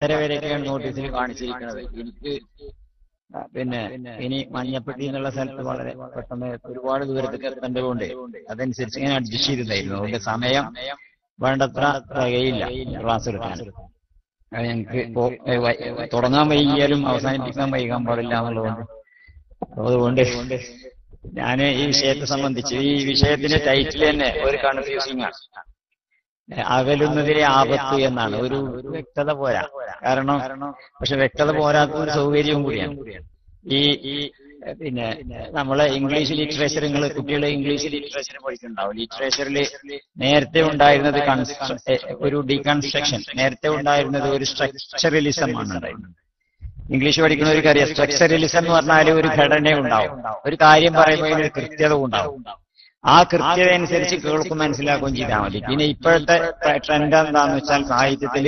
വരെയൊക്കെയാണ് നോട്ടീസിൽ കാണിച്ചിരിക്കുന്നത്. എനിക്ക് പിന്നെ ഇനി മഞ്ഞപ്പെട്ടി എന്നുള്ള സ്ഥലത്ത് വളരെ പെട്ടെന്ന് ഒരുപാട് ദൂരത്തേക്ക് എത്തേണ്ടതുകൊണ്ട് അതനുസരിച്ച് ഇങ്ങനെ അഡ്ജസ്റ്റ് ചെയ്തതായിരുന്നു. അതുകൊണ്ട് സമയം വേണ്ടത്ര തികയില്ല ക്ലാസ് എടുക്കാൻ. ഞങ്ങൾക്ക് തുടങ്ങാൻ വൈകിയാലും അവസാനിപ്പിക്കാൻ വൈകാൻ പാടില്ല എന്നുള്ളതുകൊണ്ട് അതുകൊണ്ട് ഞാൻ ഈ വിഷയത്തെ സംബന്ധിച്ച് ഈ വിഷയത്തിന്റെ ടൈറ്റിൽ തന്നെ ഒരു കൺഫ്യൂസിംഗ് ആണ്. അകലുന്നതിലെ ആപത്ത് എന്നാണ്. ഒരു വ്യക്തത പോരാ. കാരണം പക്ഷെ വ്യക്തത പോരാത്ത ഒരു സൗകര്യവും കൂടിയാണ്. ഈ പിന്നെ നമ്മളെ ഇംഗ്ലീഷ് ലിറ്ററേച്ചറുകൾ കുട്ടികളെ ഇംഗ്ലീഷ് ലിറ്ററേച്ചർ പഠിക്കുന്നുണ്ടാവും. ലിറ്ററേച്ചറിൽ നേരത്തെ ഉണ്ടായിരുന്നത് ഒരു ഡീകൺസ്ട്രക്ഷൻ, നേരത്തെ ഉണ്ടായിരുന്നത് ഒരു സ്ട്രക്ചറലിസം ആണ് ഉണ്ടായിരുന്നത്. ഇംഗ്ലീഷ് പഠിക്കുന്നവർക്ക് അറിയാം, സ്ട്രക്ചറലിസം എന്ന് പറഞ്ഞാൽ ഒരു ഘടന ഉണ്ടാവും, ഒരു കാര്യം പറയുമ്പോൾ അതിനൊരു കൃത്യത ഉണ്ടാവും. ആ കൃത്യത അനുസരിച്ച് കേൾക്കും മനസ്സിലാക്കുകയും ചെയ്താൽ മതി. പിന്നെ ഇപ്പോഴത്തെ ട്രെൻഡ് എന്താന്ന് വെച്ചാൽ സാഹിത്യത്തിൽ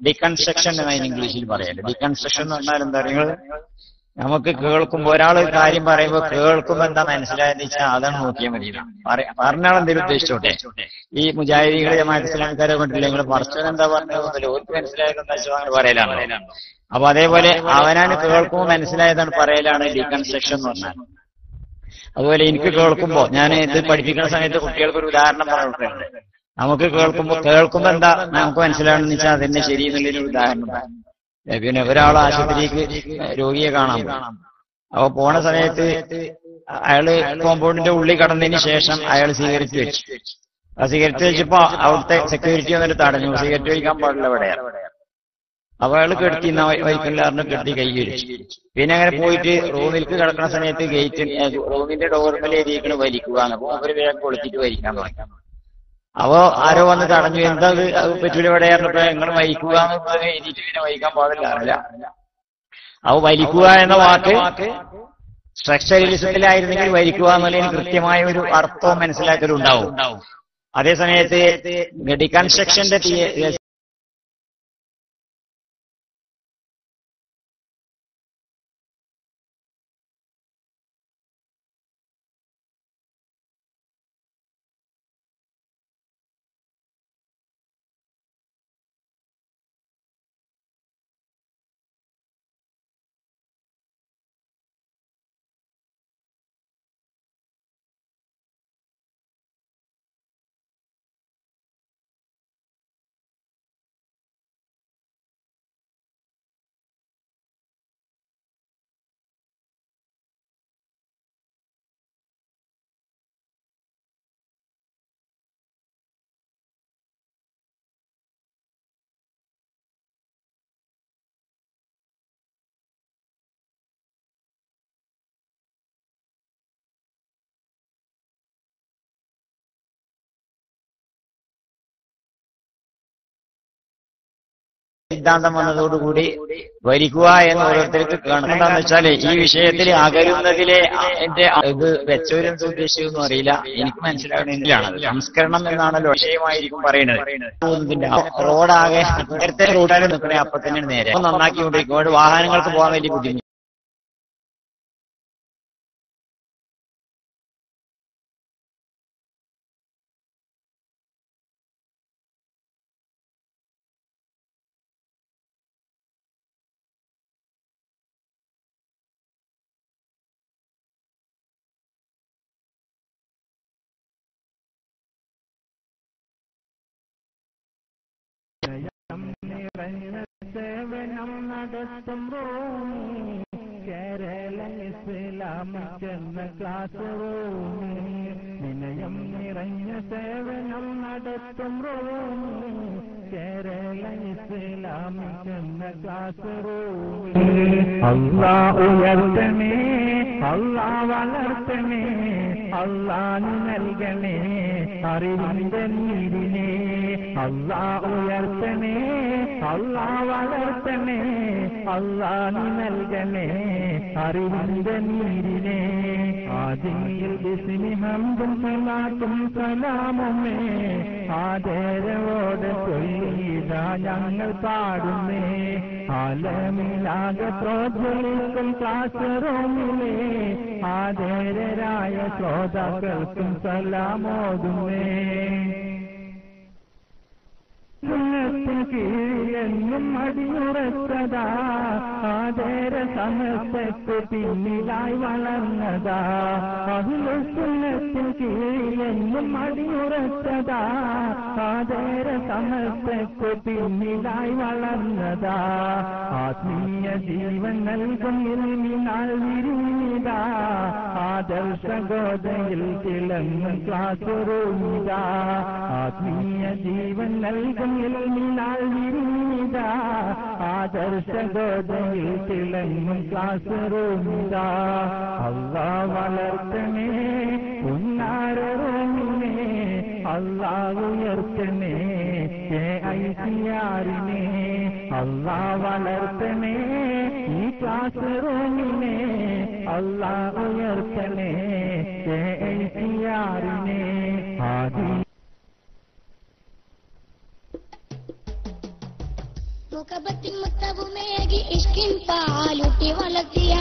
ഡീകൺസ്ട്രക്ഷൻ എന്നാണ് ഇംഗ്ലീഷിൽ പറയാറ്. ഡീകൺസ്ട്രക്ഷൻ എന്ന് പറഞ്ഞാൽ എന്താ പറയുക, നമുക്ക് കേൾക്കുമ്പോൾ ഒരാൾ കാര്യം പറയുമ്പോൾ കേൾക്കുമ്പോൾ എന്താ മനസ്സിലായെന്ന് വെച്ചാൽ അതാണ് നോക്കിയാൽ മതി. പറഞ്ഞാളെന്തെങ്കിലും ഉദ്ദേശിച്ചോട്ടെ. ഈ മുജാഹിദീകളെ ജമാഅത്ത് ഇസ്ലാമിക്കാരെ കൊണ്ടില്ല നിങ്ങൾ പറച്ചവൻ എന്താ പറഞ്ഞത് ഓർക്ക് മനസ്സിലായതെന്ന് വെച്ചാൽ അങ്ങനെ പറയലാണ്. അപ്പൊ അതേപോലെ അവനാണ് കേൾക്കുമ്പോൾ മനസ്സിലായതാണ് പറയലാണ് ഡീകൺസ്ട്രക്ഷൻ എന്ന് പറഞ്ഞാൽ. അതുപോലെ എനിക്ക് കേൾക്കുമ്പോൾ ഞാൻ ഇത് പഠിപ്പിക്കുന്ന സമയത്ത് കുട്ടികൾക്ക് ഒരു ഉദാഹരണം പറഞ്ഞിട്ടുണ്ട്. നമുക്ക് കേൾക്കുമ്പോൾ എന്താ നമുക്ക് മനസ്സിലാണെന്ന് വെച്ചാൽ അതന്നെ ശരി എന്നുള്ളൊരു ഉദാഹരണം. പിന്നെ ഒരാൾ ആശുപത്രിക്ക് രോഗിയെ കാണാൻ പോകും. അപ്പൊ പോണ സമയത്ത് അയാള് കോമ്പൗണ്ടിന്റെ ഉള്ളിൽ കടന്നതിന് ശേഷം അയാൾ സിഗരറ്റ് വെച്ചു. ആ സിഗരറ്റ് വെച്ചപ്പോ അവിടുത്തെ സെക്യൂരിറ്റി വന്നിട്ട് തടഞ്ഞു, സിഗരറ്റ് വലിക്കാൻ പാടില്ല എവിടെയാണ്. അപ്പൊ അയാൾ കെടുത്തി വൈക്കല്ലാറിന് കെട്ടി കൈ കഴിച്ചു. പിന്നെ അങ്ങനെ പോയിട്ട് റൂമിലേക്ക് കിടക്കുന്ന സമയത്ത് റൂമിന്റെ ഡോർമൽ എഴുതിയിരിക്കണ വലിക്കുക. അപ്പൊ അവര് വേഗം കൊളുത്തിട്ട് വലിക്കാൻ തുടങ്ങി. അപ്പോ ആരോ വന്ന് തടഞ്ഞു, എന്താ അത് പറ്റൂല എവിടെയായിരുന്നപ്പോ നിങ്ങൾ വലിക്കുക എന്ന് എഴുതിയിട്ട് പിന്നെ വലിക്കാൻ പാടില്ല. അപ്പൊ വലിക്കുക എന്ന വാക്ക് സ്ട്രക്ചറലിസത്തിലായിരുന്നെങ്കിൽ വലിക്കുക എന്നുള്ളതിന് കൃത്യമായ ഒരു അർത്ഥവും മനസ്സിലാക്കലുണ്ടാവും. അതേസമയത്ത് ഡീകൺസ്ട്രക്ഷന്റെ സിദ്ധാന്തം വന്നതോടുകൂടി ഭരിക്കുക എന്ന് ഓരോരുത്തർക്ക് കാണും. എന്താന്ന് വെച്ചാല് ഈ വിഷയത്തിൽ അകലുന്നതിലെ ഇത് വെച്ചവരും ഉദ്ദേശിച്ചൊന്നും അറിയില്ല. എനിക്ക് മനസ്സിലാകുന്നതിലാണ് സംസ്കരണം എന്നാണല്ലോ വിഷയമായിരിക്കും പറയുന്നത്. റോഡാകെ നേരത്തെ റോഡാകെ നിൽക്കണേ അപ്പൊ തന്നെ നേരെ നന്നാക്കിക്കൊണ്ടിരിക്കും. വാഹനങ്ങൾക്ക് പോകാൻ വലിയ ബുദ്ധിമുട്ട്. സേവനം നടത്തും കേരള ഇസ്ലാമിക്കെന്ന ക്ലാസ് വിനയം നിറഞ്ഞ സേവനം നടത്തും കേരള ഇസ്ലാമിക്കെന്ന ക്ലാസ് അല്ലാഹ് ഉയർത്തണേ, അല്ലാഹ് വളർത്തണേ, അല്ലാഹ് നൽകണേ അറിവിന്റെ നീരിനെ. അല്ലാഹ് ഉയർത്തണേ, അല്ലാഹ് വളർത്തണേ, അല്ലാഹ് നൽകണേ അറിവിന്റെ നീരിനെ. ആദിയിൽ ബിസ്മി ഹംദും സലാത്തും സലാമുമേ ആദരവോടെ ചൊല്ലിയിതാ ഞങ്ങൾ പാടുന്നേ. ആലമിലാകെ പ്രോജ്വലിക്കും ക്ലാസ് റൂമിലെ ആദരരായ ശ്രോതാക്കൾക്കും സലാമോതുന്നേ. സുന്നത്തിൻ കീഴിലെന്നും അടിയുറച്ചതാ ആദര സമസ്തയ്ക്ക് പിന്നിലായി വളർന്നതാ സുന്നത്തിൻ കീഴിലെന്നും അടിയുറച്ചതാ ആദര സമസ്തയ്ക്ക് പിന്നിലായി വളർന്നതാ ആത്മീയ ജീവൻ നൽകും ഇൽമിനാൽ വിരിഞ്ഞിതാ ആദർശ ഗോതയിൽ തിളങ്ങും ക്ലാസ് റൂമിതാ ആത്മീയ ജീവൻ നൽകും ഇൽമിനാൽ വിരിഞ്ഞിതാ ആദർശ ഗോതയിൽ തിളങ്ങും ക്ലാസ് റൂമിതാ അല്ലാഹ് വളർത്തണേ ഉന്നാര റൂമിനെ അല്ലാഹ് ഉയർത്തണേ ഐസിയാറിനെ അല്ലാഹ് വളർത്തണേ ഈ ക്ലാസ് റൂമിനെ അല്ലാഹ് ഉയർത്തണേ ഐസിയാറിനെ ആദി മുഖബത്തിൻ മുത്തവുമേകി ഇഷ്കിൻ പാലൂട്ടി വളർത്തിയ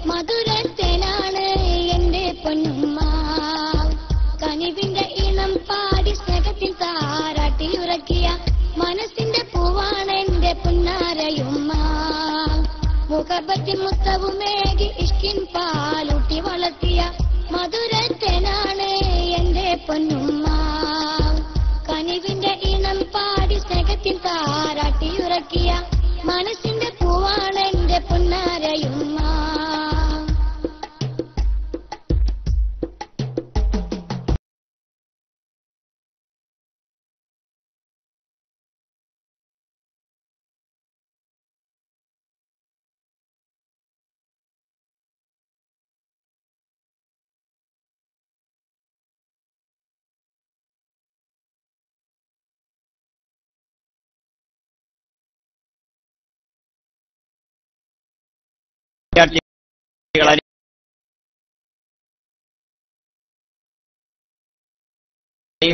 മധുരത്തേനാണ് എന്റെ പൊന്നുമ്മ കനിവിന്റെ ഇണം പാടി സ്നേഹത്തിൽ താരാട്ടി ഉറക്കിയ മനസ്സിന്റെ പൂവാണ് എന്റെ പുന്നാരയുമ്മ മുഖബത്തിൻ മുത്തവുമേകി ഇഷ്കിൻ പാലൂട്ടി വളർത്തിയ മധുരത്തേനാണ് എന്റെ പൊന്നുമ്മ കനിവിന്റെ ഇണം പാടി സ്നേഹത്തിൽ താരാട്ടി ഉറക്കിയ മനസ്സിന്റെ പൂവാണ് എന്റെ പൊന്നാരയുമ്മ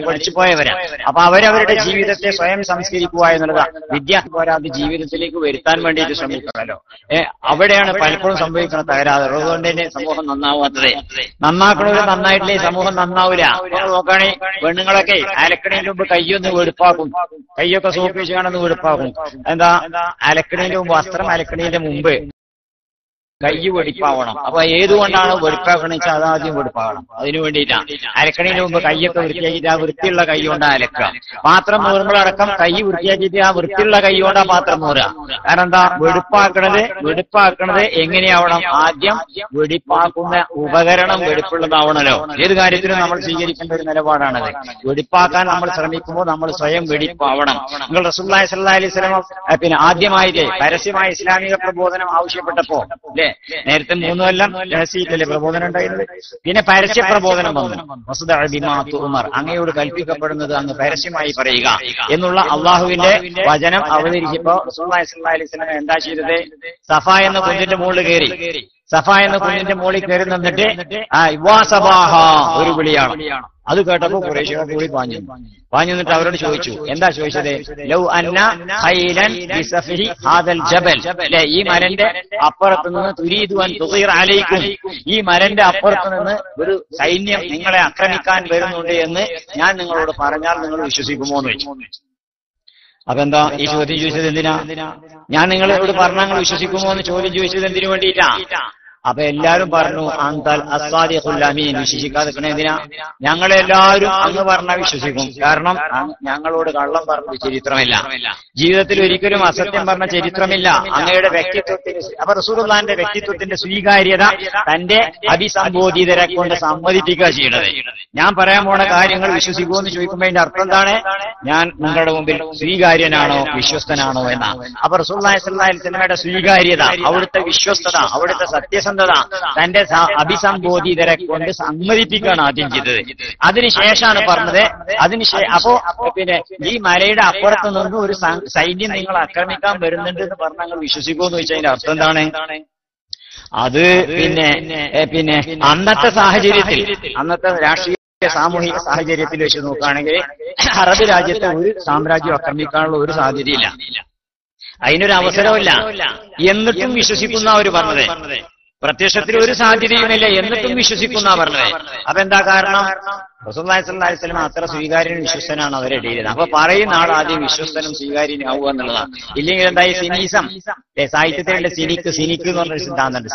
പഠിച്ചു പോയവരാണ്. അപ്പൊ അവരവരുടെ ജീവിതത്തെ സ്വയം സംസ്കരിക്കുക എന്നുള്ളത് വിദ്യ പോരാതെ ജീവിതത്തിലേക്ക് വരുത്താൻ വേണ്ടിയിട്ട് ശ്രമിക്കണമല്ലോ. അവിടെയാണ് പലപ്പോഴും സംഭവിക്കുന്ന തകരാറ്. അതുകൊണ്ട് തന്നെ സമൂഹം നന്നാവാത്തത്. നന്നാക്കണവര് നന്നായിട്ടില്ലേ സമൂഹം നന്നാവില്ല. നോക്കുകയാണെങ്കിൽ പെണ്ണുങ്ങളൊക്കെ അലക്കണേന്റെ മുമ്പ് കയ്യൊന്ന് വെടുപ്പാക്കും, കയ്യൊക്കെ സോപ്പ് വെച്ച് കാണുന്ന വെടുപ്പാക്കും. എന്താ അലക്കണേന്റെ മുമ്പ് വസ്ത്രം അലക്കണേന്റെ മുമ്പ് കൈ വെടിപ്പാവണം. അപ്പൊ ഏതുകൊണ്ടാണ് വെടിപ്പാക്കണെന്ന് വെച്ചാൽ അതാദ്യം വെടിപ്പാകണം. അതിനു വേണ്ടിയിട്ടാണ് അലക്കണേന് മുമ്പ് കൈയൊക്കെ വൃത്തിയാക്കിയിട്ട് ആ വൃത്തിയുള്ള കൈ കൊണ്ടാ അലക്കുക. പാത്രം മൂറുമ്പോഴടക്കം കൈ വൃത്തിയാക്കിയിട്ട് ആ വൃത്തിയുള്ള കൈ കൊണ്ടാ പാത്രം മൂറുക. കാരണം എന്താ വെടിപ്പാക്കണത് എങ്ങനെയാവണം? ആദ്യം വെടിപ്പാക്കുന്ന ഉപകരണം വെടിപ്പുള്ളതാവണല്ലോ. ഏത് കാര്യത്തിനും നമ്മൾ സ്വീകരിക്കേണ്ട ഒരു നിലപാടാണത്. വെടിപ്പാക്കാൻ നമ്മൾ ശ്രമിക്കുമ്പോൾ നമ്മൾ സ്വയം വെടിപ്പാവണം. നിങ്ങൾ റസൂലുള്ളാഹി സ്വല്ലല്ലാഹി അലൈഹി വസല്ലം പിന്നെ ആദ്യമായിട്ട് പരസ്യമായ ഇസ്ലാമിക പ്രബോധനം ആവശ്യപ്പെട്ടപ്പോ അല്ലേ, നേരത്തെ 3 കൊല്ലം രഹസ്യത്തിലെ പ്രബോധനം ഉണ്ടായിരുന്നത്. പിന്നെ പരസ്യ പ്രബോധനം വന്നു. വസ്ദഅ ബിമാ തുഅ്മർ, അങ്ങയോട് കൽപ്പിക്കപ്പെടുന്നത് അങ്ങ് പരസ്യമായി പറയുക എന്നുള്ള അള്ളാഹുവിന്റെ വചനം അവതരിച്ചപ്പോ റസൂലുള്ളാഹി സ്വല്ലല്ലാഹി അലൈഹി വസല്ലം എന്താ ചെയ്തത്? സഫ എന്ന കുന്നിന്റെ മുകളിൽ കയറി. സഫ എന്ന കുന്നിന്റെ മുകളിൽ കയറി നിന്നിട്ട് ഇവാസബാഹ ഒരു വിളിയാണ്. അത് കേട്ടപ്പോ ഖുറൈശികൾ കൂടി പാഞ്ഞു നിന്നിട്ട് അവരോട് ചോദിച്ചു. എന്താ ചോദിച്ചത്? ലൗ അന്ന ഖൈലൻ ബിസഫിഹി ഹാദൽ ജബൽ, അല്ലെ ഈ മരന്റെ അപ്പുറത്ത് നിന്ന് തുരീദു അൻ തുഗീറ അലൈക്കും, ഈ മരന്റെ അപ്പുറത്ത് നിന്ന് ഒരു സൈന്യം നിങ്ങളെ ആക്രമിക്കാൻ വരുന്നുണ്ട് എന്ന് ഞാൻ നിങ്ങളോട് പറഞ്ഞാൽ നിങ്ങൾ വിശ്വസിക്കുമോ എന്ന് ചോദിച്ചു. അപ്പൊ എന്താ ഈ ചോദ്യം ചോദിച്ചത്? എന്തിനാ? ഞാൻ നിങ്ങളോട് പറഞ്ഞാൽ നിങ്ങൾ വിശ്വസിക്കുമോ എന്ന് ചോദ്യം ചോദിച്ചത് എന്തിനു വേണ്ടിയിട്ടാ? അപ്പൊ എല്ലാരും പറഞ്ഞു അൻതൽ അസ്സാദിഖുൽ അമീൻ, വിശ്വസിക്കാതിരിക്കണ എന്തിനാ? ഞങ്ങളെല്ലാവരും അങ്ങ് പറഞ്ഞാൽ വിശ്വസിക്കും. കാരണം ഞങ്ങളോട് കള്ളം പറഞ്ഞ ചരിത്രമില്ല, ജീവിതത്തിൽ ഒരിക്കലും അസത്യം പറഞ്ഞ ചരിത്രമില്ല. അങ്ങയുടെ വ്യക്തിത്വത്തിന്, അപ്പൊ റസൂലുള്ളാഹിന്റെ വ്യക്തിത്വത്തിന്റെ സ്വീകാര്യത തന്റെ അഭിസംബോധിതരെ കൊണ്ട് സമ്മതിപ്പിക്കുക ചെയ്യണത്. ഞാൻ പറയാൻ പോണ കാര്യങ്ങൾ വിശ്വസിക്കുമോ എന്ന് ചോദിക്കുമ്പോ അതിന്റെ അർത്ഥം എന്താണ്? ഞാൻ നിങ്ങളുടെ മുമ്പിൽ സ്വീകാര്യനാണോ വിശ്വസ്തനാണോ എന്നാ. അപ്പൊ റസൂലുള്ളാഹി സ്വല്ലല്ലാഹി അലൈഹി വസല്ലമയുടെ സ്വീകാര്യത, അവിടുത്തെ വിശ്വസ്തത, അവിടുത്തെ സത്യസന്ധത തന്റെ അഭിസംബോധിതരെ കൊണ്ട് സമ്മതിപ്പിക്കുകയാണ് ആദ്യം ചെയ്തത്. അതിനുശേഷമാണ് പറഞ്ഞത്. അപ്പോ പിന്നെ ഈ മലയുടെ അപ്പുറത്ത് നിന്ന് ഒരു സൈന്യം നിങ്ങൾ ആക്രമിക്കാൻ വരുന്നുണ്ട് എന്ന് പറഞ്ഞാൽ നിങ്ങൾ വിശ്വസിക്കുമെന്ന് ചോദിച്ചതിന്റെ അർത്ഥം എന്താണ്? അത് പിന്നെ അന്നത്തെ സാഹചര്യത്തിൽ, അന്നത്തെ രാഷ്ട്രീയ സാമൂഹിക സാഹചര്യത്തിൽ വെച്ച് നോക്കുകയാണെങ്കിൽ അറബ് രാജ്യത്തെ ഒരു സാമ്രാജ്യം ആക്രമിക്കാനുള്ള ഒരു സാധ്യതയില്ല, അതിനൊരു അവസരമില്ല. എന്നിട്ടും വിശ്വസിക്കുന്ന അവർ പറഞ്ഞത്. പ്രത്യക്ഷത്തിൽ ഒരു സാധ്യതയുമില്ല, എന്നിട്ടും വിശ്വസിക്കുന്ന പറഞ്ഞത്. അപ്പൊ എന്താ കാരണം? റസൂലുള്ളാഹി സ്വല്ലല്ലാഹി അലൈഹി വസല്ലം അത്ര സ്വീകാര്യനും വിശ്വസ്തനാണ് അവരുടെ ഇടയിൽ. അപ്പൊ പറയുന്ന ആൾ ആദ്യം വിശ്വസ്തനും സ്വീകാര്യനാവുക എന്നുള്ളതാണ്. ഇല്ലെങ്കിൽ എന്തായി സിനീസം, സാഹിത്യത്തിലുള്ള സിനിക്ക് എന്ന് പറഞ്ഞൊരു സിദ്ധാന്തമുണ്ട്.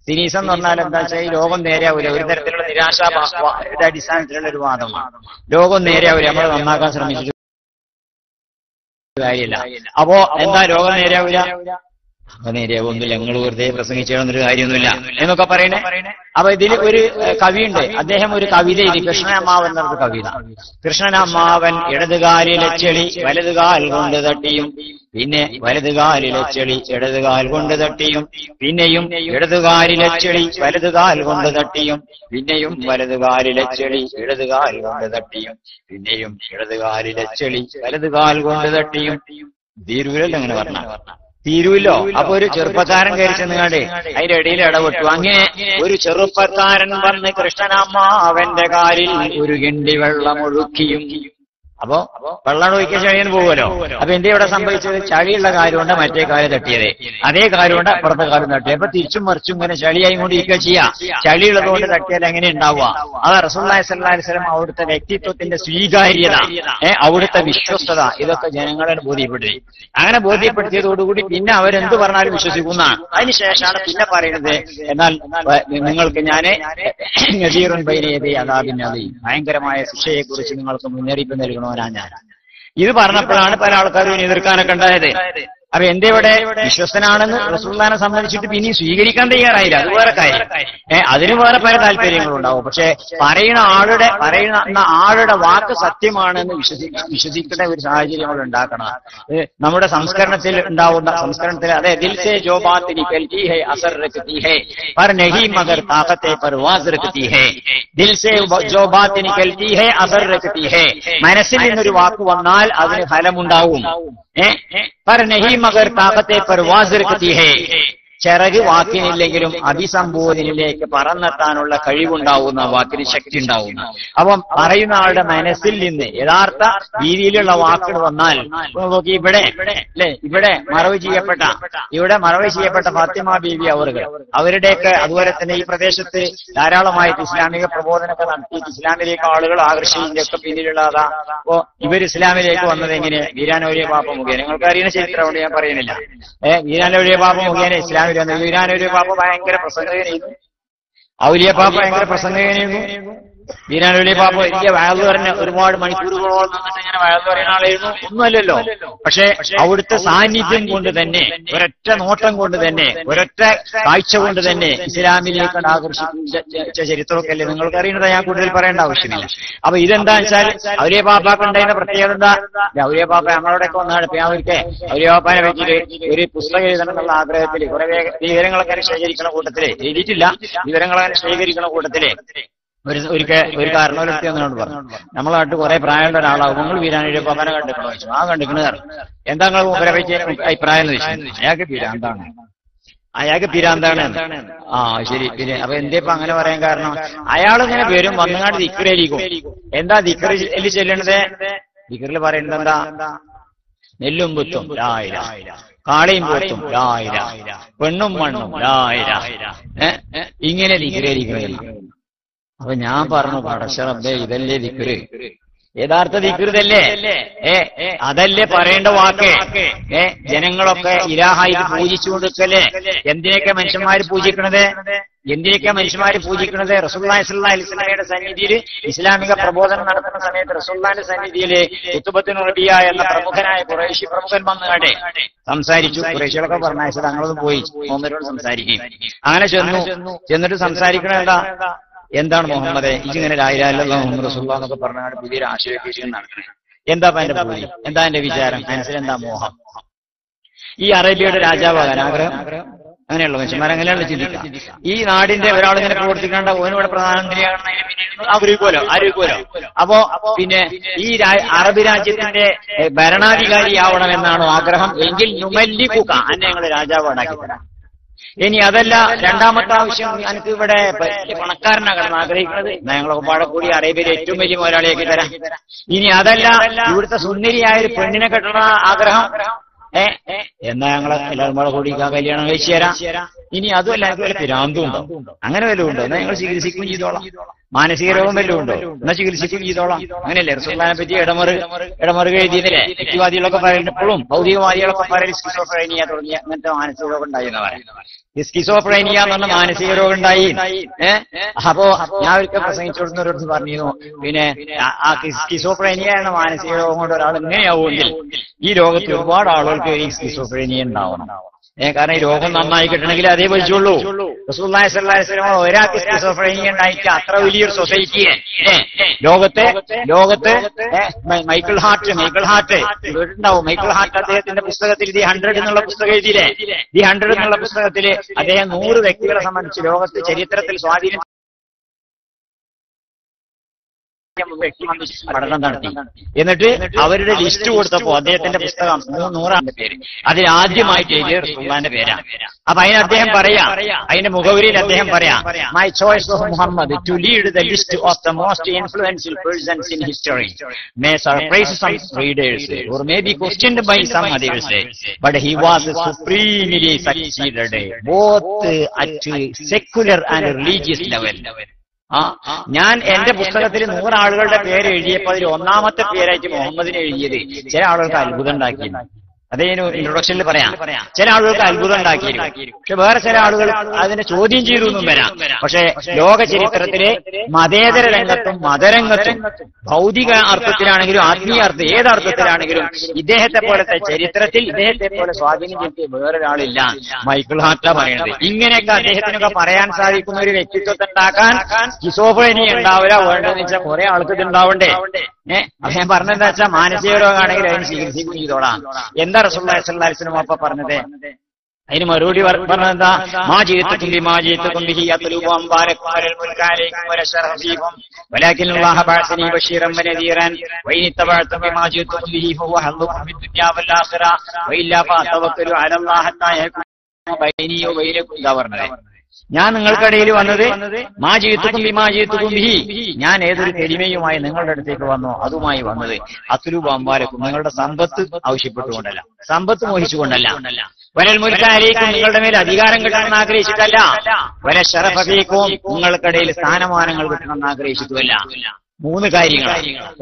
സിനീസം എന്ന് പറഞ്ഞാൽ എന്താ വെച്ചാൽ ഈ ലോകം നേരെയാവില്ല, ഒരു തരത്തിലുള്ള നിരാശായുടെ അടിസ്ഥാനത്തിലുള്ള ഒരു വാദമാണ്. ലോകം നേരെയാവില്ല, നമ്മൾ നന്നാക്കാൻ ശ്രമിച്ചിട്ട് കാര്യമില്ല. അപ്പോ എന്താ ലോകം നേരെയാവില്ല? നേരെയാവുന്നില്ല, നിങ്ങൾ വെറുതെ പ്രസംഗിച്ചൊരു കാര്യമൊന്നുമില്ല എന്നൊക്കെ പറയണേ. അപ്പൊ ഇതിൽ ഒരു കവിയുണ്ട്, അദ്ദേഹം ഒരു കവിത എഴുതി, കൃഷ്ണനമ്മാവൻ എന്നൊരു കവിത. കൃഷ്ണനമ്മാവൻ ഇടതുകാലിലെ ചെളി വലതുകാൽ കൊണ്ട് തട്ടിയും, പിന്നെ വലതുകാലിലെ ചെളി ഇടതുകാൽ കൊണ്ട് തട്ടിയും, പിന്നെയും ഇടതുകാലിലെ ചെളി വലതുകാൽ കൊണ്ട് തട്ടിയും, പിന്നെയും വലതുകാലിലെ ചെളി ഇടതുകാൽ കൊണ്ട് തട്ടിയും, പിന്നെയും ഇടതുകാലിലെ ചെളി വലതുകാൽ കൊണ്ട് തട്ടിയും. തീരൂലല്ലോ അങ്ങനെ പറഞ്ഞ തീരുവല്ലോ. അപ്പൊ ഒരു ചെറുപ്പക്കാരൻ കയറി ചെന്നുകാണ്ട് അതിന്റെ ഇടയിൽ ഇടപെട്ടു. അങ്ങനെ ഒരു ചെറുപ്പക്കാരൻ വന്ന് കൃഷ്ണനമ്മാവന്റെ കാലിൽ ഒരു കിണ്ടി വെള്ളം ഒഴുക്കിയും. അപ്പോ വെള്ളം ഒഴിക്കാൻ ചളിയാൻ പോകുമല്ലോ. അപ്പൊ എന്തേ ഇവിടെ സംഭവിച്ചത്? ചളിയുള്ള കാലുകൊണ്ട് മറ്റേ കാല് തട്ടിയത്, അതേ കാലുകൊണ്ട് അപ്പുറത്തെ കാലം തട്ടി. അപ്പൊ തിരിച്ചും മറിച്ചും ഇങ്ങനെ ചളിയായി കൊണ്ടിരിക്കുക ചെയ്യാ. ചളിയുള്ളത് കൊണ്ട് തട്ടിയാൽ എങ്ങനെ ഉണ്ടാവുക? അത് റസൂലുള്ളാഹി സ്വല്ലല്ലാഹി അലൈഹി വസല്ലം അവിടുത്തെ വ്യക്തിത്വത്തിന്റെ സ്വീകാര്യത, അവിടുത്തെ വിശ്വസ്തത, ഇതൊക്കെ ജനങ്ങളെ ബോധ്യപ്പെടുത്തി. അങ്ങനെ ബോധ്യപ്പെടുത്തിയതോടുകൂടി പിന്നെ അവരെന്ത് പറഞ്ഞാലും വിശ്വസിക്കുന്ന. അതിനുശേഷമാണ് പിന്നെ പറയുന്നത്, എന്നാൽ നിങ്ങൾക്ക് ഞാന് നദീറുൻ ബൈന യദൈ അദാബിൻ അലീം, ഭയങ്കരമായ ശിക്ഷയെ കുറിച്ച് നിങ്ങൾക്ക് മുന്നറിയിപ്പ് നൽകണം ഞാൻ. ഇത് പറഞ്ഞപ്പോഴാണ് പല ആൾക്കാരും എതിർക്കാനൊക്കെ ഉണ്ടായത്. അപ്പൊ എന്റെ ഇവിടെ വിശ്വസ്തനാണെന്ന് റസൂലുള്ളാഹിനെ സംബന്ധിച്ചിട്ട് പിന്നെയും സ്വീകരിക്കാൻ തയ്യാറായില്ല, അത് വേറെ കാര്യം. അതിന് വേറെ പല താല്പര്യങ്ങളുണ്ടാവും. പക്ഷെ പറയുന്ന ആളുടെ വാക്ക് സത്യമാണെന്ന് വിശ്വസിക്കേണ്ട ഒരു സാഹചര്യം നമ്മൾ ഉണ്ടാക്കണം. നമ്മുടെ സംസ്കരണത്തിൽ ഉണ്ടാവുന്ന അതെ ദിൽ സേ ജോ ബാത് നികൽതി ഹൈ അസർ രഖ്തി ഹൈ പർ നഹി മഗർ താഖത്തെ പർവാസ് രഖ്തി ഹൈ. ദിൽ സേ ജോ ബാത് നികൽതി ഹൈ അസർ രഖ്തി ഹൈ, മനസ്സിൽ നിന്നൊരു വാക്ക് വന്നാൽ അതിന് ഫലമുണ്ടാവും. पर नहीं मगर ताकते परवाज़ रखती है, ചിറക് വാക്കിനില്ലെങ്കിലും അഭിസംബോധനയിലേക്ക് പറന്നെത്താനുള്ള കഴിവുണ്ടാവുന്ന, വാക്കിന് ശക്തി ഉണ്ടാവുന്ന. അപ്പം പറയുന്ന ആളുടെ മനസ്സിൽ നിന്ന് യഥാർത്ഥ രീതിയിലുള്ള വാക്കുകൾ വന്നാൽ നോക്കി, ഇവിടെ മറവ് ചെയ്യപ്പെട്ട ഫാത്തിമ ബീവി അവരുടെയൊക്കെ, അതുപോലെ തന്നെ ഈ പ്രദേശത്ത് ധാരാളമായിട്ട് ഇസ്ലാമിക പ്രബോധനമൊക്കെ നടത്തിയിട്ട് ഇസ്ലാമിലേക്ക് ആളുകൾ ആകർഷിക്കുന്നതൊക്കെ പിന്നിലുള്ളതാ. അപ്പോ ഇവർ ഇസ്ലാമിലേക്ക് വന്നത് എങ്ങനെ? വീരാനൗലിയ പാപ്പ മുഖേന. നിങ്ങൾക്ക് അറിയുന്ന ചരിത്രമുണ്ട്, ഞാൻ പറയുന്നില്ല. വീരാനൗലിയ പാപ്പ മുഖേന ഇസ്ലാമിൽ വീരാനൗലിയ പാപ്പ ഭയങ്കര പ്രസംഗകനായിരുന്നു. ഔലിയ പാപ്പ ഭയങ്കര പ്രസംഗകനായിരുന്നു. വീരാനൗലിയ പാപ്പ വലിയ വയല് പറഞ്ഞ ഒരുപാട് മണിക്കൂറുകളോളം നിന്നിട്ട് ഇങ്ങനെ വയല് പറയുന്ന ആളായിരുന്നു. ഒന്നുമല്ലല്ലോ. പക്ഷെ അവിടുത്തെ സാന്നിധ്യം കൊണ്ട് തന്നെ, ഒരൊറ്റ നോട്ടം കൊണ്ട് തന്നെ, ഒരൊറ്റ കാഴ്ച കൊണ്ട് തന്നെ ഇസ്ലാമിലേക്ക് ആകർഷിച്ച ചരിത്രമൊക്കെ അല്ലേ നിങ്ങൾക്ക് അറിയുന്നത്. ഞാൻ കൂടുതൽ പറയേണ്ട ആവശ്യമില്ല. അപ്പൊ ഇതെന്താ വെച്ചാൽ ഔലിയ പാപ്പാക്ക് ഉണ്ടായിരുന്ന പ്രത്യേകത എന്താ? ഔലിയ പാപ്പ നമ്മളോടൊക്കെ വന്നാണ്. ഇപ്പൊ ഞാൻ ഒരിക്കൽ ഔലിയ പാപ്പാനെ വെച്ചിട്ട് ഒരു പുസ്തകം എഴുതണം എന്നുള്ള ആഗ്രഹത്തിൽ കുറെ വിവരങ്ങളൊക്കെ ശേഖരിക്കുന്ന കൂട്ടത്തില്, എഴുതിയിട്ടില്ല, വിവരങ്ങളങ്ങനെ ശേഖരിക്കുന്ന കൂട്ടത്തില് ഒരു കാരണവരെടുത്തി എന്നോട് പറഞ്ഞു, നമ്മളെ നാട്ടിൽ കുറെ പ്രായമുള്ള ഒരാളാവും, നിങ്ങൾ വീരാനൗലിയ പാപ്പാനെ കണ്ടിക്കണോ ചോദിച്ചു. ആ കണ്ടിക്കണ പറഞ്ഞു. എന്താ നിങ്ങൾ മൂപ്പരെ വെച്ച് അഭിപ്രായം എന്ന് ചോദിച്ചു. അയാൾക്ക് പിരാന്താണ്. ആ ശരി. പിന്നെ അപ്പൊ എന്തേപ്പ അങ്ങനെ പറയാൻ കാരണം? അയാളിങ്ങനെ വരും, വന്നുകാണ്ട് ദിക്റിലിരിക്കും. എന്താ ദിക്റിൽ ചെല്ലണത്? ദിക്റിൽ പറയുന്നത് എന്താ? നെല്ലും പുത്തും ലായില, കാളയും പോത്തും ലായില, പെണ്ണും മണ്ണും ലായില, ഇങ്ങനെ ദിക്റിലിരിക്കണില്ല. അപ്പൊ ഞാൻ പറഞ്ഞു, പടച്ച റബ്ബേ, ഇതല്ലേ ദിക്റ്? യഥാർത്ഥ ദിക്റിതല്ലേ? അതല്ലേ പറയേണ്ട വാക്ക്? ജനങ്ങളൊക്കെ ഇലാഹായിട്ട് പൂജിച്ചുകൊണ്ടിരിക്കല്ലേ? എന്തിനൊക്കെ മനുഷ്യന്മാര് പൂജിക്കണത്? റസൂലുള്ളാഹി സ്വല്ലല്ലാഹി അലൈഹി വസല്ലമയുടെ സന്നിധിയിൽ ഇസ്ലാമിക പ്രബോധനം നടത്തുന്ന സമയത്ത് റസൂലുള്ളാഹിന്റെ സന്നിധിയിൽ ഉത്ബത്തുബ്നു റബിയ എന്ന പ്രമുഖനായ ഖുറൈശി പ്രമുഖൻ വന്നുകാണ്ട് സംസാരിച്ചു. ഖുറൈശികളൊക്കെ പറഞ്ഞയച്ചത് ഞങ്ങളൊന്നും പോയി മുഹമ്മദിനോട് സംസാരിക്കുകയും. അങ്ങനെ ചെന്നിട്ട് സംസാരിക്കണ എന്താണ് മുഹമ്മദേ, ഇതിങ്ങനെ ലാ ഇലാഹ ഇല്ലല്ലാഹ് മുഹമ്മദ് റസൂലുള്ളാഹി എന്നൊക്കെ പറഞ്ഞാൽ പുതിയൊരു ആശയവിഷയം നടക്കണം. എന്താ എന്റെ പൂതി? എന്താ എന്റെ വിചാരം? മനസ്സിലെന്താ മോഹം? ഈ അറേബ്യയുടെ രാജാവാകാൻ ആഗ്രഹം? അങ്ങനെയുള്ള മനുഷ്യന്മാർ അങ്ങനെയുള്ള ചിന്തിക്കുക. ഈ നാടിന്റെ ഒരാളിങ്ങനെ പ്രവർത്തിക്കേണ്ട ഓനിവിടെ പ്രധാനമന്ത്രിയാകണമെന്നതിന് പിന്നെ ആരോഗ്യമല്ലോ. അപ്പോ പിന്നെ ഈ അറബ് രാജ്യത്തിന്റെ ഭരണാധികാരിയാവണമെന്നാണോ ആഗ്രഹം? എങ്കിൽ നുമല്ലികുക, അന്നെ ഞങ്ങൾ രാജാവാടാക്കി തരാം. ഇനി അതല്ല, രണ്ടാമത്തെ ആവശ്യം, എനിക്ക് ഇവിടെ പണക്കാരനാകണം ആഗ്രഹിക്കുന്നത്, ഞങ്ങളൊക്കെ പാടെ കൂടി അറേബ്യയിലെ ഏറ്റവും വലിയ മുതലാളിയാക്കി തരാം. ഇനി അതല്ല, ഇവിടുത്തെ സുന്ദരിയായ ഒരു പെണ്ണിനെ കെട്ടണ ആഗ്രഹം, എന്നാ ഞങ്ങളെ എല്ലാവരും കൂടെ കൂടി കല്യാണം കഴിച്ചു തരാം. ഇനി അതുമല്ല എനിക്ക് വല്ല പിരാന്തും ഉണ്ടോ, അങ്ങനെ വല്ലതും ഉണ്ടോ, എന്നാൽ ഞങ്ങൾ ചികിത്സിക്കുകയും ചെയ്തോളാം. മാനസിക രോഗം വല്ലതും ഉണ്ടോ, എന്നാൽ ചികിത്സിക്കുകയും ചെയ്തോളാം. അങ്ങനെയല്ലേ റസൂലുള്ളാഹിനെ പറ്റി ഇടമറുക എഴുതിയതില്ലേ? യുക്തിവാദികളൊക്കെ പറയുന്നപ്പോഴും ഭൗതികവാദികളൊക്കെ പറയൽ സ്കിസോഫ്രീനിയ തുടങ്ങിയ അങ്ങനത്തെ മാനസിക രോഗം ഉണ്ടായി എന്ന് പറയാം. ഈ സ്കിസോഫ്രീനിയ എന്ന് പറഞ്ഞ മാനസിക രോഗം ഉണ്ടായി. അപ്പോ ഞാൻ ഒരിക്കൽ പ്രസംഗിച്ചു കൊടുക്കുന്നവരോട് പറഞ്ഞിരുന്നു, പിന്നെ ആ സ്കിസോഫ്രീനിയ എന്ന മാനസിക രോഗം കൊണ്ട് ഒരാൾ എങ്ങനെയാവുമെങ്കിൽ ഈ ലോകത്ത് ഒരുപാട് ആളുകൾക്ക് ഈ സ്കിസോഫ്രീനിയ ഉണ്ടാവണം. കാരണം ഈ രോഗം നന്നായി കിട്ടണമെങ്കിൽ അതേ പഠിച്ചുള്ളൂ. റസൂലുള്ളാഹി സ്വല്ലല്ലാഹു അലൈഹി വസല്ലം ഒരാൾക്ക് സ്കിസോഫ്രീനിയ ഉണ്ടായിട്ട് അത്ര വലിയൊരു സൊസൈറ്റിയെ ലോകത്തെ മൈക്കിൾ ഹാർട്ട് കേട്ടിട്ടുണ്ടാവും. മൈക്കിൾ ഹാർട്ട് അദ്ദേഹത്തിന്റെ പുസ്തകത്തിൽ ദി 100 എന്നുള്ള പുസ്തകം എഴുതിയില്ലേ? ദി 100 എന്നുള്ള പുസ്തകത്തില് അദ്ദേഹം 100 വ്യക്തികളെ സംബന്ധിച്ച് ലോകത്ത് ചരിത്രത്തിൽ സ്വാധീനം പഠനം നടത്തി. എന്നിട്ട് അവരുടെ ലിസ്റ്റ് കൊടുത്തപ്പോ അദ്ദേഹത്തിന്റെ പുസ്തകം 100 പേര് അതിൽ ആദ്യമായിട്ട് എഴുതിയ റസൂലുള്ളാഹിന്റെ പേരാണ്. അപ്പൊ അതിന് അദ്ദേഹം പറയാം, അതിന്റെ മുഖവരിയിൽ അദ്ദേഹം പറയാം, my choice of Muhammad to lead the list of the most influential persons in history may surprise some readers or may be questioned by some others but he was supremely succeeded both at secular and religious level. ഞാൻ എന്റെ പുസ്തകത്തിൽ 100 ആളുകളുടെ പേര് എഴുതിയപ്പോൾ അതിൽ ഒന്നാമത്തെ പേരായിട്ട് മുഹമ്മദിനെ എഴുതിയത് ചില ആളുകൾക്ക് അത്ഭുതം ഉണ്ടാക്കി. അതേ ഇൻട്രൊഡക്ഷനിൽ പറയാം. ചില ആളുകൾക്ക് അത്ഭുതം ഉണ്ടാക്കിയിരുന്നു, പക്ഷെ വേറെ ചില ആളുകൾ അതിനെ ചോദ്യം ചെയ്തു എന്നും വരാം. പക്ഷെ ലോക ചരിത്രത്തിലെ മതേതര രംഗത്തും മതരംഗത്തും ഭൗതിക അർത്ഥത്തിലാണെങ്കിലും ആത്മീയ അർത്ഥം ഏതർത്ഥത്തിലാണെങ്കിലും ഇദ്ദേഹത്തെ പോലത്തെ ചരിത്രത്തിൽ ഇദ്ദേഹത്തെ പോലെ സ്വാധീനം ചെലുത്തിയ വേറൊരാളില്ല. മൈക്കിൾ ഹാർട്ടാ പറയുന്നത്. ഇങ്ങനെയൊക്കെ അദ്ദേഹത്തിനൊക്കെ പറയാൻ സാധിക്കുന്ന ഒരു വ്യക്തിത്വത്തെ ഉണ്ടാക്കാൻ സ്കിസോഫ്രീനിയ ഉണ്ടാവില്ല. വേണ്ടതെന്ന് വെച്ചാൽ കുറെ ആൾക്ക് ഇത് ഉണ്ടാവണ്ടേ? അപ്പൊ ഞാൻ പറഞ്ഞെന്താ വെച്ചാൽ മാനസിക രോഗമാണെങ്കിൽ അതിന് ചികിത്സിക്കും ചെയ്തോളാം. എന്താ റസൂലുള്ളാഹി സ്വല്ലല്ലാഹു അലൈഹി വസല്ലം അപ്പ പറഞ്ഞത്? അതിന് മറുപടി പറഞ്ഞെന്താ? മാ ജീഅതുകും ബിഹി യത്ലുബു അംബാലകും വലൽ മുൽകാലൈകും വലശറഫീകും വലാകിന്നല്ലാഹ ബഅസനി ബശീറൻ വനദീറൻ വഇൻ തബഅതും ബിമാ ജീഅതുകും ബിഹി ഫഹുവ ഹദ്ദുകും ഫിദ്ദുനിയ വൽ ആഖിറ വഇല്ലാ ഫതവക്കലു അലല്ലാഹി ഹത്താ യകുന ബൈനി വബൈനകും. എന്താ പറഞ്ഞത്? ഞാൻ നിങ്ങൾക്കിടയിൽ വന്നത് മാ ജീഅതുകും ബിമാ ജീഅതുകും ബിഹി, ഞാൻ ഏതൊരു കലിമയുമായി നിങ്ങളുടെ അടുത്തേക്ക് വന്നോ അതുമായി വന്നത് അത്ലുബു അംബാലകും, നിങ്ങളുടെ സമ്പത്ത് ആവശ്യപ്പെട്ടുകൊണ്ടല്ല, സമ്പത്ത് മോഹിച്ചുകൊണ്ടല്ല, വലൽ മുൽകാലൈകും, നിങ്ങളുടെ മേൽ അധികാരം കിട്ടണമെന്ന് ആഗ്രഹിച്ചിട്ടല്ല, വല ശറഫീകും, നിങ്ങൾക്കിടയിൽ സ്ഥാനമാനങ്ങൾ കിട്ടണമെന്ന് ആഗ്രഹിച്ചിട്ടുമല്ല. 3 കാര്യങ്ങൾ.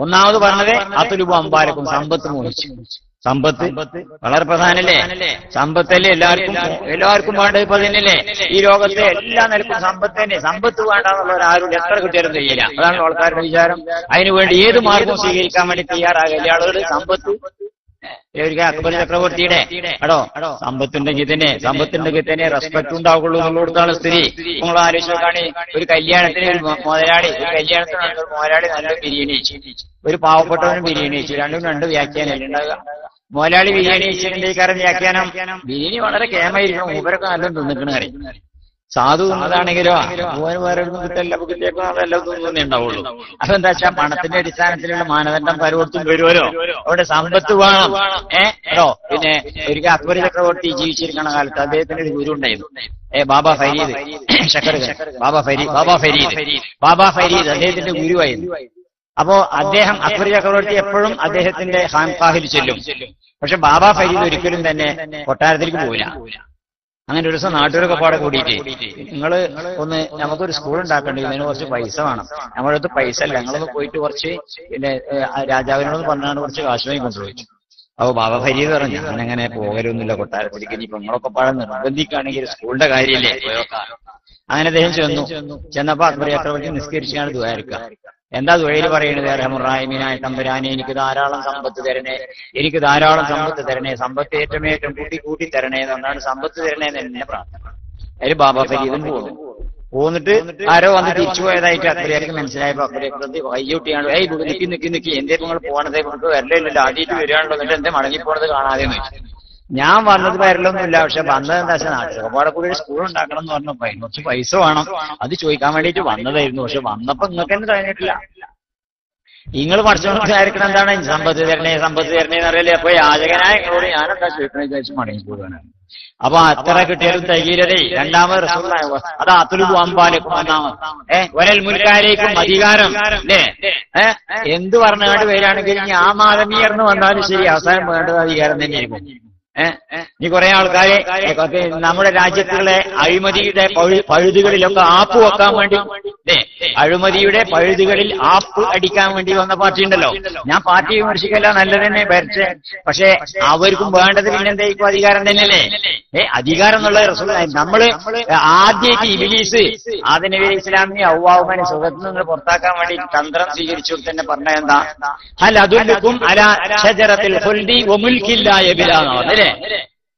ഒന്നാമത് പറഞ്ഞത് അത്ലുബു അംബാലകും, സമ്പത്ത് മോഹിച്ചു. സമ്പത്ത് വളരെ പ്രധാനല്ലേ? സമ്പത്തല്ലേ എല്ലാവർക്കും വേണ്ടത്? ഇപ്പൊ തന്നെയല്ലേ ഈ ലോകത്തെ എല്ലാ നിലക്കും സമ്പത്ത് തന്നെ. സമ്പത്ത് വേണ്ടെന്നുള്ളവരാരും എത്ര കിട്ടിയാലും കഴിയില്ല. അതാണ് ആൾക്കാരുടെ വിചാരം. അതിനുവേണ്ടി ഏത് മാർഗവും സ്വീകരിക്കാൻ വേണ്ടി തയ്യാറാകില്ല ആളുകൾ. സമ്പത്ത് അക്ബർ ചക്രവർത്തിയുടെ സമ്പത്തുണ്ടെങ്കിൽ തന്നെ റെസ്പെക്ട് ഉണ്ടാവുള്ളൂ എന്നുള്ളതാണ് സ്ഥിതി. നിങ്ങൾ ആലോചിച്ച് നോക്കാണ്, ഒരു കല്യാണത്തിന് ഒരു മുതലാളി നല്ല ബിരിയാണി കഴിച്ചു, ഒരു പാവപ്പെട്ടവനും ബിരിയാണി കഴിച്ചു. രണ്ടും 2 വ്യാഖ്യാനമല്ലേ ഉണ്ടാകുക? മുതലാളി ബിരിയാണി കഴിച്ചതിന്റെ കാരണം വ്യാഖ്യാനം ബിരിയാണി വളരെ കേമായിരിക്കണം, മൂപ്പരൊക്കെ നല്ല തിന്നിക്കണ കറി. സാധു എന്നതാണെങ്കിലോ വേറെ ഒന്നും കിട്ടില്ല, കിട്ടിയേക്കോ അതെല്ലാം തോന്നുന്നേ ഉണ്ടാവുള്ളൂ. അതെന്താ വെച്ചാൽ പണത്തിന്റെ അടിസ്ഥാനത്തിലുള്ള മാനദണ്ഡം പലയിടത്തും വരുമല്ലോ. അവിടെ സമ്പത്ത് വേണം. പിന്നെ ഒരിക്കൽ അക്ബർ ചക്രവർത്തി ജീവിച്ചിരിക്കുന്ന കാലത്ത് അദ്ദേഹത്തിന്റെ ഒരു ഗുരു ഉണ്ടായിരുന്നു, ബാബാ ഫരീദ് ബാബാ ഫരീദ് അദ്ദേഹത്തിന്റെ ഗുരുവായിരുന്നു. അപ്പോ അദ്ദേഹം അക്ബർ ചക്രവർത്തി എപ്പോഴും അദ്ദേഹത്തിന്റെ ഖാൻഖാഹിൽ ചെല്ലും. പക്ഷെ ബാബാ ഫരീദ് ഒരിക്കലും തന്നെ കൊട്ടാരത്തിലേക്ക് പോവില്ല. അങ്ങനെ ഒരു ദിവസം നാട്ടുകാരൊക്കെ പാടെ കൂടിയിട്ട്, നിങ്ങൾ ഒന്ന് നമുക്കൊരു സ്കൂൾ ഉണ്ടാക്കേണ്ടി, ഇതിന് കുറച്ച് പൈസ വേണം, നമ്മുടെ അടുത്ത് പൈസ അല്ല, ഞങ്ങളൊന്ന് പോയിട്ട് കുറച്ച് പിന്നെ രാജാവിനോട് പറഞ്ഞാണ് കുറച്ച് കാശ് വാങ്ങി കൊണ്ടുപോയി. അപ്പൊ ബാബ ഫരീദ് പറഞ്ഞു, ഞാനങ്ങനെ പോകലൊന്നുമില്ല കൊട്ടാരത്തിലേക്ക്, ഇനിയിപ്പോ നിങ്ങളൊക്കെ പാടെ നിർബന്ധിക്കുകയാണെങ്കിൽ സ്കൂളിന്റെ കാര്യമില്ലേ പോയോക്കാം. അങ്ങനെ അദ്ദേഹം ചെന്നപ്പോ അക്ബർ ചക്രവർത്തി നിസ്കരിച്ചാണ് ദുആ. എന്താ ദുആയിൽ പറയുന്നത്? റഹ്മുർ-റഹീമായ തമ്പുരാനെ, എനിക്ക് ധാരാളം സമ്പത്ത് തരണേ, സമ്പത്ത് ഏറ്റവും കൂട്ടി തരണേ എന്നാണ്. സമ്പത്ത് തരണേ എന്ന് തന്നെ പ്രാർത്ഥന. അതിൽ ബാബാ ഫരീദും പോന്നിട്ട് ആരോ വന്ന് തിരിച്ചു പോയതായിട്ട് അക്ബറിയാർക്ക് മനസ്സിലായപ്പോ അക്ബർ ചക്രവർത്തി കയ്യൂട്ടിയാണ്, നിക്കി എന്തേ നിങ്ങൾ പോണതേ നമുക്ക് വരലില്ലല്ലോ, ആദ്യമായിട്ട് വരികയാണല്ലോ, എന്നിട്ട് എന്തേ മടങ്ങിപ്പോണത് കാണാതെ ചോദിച്ചു. ഞാൻ വന്നത് വരലൊന്നുമില്ല, പക്ഷെ വന്നത് എന്താ വെച്ചാൽ നാട്ടുകാരെ കൂടി ഒരു സ്കൂൾ ഉണ്ടാക്കണം എന്ന് പറഞ്ഞപ്പോ അതിന് കുറച്ച് പൈസ വേണം, അത് ചോദിക്കാൻ വേണ്ടിയിട്ട് വന്നതായിരുന്നു. പക്ഷെ വന്നപ്പോ നിങ്ങൾക്ക് തന്നെ കഴിഞ്ഞിട്ടില്ല. നിങ്ങൾ പഠിച്ചോണ്ടായിരിക്കണം എന്താണ് സമ്പത്ത് തരണേന്ന് അറിയില്ലേ? അപ്പൊ യാചകനായ നിങ്ങളോട് ഞാനെന്താ ചോദിക്കണ വിചാരിച്ച് മടങ്ങിപ്പോകാനാണ്. അപ്പൊ അത്ര കിട്ടിയാലും തകീരതേ. രണ്ടാമത് റസൂലുള്ളാഹി അത് അത്ലുബു അംബാലകും, വലൽ മുൽകാലൈകും, അധികാരം അല്ലേ? എന്ത് പറഞ്ഞാണ്ട് പേരാണെങ്കിലും ഞാൻ മാതമീയർന്ന് വന്നാലും ശരി, അവസാനം വേണ്ടത് അധികാരം തന്നെയായിരിക്കും. ഈ കുറെ ആൾക്കാരെ നമ്മുടെ രാജ്യത്തുള്ള അഴിമതിയുടെ പഴുതുകളിലൊക്കെ ആപ്പ് വെക്കാൻ വേണ്ടി അഴിമതിയുടെ പഴുതുകളിൽ ആപ്പ് അടിക്കാൻ വേണ്ടി വന്ന പാർട്ടി ഉണ്ടല്ലോ. ഞാൻ പാർട്ടി വിമർശിക്കല്ല, നല്ലത് തന്നെ ഭരിച്ച്. പക്ഷെ അവർക്കും വേണ്ടത് പിന്നെന്തായിരിക്കും? അധികാരം തന്നെയല്ലേ. അധികാരം എന്നുള്ള റസൂൽ നമ്മള് ആദ്യമായിട്ട് ഇബ്ലീസ് ആദം നബി ഇസ്ലാമിനെ ഹവ്വാവുമാനെ സുഖത്തിൽ നിന്ന് പുറത്താക്കാൻ വേണ്ടി തന്ത്രം സ്വീകരിച്ചു തന്നെ പറഞ്ഞ എന്താ? ഹൽ അദുല്ലുക്കും അലാ ഷജറത്തിൽ ഖുൽദി വമുൽകിൻ ലാ യബ്ലാ അല്ലേ?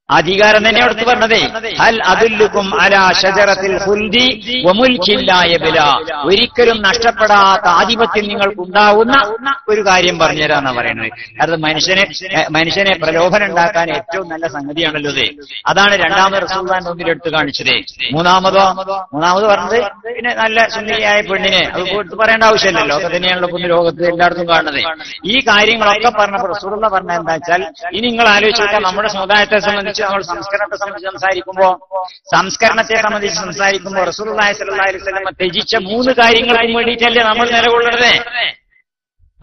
അധികാരം തന്നെ അടുത്ത് പറഞ്ഞതേ. ഹൽ അദുല്ലുക്കും അലാ ഷജറത്തിൽ ഖുൽദി വമുൽകിൻ ലാ യബ്ലാ, ഒരിക്കലും നഷ്ടപ്പെടാത്ത ആധിപത്യം നിങ്ങൾക്കുണ്ടാവുന്ന ഒരു കാര്യം പറഞ്ഞുതരാന്നാ പറയുന്നത്. അത് മനുഷ്യനെ പ്രലോഭനം ഉണ്ടാക്കാൻ ഏറ്റവും നല്ല സംഗതിയാണല്ലോ ഇത്. അതാണ് രണ്ടാമത് റസൂലുള്ളാഹിന്റെ മുന്നിൽ എടുത്ത് കാണിച്ചത്. മൂന്നാമത് പറഞ്ഞത് പിന്നെ നല്ല സുന്ദരിയായ പെണ്ണിനെ അത് എടുത്ത് പറയേണ്ട ആവശ്യമില്ലല്ലോ. ഒക്കെ തന്നെയാണല്ലോ പുണ്യ ലോകത്ത് എല്ലായിടത്തും കാണുന്നത്. ഈ കാര്യങ്ങളൊക്കെ പറഞ്ഞപ്പോൾ റസൂലുള്ളാഹി പറഞ്ഞ എന്താ വെച്ചാൽ, ഇനി നിങ്ങൾ ആലോചിച്ചാൽ നമ്മുടെ സമുദായത്തെ സംബന്ധിച്ച് നമ്മൾ സംസ്കരണത്തെ സംബന്ധിച്ച് സംസാരിക്കുമ്പോൾ റസൂലുള്ളാഹി സ്വല്ലല്ലാഹു അലൈഹി വസല്ലം ത്യജിച്ച 3 കാര്യങ്ങൾക്കും വേണ്ടിയിട്ടല്ലേ നമ്മൾ നിലകൊള്ളുന്നത്.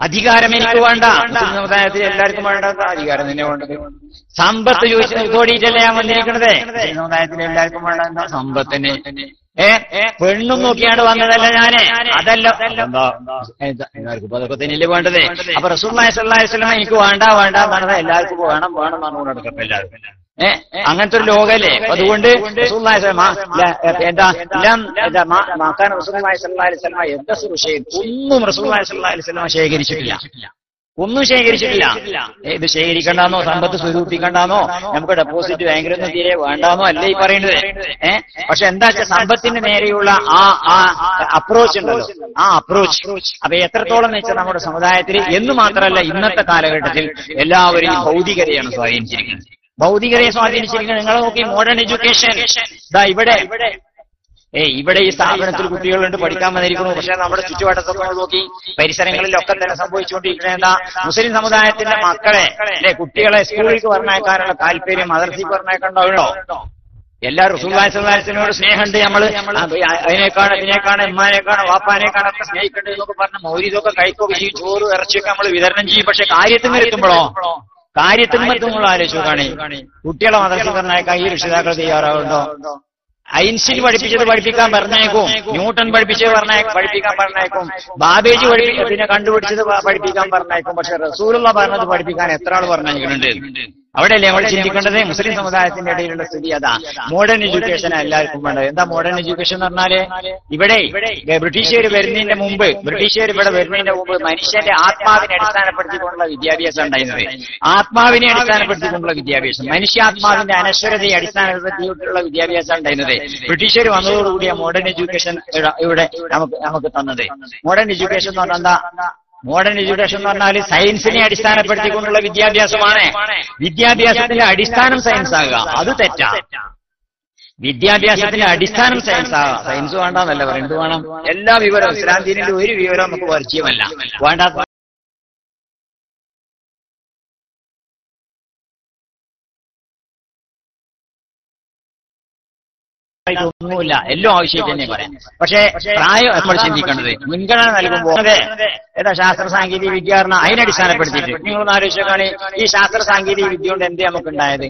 അധികാരം എനിക്ക് വേണ്ട, മുസ്ലിം സമുദായത്തിൽ എല്ലാവർക്കും വേണ്ട അധികാരം തന്നെ വേണ്ടത്. സമ്പത്ത് ചോദിച്ചോടിയിട്ടല്ലേ ഞാൻ വന്നിരിക്കണത്. മുസ്ലിം സമുദായത്തിൽ എല്ലാവർക്കും വേണ്ട എന്താ? സമ്പത്തിന്. പെണ്ണും നോക്കിയാണ് വന്നതല്ല ഞാന്, അതല്ല എല്ലാവർക്കും അതൊക്കെ തന്നെയല്ലേ വേണ്ടത്. അപ്പൊ റസൂലുള്ളാഹി സ്വല്ലല്ലാഹു അലൈഹി വസല്ലം എനിക്ക് വേണ്ട എന്നാണ്, എല്ലാവർക്കും വേണം പറഞ്ഞുകൊണ്ട് നടക്കട്ടെ എല്ലാവർക്കും. അങ്ങനത്തെ ഒരു ലോകല്ലേ. അതുകൊണ്ട് റസൂലുള്ളാഹി ഒന്നും റസൂലുള്ളാഹി സ്വല്ലല്ലാഹു അലൈഹി വസല്ലം ശേഖരിച്ചിട്ടില്ല. ഒന്നും ശേഖരിച്ചിട്ടില്ല. ഇത് ശേഖരിക്കണ്ടെന്നോ സമ്പത്ത് സ്വരൂപിക്കണ്ടെന്നോ നമുക്ക് ഡെപ്പോസിറ്റ് ബാങ്കിലൊന്നും തീരെ വേണ്ടാന്നോ അല്ല ഈ പറയുന്നത്. പക്ഷെ എന്താ വെച്ചാൽ സമ്പത്തിന് നേരെയുള്ള ആ അപ്രോച്ച് ഉണ്ടല്ലോ, ആ അപ്രോച്ച് അപ്പൊ എത്രത്തോളം എന്ന് വെച്ചാൽ നമ്മുടെ സമുദായത്തിൽ എന്ന് മാത്രമല്ല ഇന്നത്തെ കാലഘട്ടത്തിൽ എല്ലാവരും ഈ ഭൗതികതയാണ് സ്വാധീനിച്ചിരിക്കുന്നത്. ഭൗതികതയെ സ്വാധീനിച്ചിരിക്കുന്നത് നിങ്ങൾ നോക്കി. മോഡേൺ എഡ്യൂക്കേഷൻ ഇവിടെ ഈ സ്ഥാപനത്തിൽ കുട്ടികളുണ്ട്, പഠിക്കാൻ വന്നിരിക്കുന്നു. പക്ഷെ നമ്മുടെ ചുറ്റുവട്ടത്തൊക്കെ നോക്കി പരിസരങ്ങളിലൊക്കെ തന്നെ സംഭവിച്ചുകൊണ്ടിരിക്കുന്നത് എന്താ? മുസ്ലിം സമുദായത്തിന്റെ മക്കളെ കുട്ടികളെ സ്കൂളിലേക്ക് പറഞ്ഞയക്കാനുള്ള താല്പര്യം മദർസയ്ക്ക് പറഞ്ഞയക്കണ്ടാവുമല്ലോ. എല്ലാവരും റസൂലുള്ളാഹി സ്വല്ലല്ലാഹു അലൈഹി വസല്ലമയോട് സ്നേഹമുണ്ട്, നമ്മള് ഇതിനേക്കാണ് ഉമ്മാനേക്കാണ് വാപ്പാനേക്കാണ് ഒക്കെ സ്നേഹിക്കേണ്ടത് എന്നൊക്കെ പറഞ്ഞ മൗലിദൊക്കെ കഴിക്കുകയൊക്കെ ചെയ്യും, ചോറ് ഇറച്ചിയൊക്കെ നമ്മൾ വിതരണം ചെയ്യും. പക്ഷെ കാര്യത്തിനെത്തുമ്പോഴോ കാര്യത്തിനെത്തുമ്പോൾ ആലോചിച്ചു കാണി കുട്ടികളെ മദർസയ്ക്ക് പറഞ്ഞയക്കാൻ ഈ രക്ഷിതാക്കൾ തയ്യാറാവുന്നുണ്ടോ? ഐൻസ്റ്റീൻ പഠിപ്പിച്ചത് പഠിപ്പിക്കാൻ പറഞ്ഞേക്കും, ന്യൂട്ടൺ പഠിപ്പിച്ചത് പഠിപ്പിക്കാൻ പറഞ്ഞേക്കും, ബാബേജി പിന്നെ കണ്ടുപിടിച്ചത് പഠിപ്പിക്കാൻ പറഞ്ഞേക്കും. പക്ഷെ റസൂലുള്ള പറഞ്ഞത് പഠിപ്പിക്കാൻ എത്ര ആൾ പറഞ്ഞേക്കുന്നുണ്ട്? അവിടെയല്ലേ നമ്മൾ ചിന്തിക്കേണ്ടത്? മുസ്ലിം സമുദായത്തിന്റെ ഇടയിലുള്ള സ്ഥിതി അതാ. മോഡേൺ എഡ്യൂക്കേഷൻ എല്ലാവർക്കും വേണ്ടത്. എന്താ മോഡേൺ എഡ്യൂക്കേഷൻ എന്ന് പറഞ്ഞാല്? ഇവിടെ ബ്രിട്ടീഷുകാർ വരുന്നതിന്റെ മുമ്പ് മനുഷ്യന്റെ ആത്മാവിനെ അടിസ്ഥാനപ്പെടുത്തിക്കൊണ്ടുള്ള വിദ്യാഭ്യാസം ഉണ്ടായിരുന്നത്. ആത്മാവിനെ അടിസ്ഥാനപ്പെടുത്തിക്കൊണ്ടുള്ള വിദ്യാഭ്യാസം, മനുഷ്യാത്മാവിന്റെ അനശ്വരതയെ അടിസ്ഥാനപ്പെടുത്തിയിട്ടുള്ള വിദ്യാഭ്യാസം ഉണ്ടായിരുന്നത് ബ്രിട്ടീഷുകാർ വന്നതോടുകൂടിയ മോഡേൺ എഡ്യൂക്കേഷൻ ഇവിടെ നമുക്ക് തന്നത്. മോഡേൺ എഡ്യൂക്കേഷൻ എന്ന് പറഞ്ഞാൽ എന്താ? മോഡേൺ എഡ്യൂക്കേഷൻ എന്ന് പറഞ്ഞാൽ സയൻസിനെ അടിസ്ഥാനപ്പെടുത്തിക്കൊണ്ടുള്ള വിദ്യാഭ്യാസമാണ്. വിദ്യാഭ്യാസത്തിന്റെ അടിസ്ഥാനം സയൻസ് ആകുക, അത് തെറ്റാ. വിദ്യാഭ്യാസത്തിന്റെ അടിസ്ഥാനം സയൻസ് ആകാം. സയൻസ് വേണ്ടെന്നല്ല പറയുന്നത്, വേണം. എല്ലാ വിവരവും ഇസ്ലാം ദീനിന്റെ ഒരു വിവരം നമുക്ക് പരിചയമല്ല, വേണ്ടാത്ത ഒന്നുമില്ല, എല്ലാം ആവശ്യമായിട്ട് തന്നെ പറയാം. പക്ഷേ പ്രായം നമ്മൾ ചിന്തിക്കേണ്ടത് മുൻഗണന നൽകുമ്പോൾ ഏതാ ശാസ്ത്ര സാങ്കേതിക വിദ്യ പറഞ്ഞാൽ അതിനടിസ്ഥാനപ്പെടുത്തിയിട്ട് നിങ്ങളൊന്ന് ആലോചിച്ചാണ് ഈ ശാസ്ത്ര സാങ്കേതിക വിദ്യ കൊണ്ട് എന്തേ നമുക്ക് ഉണ്ടായത്?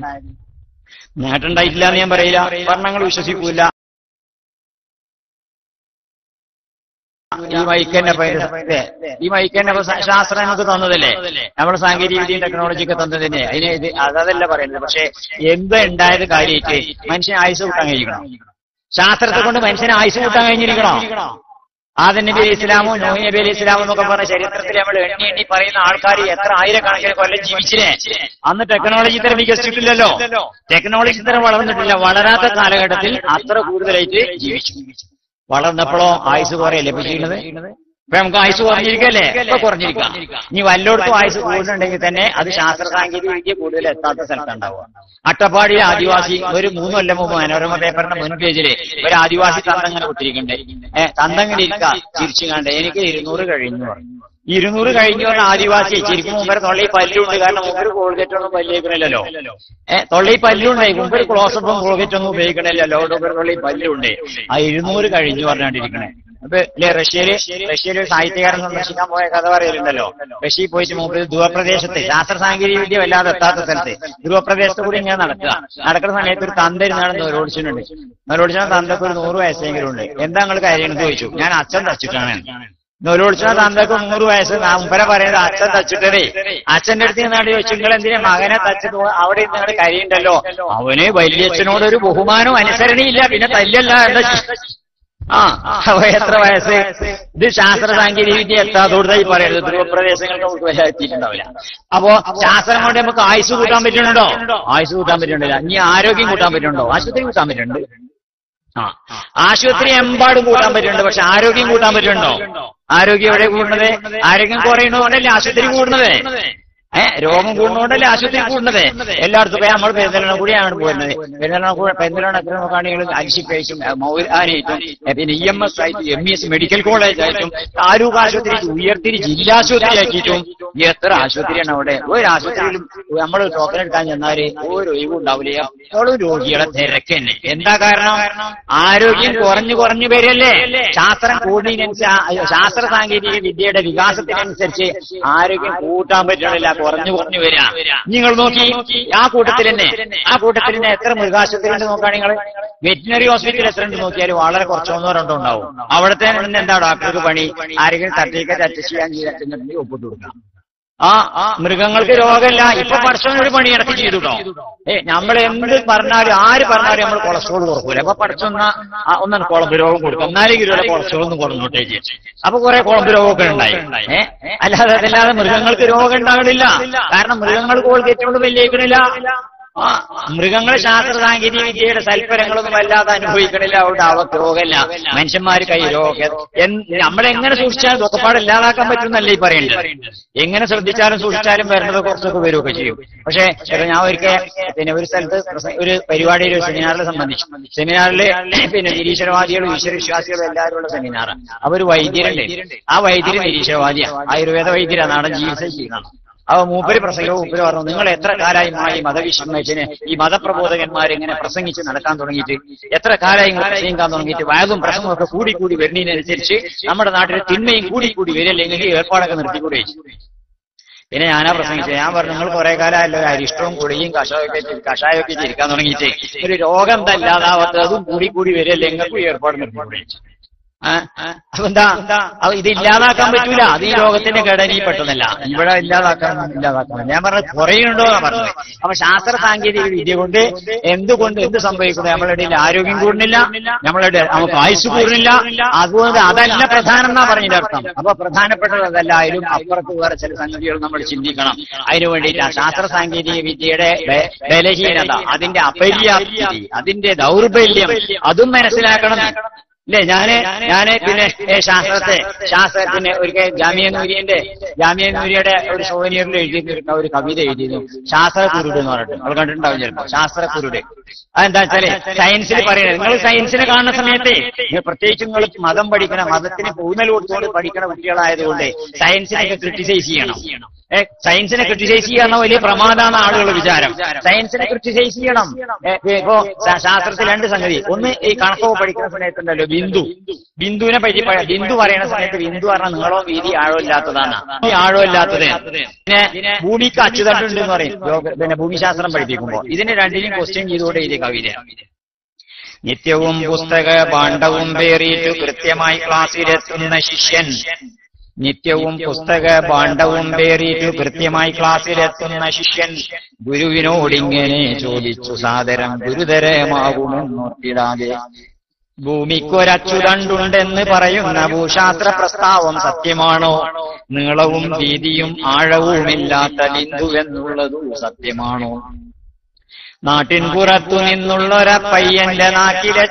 നേട്ടമുണ്ടായിട്ടില്ല എന്ന് ഞാൻ പറയില്ല, ഭരണങ്ങൾ വിശ്വസിക്കൂല. ഈ മൈക്കന്നെ ശാസ്ത്രം നമുക്ക് തന്നതല്ലേ, നമ്മുടെ സാങ്കേതിക വിദ്യയും ടെക്നോളജിയൊക്കെ തന്നത് തന്നെ. അതല്ല പറയുന്നത്. പക്ഷെ എന്താ ഉണ്ടായത് കാര്യമായിട്ട് മനുഷ്യന് ആയുസ് കൂട്ടാൻ കഴിയണം. ശാസ്ത്രത്തെ കൊണ്ട് മനുഷ്യന് ആയുസ് കൂട്ടാൻ കഴിഞ്ഞിരിക്കണോ? ആദം നബി അലൈഹി ഇസ്ലാമോ നൂഹ് നബി അലൈഹി ഇസ്ലാമോ എന്നൊക്കെ പറഞ്ഞ ചരിത്രത്തിൽ നമ്മൾ എണ്ണി പറയുന്ന ആൾക്കാർ എത്ര ആയിരക്കണക്കിന് കൊല്ലം ജീവിച്ചില്ലേ? അന്ന് ടെക്നോളജി ഇത്തരം വികസിച്ചിട്ടില്ലല്ലോ, ടെക്നോളജി ഇത്തരം വളർന്നിട്ടില്ല. വളരാത്ത കാലഘട്ടത്തിൽ അത്ര കൂടുതലായിട്ട് ജീവിച്ചു. വളർന്നപ്പോഴോ ആയുസ് കുറയല്ലേ ഇപ്പൊ ചെയ്യുന്നത്? ഇപ്പൊ നമുക്ക് ആയുസ് കുറഞ്ഞിരിക്കല്ലേ? ഇപ്പൊ കുറഞ്ഞിരിക്കാം. ഇനി വല്ലോടത്തും ആയുസ് കൂടുതലുണ്ടെങ്കിൽ തന്നെ അത് ശാസ്ത്ര സാങ്കേതിക വിദ്യ കൂടുതൽ എത്താത്ത സ്ഥലത്തുണ്ടാവുക. അട്ടപ്പാടിയിലെ ആദിവാസി ഒരു 3 കൊല്ലം മുമ്പ് മനോരമ പേപ്പറിന്റെ മുൻ പേജില് ഒരു ആദിവാസി തന്തങ്ങനെ കുത്തിരിക്കണ്ടേ, തന്തങ്ങനെ ഇരിക്കുക ചിരിച്ചുകാണ്ട് എനിക്ക് 200 കഴിഞ്ഞു പറഞ്ഞു. 200 കഴിഞ്ഞു പറഞ്ഞ ആദിവാസി ശരിക്കും മുമ്പേ തൊള്ളയിൽ പല്ലുണ്ട്. കാരണം മുമ്പ് കോൾഗേറ്റൊന്നും പല്ലിക്കണില്ലല്ലോ, തൊള്ളയിൽ പല്ലുണ്ടായി. മുമ്പ് ക്ലോസപ്പും കോൾഗേറ്റൊന്നും ഉപയോഗിക്കണില്ലല്ലോ, തൊള്ളയിൽ പല്ലുണ്ട്. ആ 200 കഴിഞ്ഞു പറഞ്ഞാണ്ടിരിക്കണേ. അപ്പൊ റഷ്യയിൽ സാഹിത്യകാരൻ സന്ദർശിക്കാൻ പോയ കഥ പറയലുണ്ടല്ലോ. റഷ്യയിൽ പോയിട്ട് മൂപ്പര് ധ്രുവപ്രദേശത്ത് ശാസ്ത്ര സാങ്കേതിക വിദ്യ വല്ലാതെ എത്താത്ത സ്ഥലത്ത് ധ്രുവപ്രദേശത്ത് കൂടി ഇങ്ങനെ നടക്കുന്ന സമയത്ത് ഒരു തന്തരുന്നാണ് നോലോടിച്ചിട്ടുണ്ട്. നോലോടിച്ചാൽ തന്തക്ക് ഒരു 100 വയസ്സെങ്കിലും ഉണ്ട്. എന്താ നിങ്ങൾ കാര്യം ചോദിച്ചു. ഞാൻ അച്ഛൻ തച്ചിട്ടാണ്. നോലോടിച്ചാൽ തന്തക്ക് 100 വയസ്സ്. മുമ്പര പറയുന്നത് അച്ഛൻ തച്ചിട്ടേ. അച്ഛന്റെ അടുത്ത് നിന്നാണ് ചോദിച്ചു, നിങ്ങൾ എന്തിനാ മകനെ തച്ചിട്ട് അവിടെ നിങ്ങൾ കരിയുണ്ടല്ലോ. അവന് വലിയച്ഛനോടൊരു ബഹുമാനവും അനുസരണയില്ല, പിന്നെ തല്ലല്ല എന്താ. എത്ര വയസ്സ്? ഇത് ശാസ്ത്ര സാങ്കേതിക വിദ്യ എത്താത്തോടുതായി പറയുന്നത്. ധ്രുവപ്രദേശങ്ങൾക്ക് നമുക്ക് വില എത്തിയിട്ടുണ്ടാവില്ല. അപ്പോ ശാസ്ത്രം കൊണ്ട് നമുക്ക് ആയുസ് കൂട്ടാൻ പറ്റുന്നുണ്ടോ? ആയുസ് കൂട്ടാൻ പറ്റുന്നില്ല. ഇനി ആരോഗ്യം കൂട്ടാൻ പറ്റുന്നുണ്ടോ? ആശുപത്രി കൂട്ടാൻ പറ്റുന്നുണ്ട്. ആശുപത്രി എമ്പാടും കൂട്ടാൻ പറ്റുന്നുണ്ട്. പക്ഷെ ആരോഗ്യം കൂട്ടാൻ പറ്റുന്നുണ്ടോ? ആരോഗ്യം എവിടെ കൂടുന്നത്? ആരോഗ്യം കുറയുന്നതുകൊണ്ടല്ലേ ആശുപത്രി കൂടുന്നത്. രോഗം കൂടുന്നതുകൊണ്ടല്ലേ ആശുപത്രി കൂടുന്നത്. എല്ലായിടത്തും പോയി നമ്മൾ പെരുന്തൽമണ്ണ കൂടിയാണ് പോരുന്നത്. പെരുന്തൽമണ്ണ എത്ര നോക്കുകയാണെങ്കിൽ അൽഷിഫായിട്ടും മൗലാനയായിട്ടും പിന്നെ EMS ആയിട്ടും MES മെഡിക്കൽ കോളേജ് ആയിട്ടും താലൂക്ക് ആശുപത്രി ഉയർത്തിരി ജില്ലാശുപത്രി ആക്കിയിട്ടും എത്ര ആശുപത്രിയാണ് അവിടെ. ഒരു ആശുപത്രിയിലും നമ്മൾ ടോക്കൺ എടുക്കാൻ ചെന്നാൽ ഒരു ഒഴിവുണ്ടാവില്ല. അപ്പോഴും രോഗികളെ തിരക്കന്നെ. എന്താ കാരണം? ആരോഗ്യം കുറഞ്ഞു വരല്ലേ. ശാസ്ത്രം കൂടുന്നതിനനുസരിച്ച് ശാസ്ത്ര സാങ്കേതിക വിദ്യയുടെ വികാസത്തിനനുസരിച്ച് ആരോഗ്യം കൂട്ടാൻ പറ്റണില്ല, കുറഞ്ഞു വരിക. നിങ്ങൾ നോക്കി ആ കൂട്ടത്തിൽ തന്നെ എത്ര മൃഗാശുപത്രി ഉണ്ട് നോക്കുകയാണ് നിങ്ങൾ. വെറ്റിനറി ഹോസ്പിറ്റൽ എത്ര ഉണ്ട് നോക്കിയാലും വളരെ കുറച്ചൊന്നോ രണ്ടോ ഉണ്ടാവും. അവിടുത്തെ എന്താ ഡോക്ടർക്ക് പണി? ആരെങ്കിലും സർട്ടിഫിക്കറ്റ് അറ്റസ്റ്റ് ചെയ്യാൻ ചെയ്തിട്ടുണ്ടെങ്കിൽ ഒപ്പിട്ട് കൊടുക്കാം. മൃഗങ്ങൾക്ക് രോഗമില്ല. ഇപ്പൊ പഠിച്ചവനൊരു പണി ഇടയ്ക്ക് ചെയ്തുട്ടോ. നമ്മൾ എന്ത് പറഞ്ഞാലും ആര് പറഞ്ഞാലും നമ്മൾ കൊളസ്ട്രോൾ കുറക്കൂല. അപ്പൊ ഒന്നാണ് കുളമ്പ് രോഗം കൊടുക്കും. 4 കിലോയുടെ കൊളസ്ട്രോൾ ഒന്നും കുറഞ്ഞോട്ടേക്ക്. അപ്പൊ കുറെ കുളമ്പ് രോഗമൊക്കെ ഉണ്ടായി. അതല്ലാതെ മൃഗങ്ങൾക്ക് രോഗം ഉണ്ടാകണില്ല. കാരണം മൃഗങ്ങൾ കോൾഗേറ്റ് കൊണ്ട് വലിയേക്കണില്ല. മൃഗങ്ങളെ ശാസ്ത്ര സാങ്കേതിക വിദ്യയുടെ സൽഫലങ്ങളൊന്നും വല്ലാതെ അനുഭവിക്കണില്ല. അവിടെ അവർക്ക് രോഗമില്ല. മനുഷ്യന്മാർ കൈ രോഗം. നമ്മളെങ്ങനെ സൂക്ഷിച്ചാലും ദുഃഖപ്പാട് ഇല്ലാതാക്കാൻ പറ്റുന്നല്ലേ ഈ പറയേണ്ടത്. എങ്ങനെ ശ്രദ്ധിച്ചാലും സൂക്ഷിച്ചാലും വരുന്നത് കുറച്ചൊക്കെ വരുമൊക്കെ ചെയ്യും. പക്ഷെ ഞാൻ പിന്നെ ഒരു സ്ഥലത്ത് ഒരു പരിപാടിയിൽ ഒരു സെമിനാറിൽ സംബന്ധിച്ചു. സെമിനാറിൽ പിന്നെ നിരീശ്വരവാദികളും ഈശ്വരവിശ്വാസികളും എല്ലാവരും ഉള്ള സെമിനാറാണ്. അവർ വൈദ്യരുണ്ട്. ആ വൈദ്യര് നിരീശ്വരവാദിയാണ്. ആയുർവേദ വൈദ്യരാണ്. നാടൻ ചികിത്സ ചെയ്യുന്നതാണ്. അവ മൂപ്പര് പറഞ്ഞു, നിങ്ങൾ എത്ര കാലമായി മതവിശ്വാസത്തിന് ഈ മതപ്രബോധകന്മാർ ഇങ്ങനെ പ്രസംഗിച്ച് നടക്കാൻ തുടങ്ങിയിട്ട് എത്ര കാലമായി പ്രസംഗിക്കാൻ തുടങ്ങിയിട്ട് വയതും പ്രസംഗവും ഒക്കെ കൂടി വരുന്നതിനനുസരിച്ച് നമ്മുടെ നാട്ടിൽ തിന്മയും കൂടി വരില്ലെങ്കിൽ ഏർപ്പാടൊക്കെ നിർത്തിക്കൂടെ. പിന്നെ ഞാനാ പ്രസംഗിച്ചത്. ഞാൻ പറഞ്ഞു, നിങ്ങൾ കുറെ കാലമല്ലോ അരിഷ്ടവും കുടിയും കഷായമൊക്കെ ചിരിക്കാൻ തുടങ്ങിയിട്ട് ഒരു രോഗം ഇല്ലാതാവാത്തത് അതും കൂടി വരില്ലേ, എങ്ങൾക്കും ഏർപ്പാട് നിർത്തിക്കൂടെ. അതെന്താ ഇത് ഇല്ലാതാക്കാൻ പറ്റൂല. അത് ഈ ലോകത്തിന്റെ ഘടനയിൽ പെട്ടതല്ല. ഇവിടെ ഇല്ലാതാക്കാൻ. ഞാൻ പറഞ്ഞത് കുറയുന്നുണ്ടോ എന്നാ പറഞ്ഞത്. അപ്പൊ ശാസ്ത്ര സാങ്കേതിക വിദ്യ കൊണ്ട് എന്ത് സംഭവിക്കുന്നു? നമ്മളുടെ ആരോഗ്യം കൂടുന്നില്ല, നമ്മളുടെ നമുക്ക് ആയുസ് കൂടുന്നില്ല. അതുകൊണ്ട് അതല്ല പ്രധാനം എന്നാ പറഞ്ഞതിന്റെ അർത്ഥം. അപ്പൊ പ്രധാനപ്പെട്ടത് അതല്ലായാലും അപ്പുറത്ത് വേറെ ചില സംഗതികൾ നമ്മൾ ചിന്തിക്കണം. അതിനു വേണ്ടിയിട്ട് ശാസ്ത്ര സാങ്കേതിക വിദ്യയുടെ ബലഹീനത, അതിന്റെ അപര്യാപ്തി, അതിന്റെ ദൗർബല്യം അതും മനസ്സിലാക്കണം. അല്ലേ? ഞാന് പിന്നെ ശാസ്ത്രത്തിന് ഒരിക്കൽ ജാമിയ നൂരിയുടെ ഒരു സോവനിയറിൽ എഴുതിയിരുന്ന ഒരു കവിത എഴുതിയിരുന്നു. ശാസ്ത്രക്കുരുട് എന്ന് പറഞ്ഞിട്ട് നമ്മൾ കണ്ടിട്ടുണ്ടാവും ചിലപ്പോ. ശാസ്ത്രക്കുരുട് അതെന്താ വെച്ചാല് സയൻസിൽ പറയുന്നത്. നിങ്ങൾ സയൻസിനെ കാണുന്ന സമയത്ത് പ്രത്യേകിച്ച് നിങ്ങൾ മതം പഠിക്കണം, മതത്തിന് ഊന്നൽ കൊടുത്തുകൊണ്ട് പഠിക്കണ കുട്ടികളായതുകൊണ്ട് സയൻസിനൊക്കെ ക്രിട്ടിസൈസ് ചെയ്യണം. സയൻസിനെ ക്രിട്ടിസൈസ് ചെയ്യാന്ന വലിയ പ്രമാദമാണ് ആളുകളുടെ വിചാരം. സയൻസിനെ ക്രിട്ടിസൈസ് ചെയ്യണം. ഇപ്പോ ശാസ്ത്രത്തിൽ 2 സംഗതി. ഒന്ന്, ഈ കണക്കൊക്കെ പഠിക്കുന്ന സമയത്തുണ്ടല്ലോ ബിന്ദുവിനെ പറ്റി ബിന്ദു പറയുന്ന സമയത്ത് ബിന്ദു പറഞ്ഞാൽ നീളോ വീതി ആഴോ ഇല്ലാത്തതാണ്. ഈ ആഴോ ഇല്ലാത്തത്. പിന്നെ ഭൂമിക്ക് അച്ചുതണ്ടുണ്ട് എന്ന് പറയും പിന്നെ ഭൂമിശാസ്ത്രം പഠിപ്പിക്കുമ്പോൾ. ഇതിന് 2നെയും ക്വസ്റ്റ്യൻ ചെയ്തുകൊണ്ട് എഴുതിയ കവിത. നിത്യവും പുസ്തക ഭാണ്ഡവും പേറിയിട്ട് കൃത്യമായി ക്ലാസ്സിലെത്തുന്ന ശിഷ്യൻ. നിത്യവും പുസ്തക ഭാണ്ഡവും പേറിയിട്ട് കൃത്യമായി ക്ലാസ്സിലെത്തുന്ന ശിഷ്യൻ ഗുരുവിനോടിങ്ങനെ ചോദിച്ചു സാദരം ഗുരുതരമാകുമെന്നോർത്തിടാതെ. ഭൂമിക്കൊരച്ചുതണ്ടുണ്ടെന്ന് പറയുന്ന ഭൂശാസ്ത്ര പ്രസ്താവം സത്യമാണോ? നീളവും വീതിയും ആഴവുമില്ലാത്ത ബിന്ദുവെന്നുള്ളതു സത്യമാണോ? നാട്ടിൻ പുറത്തു നിന്നുള്ളൊരപ്പയ്യന്റെ നാട്ടിലെ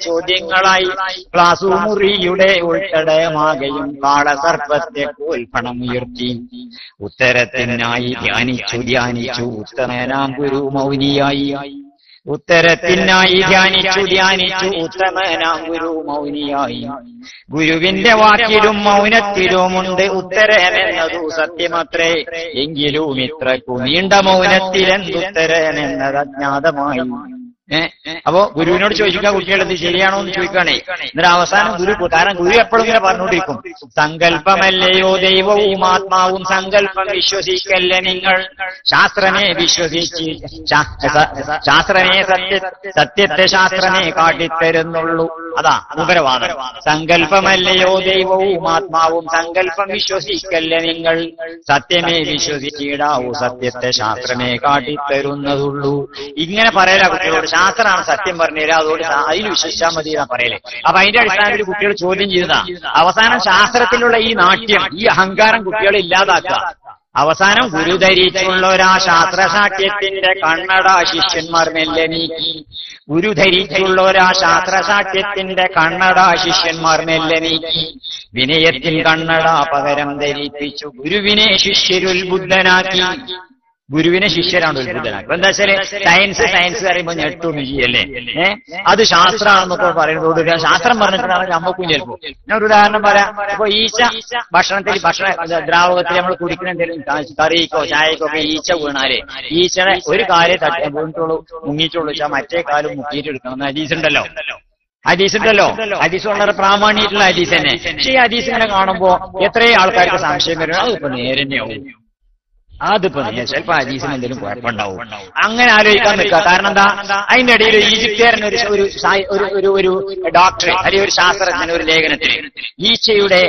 ചോദ്യങ്ങളായി ക്ലാസു മുറിയുടെ ഉൾക്കടമാകയും കാളസർപ്പത്തെ കോൽപ്പണം ഉയർത്തി. ഉത്തരത്തിനായി ധ്യാനിച്ചു ഉത്തമനാം ഗുരു മൗനിയായി. ഉത്തരത്തിനായി ധ്യാനിച്ചു ഉത്തമനാം ഗുരു മൗനിയായി. ഗുരുവിന്റെ വാക്കിലും മൗനത്തിലുമുണ്ട് ഉത്തരമെന്നതു സത്യമത്രേ. എങ്കിലും ഇത്രക്കു നീണ്ട മൗനത്തിലെന്തുത്തരമെന്നത് അജ്ഞാതമായി. അപ്പോ ഗുരുവിനോട് ചോദിക്കുക കുട്ടികളത് ശരിയാണോ എന്ന് ചോദിക്കുകയാണേ. എന്നിട്ട് അവസാനം കാരണം ഗുരു എപ്പോഴും ഇങ്ങനെ പറഞ്ഞുകൊണ്ടിരിക്കും, സങ്കല്പമല്ലയോ ദൈവവും ആത്മാവും സങ്കല്പം വിശ്വസിക്കല്ലേ നിങ്ങൾ, ശാസ്ത്രമേ വിശ്വസിച്ച് ശാസ്ത്രമേ സത്യത്തെ ശാസ്ത്രമേ കാട്ടിത്തരുന്നുള്ളൂ. അതാ ഉപരവാദം. സങ്കല്പമല്ലയോ ദൈവവും ആത്മാവും സങ്കല്പം വിശ്വസിക്കല്ലേ നിങ്ങൾ, സത്യമേ വിശ്വസിച്ചിടാവൂ സത്യത്തെ ശാസ്ത്രമേ കാട്ടിത്തരുന്നതുള്ളൂ. ഇങ്ങനെ പറയല കുട്ടികളോട്, ശാസ്ത്രമാണ് സത്യം പറഞ്ഞുതരാം, അതുകൊണ്ട് അതിൽ വിശ്വസിച്ചാൽ മതി എന്നാ പറയലേ. അപ്പൊ അതിന്റെ അടിസ്ഥാനത്തിൽ കുട്ടികൾ ചോദ്യം ചെയ്തതാ. അവസാനം ശാസ്ത്രത്തിലുള്ള ഈ നാട്യം, ഈ അഹങ്കാരം കുട്ടികളെ ഇല്ലാതാക്കുക. അവസാനം ഗുരുധരിച്ചുള്ളൊരാ ശാസ്ത്രസാഠ്യത്തിന്റെ കണ്ണട ശിഷ്യന്മാർ മെല്ലെ നീക്കി. ഗുരുധരിച്ചുള്ളൊരാ ശാസ്ത്രസാഠ്യത്തിന്റെ കണ്ണട ശിഷ്യന്മാർ മെല്ലെ നീക്കി. വിനയത്തിൻ കണ്ണട പകരം ധരിപ്പിച്ചു ഗുരുവിനെ ശിഷ്യരുത്ബുദ്ധനാക്കി. ഗുരുവിനെ ശിഷ്യരാണ് ഉത്ബുദ്ധനാക്കുക. എന്താ വെച്ചാല് സയൻസ് പറയുമ്പോൾ ഞെട്ടും ചെയ്യല്ലേ. അത് ശാസ്ത്രമാണെന്നൊക്കെ പറയുന്നതോട് ശാസ്ത്രം പറഞ്ഞിട്ടാണ് നമുക്കും ചിലപ്പോ. ഞാൻ ഒരു ഉദാഹരണം പറയാം. ഇപ്പൊ ഈച്ച ഭക്ഷണ ദ്രാവകത്തിൽ നമ്മൾ കുടിക്കുന്ന എന്തെങ്കിലും കറിക്കോ ചായക്കോ ഒക്കെ ഈച്ച വീണാലേ ഈച്ചയുടെ ഒരു കാലേ വീണിട്ടുള്ളൂ മുങ്ങിയിട്ടുള്ളൂ വെച്ചാൽ മറ്റേ കാലം മുക്കിയിട്ട് എടുക്കണം. ഹദീസ് ഉണ്ടല്ലോ, ഹദീസ് വളരെ പ്രാമാണികമായിട്ടുള്ള ഹദീസ് തന്നെ. പക്ഷേ ഈ ഹദീസ് ഇങ്ങനെ കാണുമ്പോ എത്രയോ ആൾക്കാർക്ക് സംശയം വരണം, അതിപ്പോ നേരെ തന്നെയാവും. അതിപ്പോ ചിലപ്പോ ഹദീസിന് എന്തെങ്കിലും കുഴപ്പമുണ്ടാവും. അങ്ങനെ ആലോചിക്കാൻ നിൽക്കുക. കാരണം എന്താ, അതിന്റെ ഇടയിൽ ഈജിപ്തുകാരൻ ഒരു ഡോക്ടർ അല്ലെങ്കിൽ ഒരു ശാസ്ത്രജ്ഞൻ ഒരു ലേഖനത്തിൽ ഈച്ചയുടെ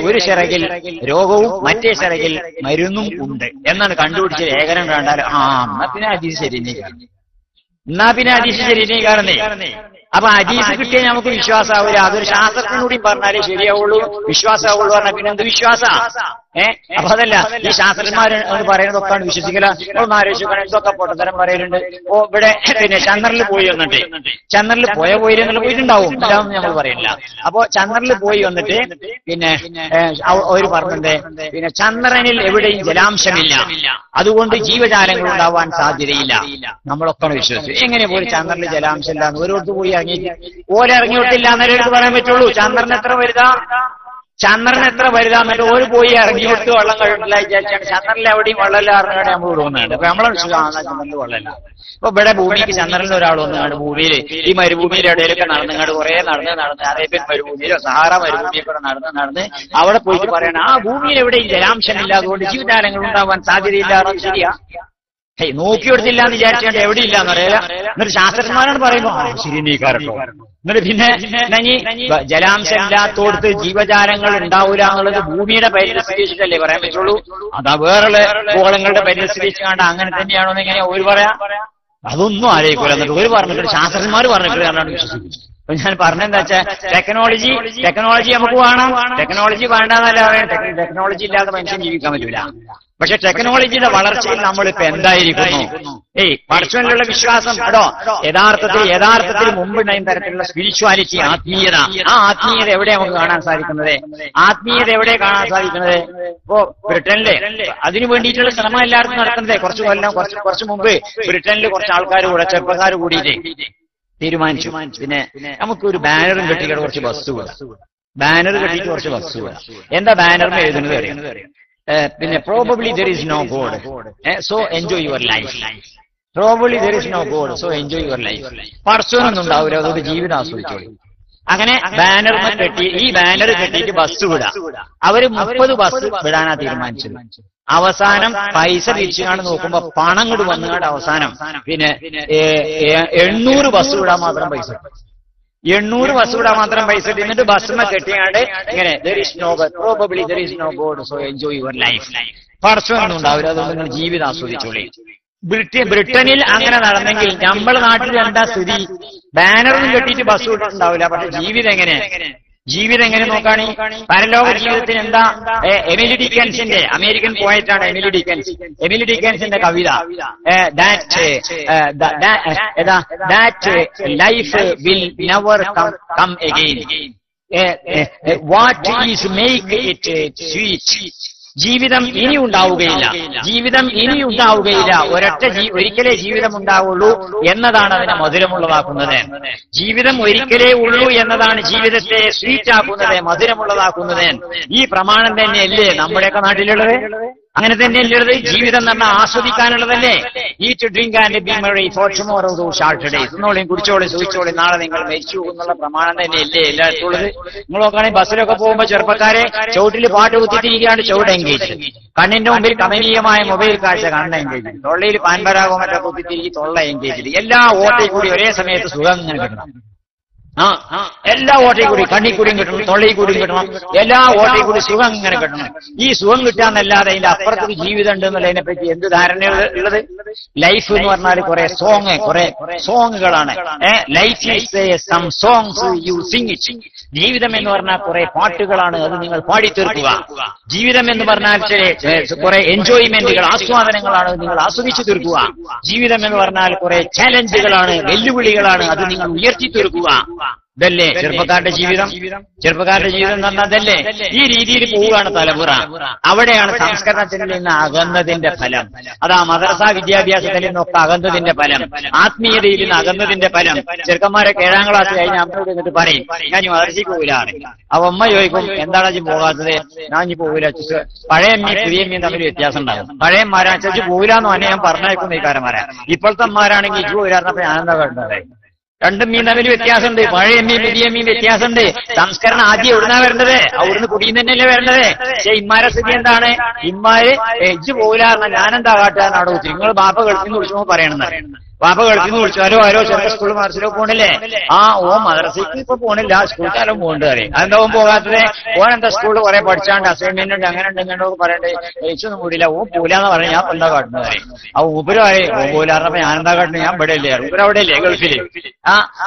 ഒരു ചിറകിൽ രോഗവും മറ്റേ ചിറകിൽ മരുന്നും ഉണ്ട് എന്നാണ് കണ്ടുപിടിച്ച ലേഖനം കണ്ടാൽ എന്നാ പിന്നെ ഹദീസ് ശരിയായി കാരണേ. അപ്പൊ ഹദീസ് കിട്ടിയാൽ നമുക്ക് വിശ്വാസമാവില്ല. അതൊരു ശാസ്ത്രത്തിനൂടി പറഞ്ഞാലേ ശരിയാവുള്ളൂ, വിശ്വാസമാവുള്ളൂ പറഞ്ഞാൽ പിന്നെ എന്ത് വിശ്വാസ? അപ്പൊ അതല്ല, ഈ ശാസ്ത്രജ്ഞന്മാര് പറയുന്നതൊക്കെയാണ് വിശ്വസിക്കല. ഒന്ന് ആലോചിക്കണം, എന്തൊക്കെ പൊട്ടത്തരം പറയലുണ്ട്. ഇവിടെ പിന്നെ ചന്ദ്രനിൽ പോയി വന്നിട്ട് ചന്ദ്രനിൽ പോയിട്ടുണ്ടാവും, ഇല്ലാന്ന് നമ്മൾ പറയില്ല. അപ്പൊ ചന്ദ്രനിൽ പോയി വന്നിട്ട് പിന്നെ അവര് പറഞ്ഞിട്ടുണ്ട്, പിന്നെ ചന്ദ്രനിൽ എവിടെയും ജലാംശമില്ല, അതുകൊണ്ട് ജീവജാലങ്ങൾ ഉണ്ടാവാൻ സാധ്യതയില്ല. നമ്മളൊക്കെയാണ് വിശ്വസിച്ചു. എങ്ങനെ പോയി ചന്ദ്രനിൽ ജലാംശം ഇല്ലാന്ന് ഓരോരുത്തർ പോയി ഇറങ്ങിയിട്ടില്ല എന്നൊരു പറയാൻ പറ്റുള്ളൂ. ചന്ദ്രൻ എത്ര വലുതാന്നിട്ട് ഓര് പോയി ഇറങ്ങിയിട്ട് വെള്ളം കഴിട്ടില്ല വിചാരിച്ചാണ്. ചന്ദ്രനിൽ എവിടെയും വെള്ളമില്ല അറിഞ്ഞാണ് നമ്മൾ വിടുന്നുണ്ട്. അപ്പൊ നമ്മളെ ചന്ദ്രനിൽ വെള്ളമില്ല. ഇപ്പൊ ഇവിടെ ഭൂമിക്ക് ചന്ദ്രനിൽ ഒരാൾ വന്നുകൊണ്ട് ഭൂമിയിൽ ഈ മരുഭൂമിയുടെ ഇടയിലൊക്കെ നടന്നുകൊണ്ട് കുറെ നടന്ന് അറേബ്യൻ മരുഭൂമിയിലോ സഹാറ മരുഭൂമിയൊക്കെ നടന്ന് അവിടെ പോയിട്ട് പറയണം, ആ ഭൂമിയിൽ എവിടെയും ജലാംശമില്ല, അതുകൊണ്ട് ജീവജാലങ്ങൾ ഉണ്ടാവാൻ സാധ്യതയില്ല. ശരിയാ, നോക്കിയെടുത്തില്ല എന്ന് വിചാരിച്ചാണ്ട് എവിടെ ഇല്ല എന്ന് പറയാ. എന്നിട്ട് ശാസ്ത്രജ്ഞന്മാരാണ് പറയുമ്പോ ശരി നീക്കാറുണ്ടോ. എന്നിട്ട് പിന്നെ ജലാംശം ഇല്ലാത്തോടത്ത് ജീവജാലങ്ങൾ ഉണ്ടാവൂല എന്നുള്ളത് ഭൂമിയുടെ പരിസ്ഥിതി വെച്ചിട്ടല്ലേ പറയാൻ പറ്റുള്ളൂ. അതാ വേറെ ഗോളങ്ങളുടെ പരിസ്ഥിതി വെച്ചുകൊണ്ട് അങ്ങനെ തന്നെയാണോ എന്ന് എങ്ങനെയാ ഒരു പറയാ? അതൊന്നും ആലോചിക്കൂല. എന്നിട്ട് ഒരു പറഞ്ഞിട്ട് ശാസ്ത്രജ്ഞന്മാർ പറഞ്ഞിട്ട് കാരണം വിശ്വസിക്കും. അപ്പൊ ഞാൻ പറഞ്ഞെന്താ വെച്ചാൽ ടെക്നോളജി നമുക്ക് വേണം. ടെക്നോളജി വേണ്ടെന്നല്ല പറയാൻ, ടെക്നോളജി ഇല്ലാതെ മനുഷ്യൻ ജീവിക്കാൻ പറ്റൂല. പക്ഷെ ടെക്നോളജിയുടെ വളർച്ചയിൽ നമ്മളിപ്പോ എന്തായിരിക്കുന്നു? പടച്ചവനിലുള്ള വിശ്വാസം കേട്ടോ. യഥാർത്ഥത്തിൽ മുമ്പുണ്ടായ തരത്തിലുള്ള സ്പിരിച്വാലിറ്റി, ആത്മീയത, ആ ആത്മീയത എവിടെ നമുക്ക് കാണാൻ സാധിക്കുന്നത്? ഇപ്പോ ബ്രിട്ടനിലെ അതിനു വേണ്ടിയിട്ടുള്ള ശ്രമം എല്ലാവർക്കും നടക്കുന്നത്. കുറച്ചു മുമ്പ് ബ്രിട്ടനിൽ കുറച്ച് ആൾക്കാർ കൂടെ ചെറുപ്പക്കാർ കൂടിയിട്ട് തീരുമാനിച്ചു, പിന്നെ നമുക്കൊരു ബാനറും കെട്ടിയിട്ട് കുറച്ച് ബസ് വിടാം. എന്താ ബാനറിന് എഴുതുന്നത് അറിയാം? പിന്നെ probably there is no God, so enjoy your life. Probably there is no God, so enjoy your life. പർച്ചൊന്നും ഉണ്ടാവില്ല, അതുകൊണ്ട് ജീവിതം ആസ്വദിച്ചോളൂ. അങ്ങനെ ഈ ബാനർ കെട്ടിയിട്ട് ബസ് വിടാം. അവര് 30 ബസ് വിടാനാ തീരുമാനിച്ചത്. അവസാനം പൈസ തിരിച്ചുകൊണ്ട് നോക്കുമ്പോ പണം കൊണ്ട് വന്നുകൊണ്ട് അവസാനം പിന്നെ 800 ബസ് വിടാൻ മാത്രം പൈസ. 800 ബസ് വിടാൻ മാത്രം പൈസ എന്നിട്ട് ബസ്സിനെ കെട്ടിയാണ്ട് ഇങ്ങനെ probably there is no God, so enjoy your life. പടച്ചൊന്നും ഉണ്ടാവില്ല, അതുകൊണ്ട് നിങ്ങൾ ജീവിതം ആസ്വദിച്ചോളി. ബ്രിട്ടനിൽ അങ്ങനെ നടന്നെങ്കിൽ നമ്മുടെ നാട്ടിൽ എന്താ സ്ഥിതി? ബാനറൊന്നും കെട്ടിയിട്ട് ബസ് വിട്ടിട്ടുണ്ടാവില്ല. പക്ഷെ ജീവിതം എങ്ങനെ നോക്കാണി? പരലോക ജീവിതത്തിന് എന്താ? എമിലി ഡിക്കൻസിന്റെ, അമേരിക്കൻ പോയറ്റാണ് എമിലി ഡിക്കൻസിന്റെ കവിത, that life will never come again, what is make it sweet. ജീവിതം ഇനി ഉണ്ടാവുകയില്ല. ഒരിക്കലേ ജീവിതം ഉണ്ടാവുള്ളൂ എന്നതാണ് അതിനെ മധുരമുള്ളതാക്കുന്നത്. ജീവിതം ഒരിക്കലേ ഉള്ളൂ എന്നതാണ് ജീവിതത്തെ സ്വീറ്റ് ആക്കുന്നത്, മധുരമുള്ളതാക്കുന്നത്. ഈ പ്രമാണം തന്നെയല്ലേ നമ്മുടെയൊക്കെ നാട്ടിലുള്ളത്? അങ്ങനെ തന്നെയല്ലേ ജീവിതം എന്ന് പറഞ്ഞാൽ ആസ്വദിക്കാനുള്ളതല്ലേ. Eat drink and be merry for tomorrow though short days. തിന്നോളിയും കുടിച്ചോളി സുഖിച്ചോളി, നാളെ നിങ്ങൾ മരിച്ചു എന്നുള്ള പ്രമാണം തന്നെയല്ലേ എല്ലായിടത്തും ഉള്ളത്. നിങ്ങൾ നോക്കുകയാണെങ്കിൽ ബസ്സിലൊക്കെ പോകുമ്പോൾ ചെറുപ്പക്കാരെ ചുവട്ടിൽ പാട്ട് കുത്തിത്തിരിക്കുകയാണ്, ചുവട് എൻഗേജ്. കണ്ണിന്റെ മുമ്പിൽ കമനീയമായ മൊബൈൽ കാഴ്ച, കണ്ണ് എൻഗേജ്. തൊള്ളയിൽ പാൻപരാഗോ മറ്റോ കുത്തിത്തിരിക്കി, തൊള്ള എൻഗേജ്. എല്ലാ ഓട്ടയിൽ കൂടി ഒരേ സമയത്ത് സുഖം ഇങ്ങനെ കിട്ടണം. എല്ലാ ഓട്ടയിൽ കൂടി കണ്ണി കൂടിയും കിട്ടണം, തൊള്ളയിൽ കൂടിയും കിട്ടണം, എല്ലാ ഓട്ടയിൽ കൂടി സുഖം ഇങ്ങനെ കിട്ടണം. ഈ സുഖം കിട്ടാന്നല്ലാതെ അതിന്റെ അപ്പുറത്തേക്ക് ജീവിതം ഉണ്ട് എന്നുള്ളതിനെ പറ്റി എന്ത് ധാരണ ഉള്ളത്? ലൈഫ് എന്ന് പറഞ്ഞാൽ കുറെ സോങ്ങുകളാണ്. Life is some songs you sing it. ജീവിതം എന്ന് പറഞ്ഞാൽ കുറെ പാട്ടുകളാണ്, അത് നിങ്ങൾ പാടിത്തീർക്കുക. ജീവിതം എന്ന് പറഞ്ഞാൽ കുറെ എൻജോയ്മെന്റുകൾ, ആസ്വാദനങ്ങളാണ്, നിങ്ങൾ ആസ്വദിച്ചു തീർക്കുക. ജീവിതം എന്ന് പറഞ്ഞാൽ കുറെ ചാലഞ്ചുകളാണ്, വെല്ലുവിളികളാണ്, അത് നിങ്ങൾ ഉയർത്തി തീർക്കുക. ഇതല്ലേ ചെറുപ്പക്കാരുടെ ജീവിതം? ചെറുപ്പക്കാരുടെ ജീവിതം എന്ന് പറഞ്ഞാൽ അതല്ലേ? ഈ രീതിയിൽ പോവുകയാണ് തലമുറ. അവിടെയാണ് സംസ്കരണത്തിൽ നിന്ന് അകന്നതിന്റെ ഫലം. അതാ മദ്രസ വിദ്യാഭ്യാസത്തിൽ നിന്നൊക്കെ അകന്നതിന്റെ ഫലം, ആത്മീയതയിൽ നിന്ന് അകന്നതിന്റെ ഫലം. ചെറുക്കന്മാരൊക്കെ 7ാം ക്ലാസ് കഴിഞ്ഞ് അമ്മയോട് എന്നിട്ട് പറയും, ഞാൻ ഈ മദ്രസയ്ക്ക് പോകില്ലാണ്. അപ്പൊ അമ്മ ചോദിക്കും, എന്താണ് അച്ഛൻ പോകാത്തത്? ഞാൻ ഇനി പോകില്ല. പഴയ അമ്മയും പുതിയ അമ്മയും തമ്മിൽ വ്യത്യാസം ഉണ്ടാകും. പഴയന്മാരാ അച്ഛൻ പോകില്ലാന്ന് തന്നെ ഞാൻ പറഞ്ഞേക്കുന്ന ഈ കാരന്മാരാ. ഇപ്പോഴത്തെ അമ്മമാരാണെങ്കിൽ ഇജു പോരാന്നപ്പോ ഞാനെന്താ കണ്ടത്? രണ്ടും മീൻ തമ്മിൽ വ്യത്യാസമുണ്ട്. പഴയ അമ്മയും പുതിയ അമ്മയും വ്യത്യാസമുണ്ട്. സംസ്കരണം ആദ്യം എവിടുന്നാ വരേണ്ടത്? അവിടുന്ന് കുടിയിൽ തന്നെയല്ലേ വരേണ്ടത്. പക്ഷെ ഇമ്മാരെ സ്ഥിതി എന്താണ്? ഇമ്മാര് എജ്ജ് പോകില്ല, ഞാനെന്താ കാട്ടുകാരൻ അവിടെ കുത്തി. നിങ്ങൾ ബാപ്പ ഗൾഫിൽ നിന്ന് വിളിച്ചപ്പോ പറയണമെന്ന്. ബാപ്പ ഗൾഫിൽ നിന്ന് വിളിച്ചു, ആരോ ചെറിയ സ്കൂൾ മദ്രസയിലോ പോണില്ലേ? ഓ മദ്രസയ്ക്ക് ഇപ്പൊ പോണില്ല, സ്കൂൾ കാലം പോകേണ്ടത് പറയും. അതെന്താ ഓൻ പോകാത്തത്? ഓനെന്താ സ്കൂളിൽ കുറെ പഠിച്ചാണ്ട് അസൈൻമെന്റ് ഉണ്ട്, അങ്ങനെ ഉണ്ട്, ഇങ്ങനെ പറയണ്ടേ, എനിക്കൊന്നും കൂടിയില്ല, ഓൻ പോലാന്ന് പറഞ്ഞാൽ ഞാൻ എന്താ കാട്ടുന്നത് പറയും. അപ്പൊ മൂപ്പര് പറയും, ഓൻ പോലാറിനപ്പോ ഞാൻ എന്താ കാട്ടുന്നത്? ഞാൻ ഇവിടെ അല്ലേ, മൂപ്പര് അവിടെ അല്ലേ ഗൾഫില്.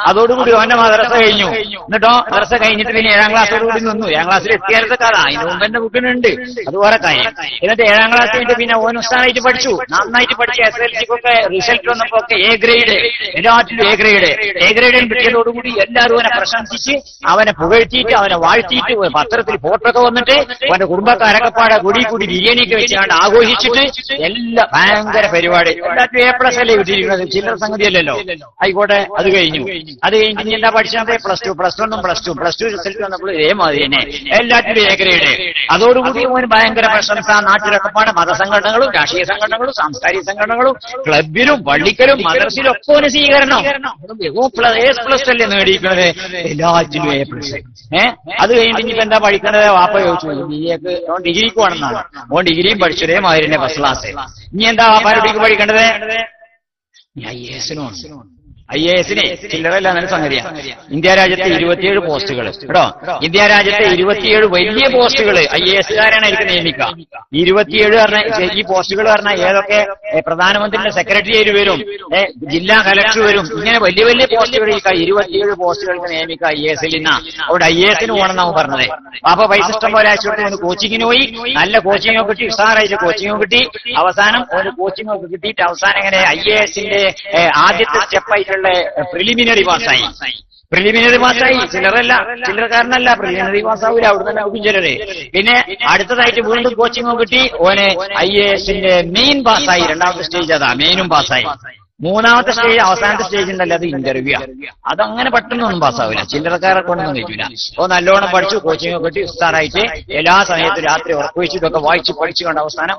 അതോടുകൂടി ഓന്റെ മദ്രസ കഴിഞ്ഞു. എന്നിട്ടോ മദ്രസ കഴിഞ്ഞിട്ട് പിന്നെ 7ാം ക്ലാസ്സോടുകൂടി നിന്നു. 7ാം ക്ലാസ്സിൽ എത്തിയാലത്തെ കഥ അതിന് മുമ്പ് എന്റെ ബുക്കിനുണ്ട്, അതുപോലെ കാര്യം. എന്നിട്ട് 7ാം ക്ലാസ് കഴിഞ്ഞിട്ട് പിന്നെ ഓൻ ഉസ്താദായിട്ട് പഠിച്ചു, നന്നായിട്ട് പഠിച്ചു. SSLCക്കൊക്കെ റിസൾട്ട് വന്നപ്പോ ഒക്കെ A ഗ്രേഡ്, എല്ലാറ്റിലും A ഗ്രേഡ്. A ഗ്രേഡിൽ കിട്ടിയതോടുകൂടി എല്ലാവരും അവനെ പ്രശംസിച്ച്, അവനെ പുകഴ്ത്തിയിട്ട്, അവനെ വാഴ്ത്തിയിട്ട്, പത്രത്തിൽ ഫോട്ടോക്കെ വന്നിട്ട് അവന്റെ കുടുംബക്കാരൊക്കെ പാടെ കൂടി ബിരിയാണിയൊക്കെ വെച്ചാണ്ട് ആഘോഷിച്ചിട്ട് എല്ലാ ഭയങ്കര പരിപാടി. എല്ലാത്തിലും A+ അല്ലേ കിട്ടിയിരിക്കുന്നത്, ചില്ലറ സംഗതിയല്ലല്ലോ. ആയിക്കോട്ടെ, അത് കഴിഞ്ഞു. അത് കഴിഞ്ഞ് ഇനി എന്താ പഠിച്ചത്? +2, +1, +2 റിസൾട്ട് വന്നപ്പോൾ ഇതേമാതിരി തന്നെ എല്ലാത്തിലും A ഗ്രേഡ്. അതോടുകൂടി അവന് ഭയങ്കര പ്രശംസ. നാട്ടിലൊക്കെ പാടെ മതസംഘടനകളും രാഷ്ട്രീയ സംഘടനകളും സാംസ്കാരിക സംഘടനകളും ക്ലബിലും പള്ളിക്കലും മദ്രസയിലൊക്കെ ഒരു സ്വീകരണം. A+ അല്ലേ നേടിയിരിക്കുന്നത്, എല്ലാറ്റിലും A+. അത് കഴിഞ്ഞിട്ട് ഇനിയിപ്പോ എന്താ പഠിക്കേണ്ടത്? വാപ്പ ചോദിച്ചു, BAക്ക് ഡിഗ്രിക്ക് വേണമെന്നാണ്. ഓൻ ഡിഗ്രിയും പഠിച്ചതേ മാതിരി തന്നെ ഫസ്റ്റ് ക്ലാസ്. ഇനി എന്താ വാപ്പാരുടെ ഡിഗ്രി പഠിക്കേണ്ടത്? IAS-നെ ചില്ലറല്ല എന്നൊരു സംഗതിയാണ്. ഇന്ത്യ രാജ്യത്തെ 27 പോസ്റ്റുകൾ കേട്ടോ. ഇന്ത്യ രാജ്യത്തെ 27 വലിയ പോസ്റ്റുകൾ IAS-കാരാണ് എനിക്ക് നിയമിക്കുക. 27 പറഞ്ഞ ഈ പോസ്റ്റുകൾ പറഞ്ഞാൽ ഏതൊക്കെ? പ്രധാനമന്ത്രിയുടെ സെക്രട്ടറിയേറ്റ് വരും, ജില്ലാ കലക്ടർ വരും, ഇങ്ങനെ വലിയ വലിയ പോസ്റ്റുകൾ 27 പോസ്റ്റുകൾക്ക് നിയമിക്കുക IAS-ൽ നിന്നാ. അവിടെ IAS-ന് പോകണമെന്നാണ് പറഞ്ഞത്. അപ്പൊ പൈസ ഇഷ്ടം പോലെ അയച്ചോട്ട് ഒന്ന് കോച്ചിങ്ങിന് പോയി, നല്ല കോച്ചിങ്ങോ കിട്ടി, ഉഷാറായിട്ട് കോച്ചിങ്ങോ കിട്ടി. അവസാനം ഒരു കോച്ചിങ്ങോ കിട്ടിയിട്ട് അവസാനം എങ്ങനെ IAS-ന്റെ ആദ്യത്തെ സ്റ്റെപ്പായിട്ട് പ്രിലിമിനറി പാസ്സായി. ചില്ലറക്കാരനല്ല, പ്രിലിമിനറി പാസ്സാവൂല, അവിടെ തന്നെ നോക്കും ചിലര്. പിന്നെ അടുത്തതായിട്ട് വീണ്ടും കോച്ചിങ്ങോ കിട്ടി, ഓന് IAS-ന്റെ മെയിൻ പാസ്സായി. 2ാമത്തെ സ്റ്റേജ് അതാ, മെയിനും പാസ്സായി. 3ാമത്തെ സ്റ്റേജ്, അവസാനത്തെ സ്റ്റേജ് ഉണ്ടല്ലോ, അത് ഇന്റർവ്യൂ. അതങ്ങനെ പെട്ടെന്നൊന്നും പാസ്സാവില്ല, ചില്ലറക്കാരെ കൊണ്ടൊന്നും കഴിക്കില്ല. അപ്പൊ നല്ലോണം പഠിച്ചു, കോച്ചിങ്ങോ കിട്ടി, ഉസ്താറായിട്ട് എല്ലാ സമയത്തും രാത്രി ഉറക്കുവെച്ചിട്ടൊക്കെ വായിച്ച് പഠിച്ചു കൊണ്ട് അവസാനം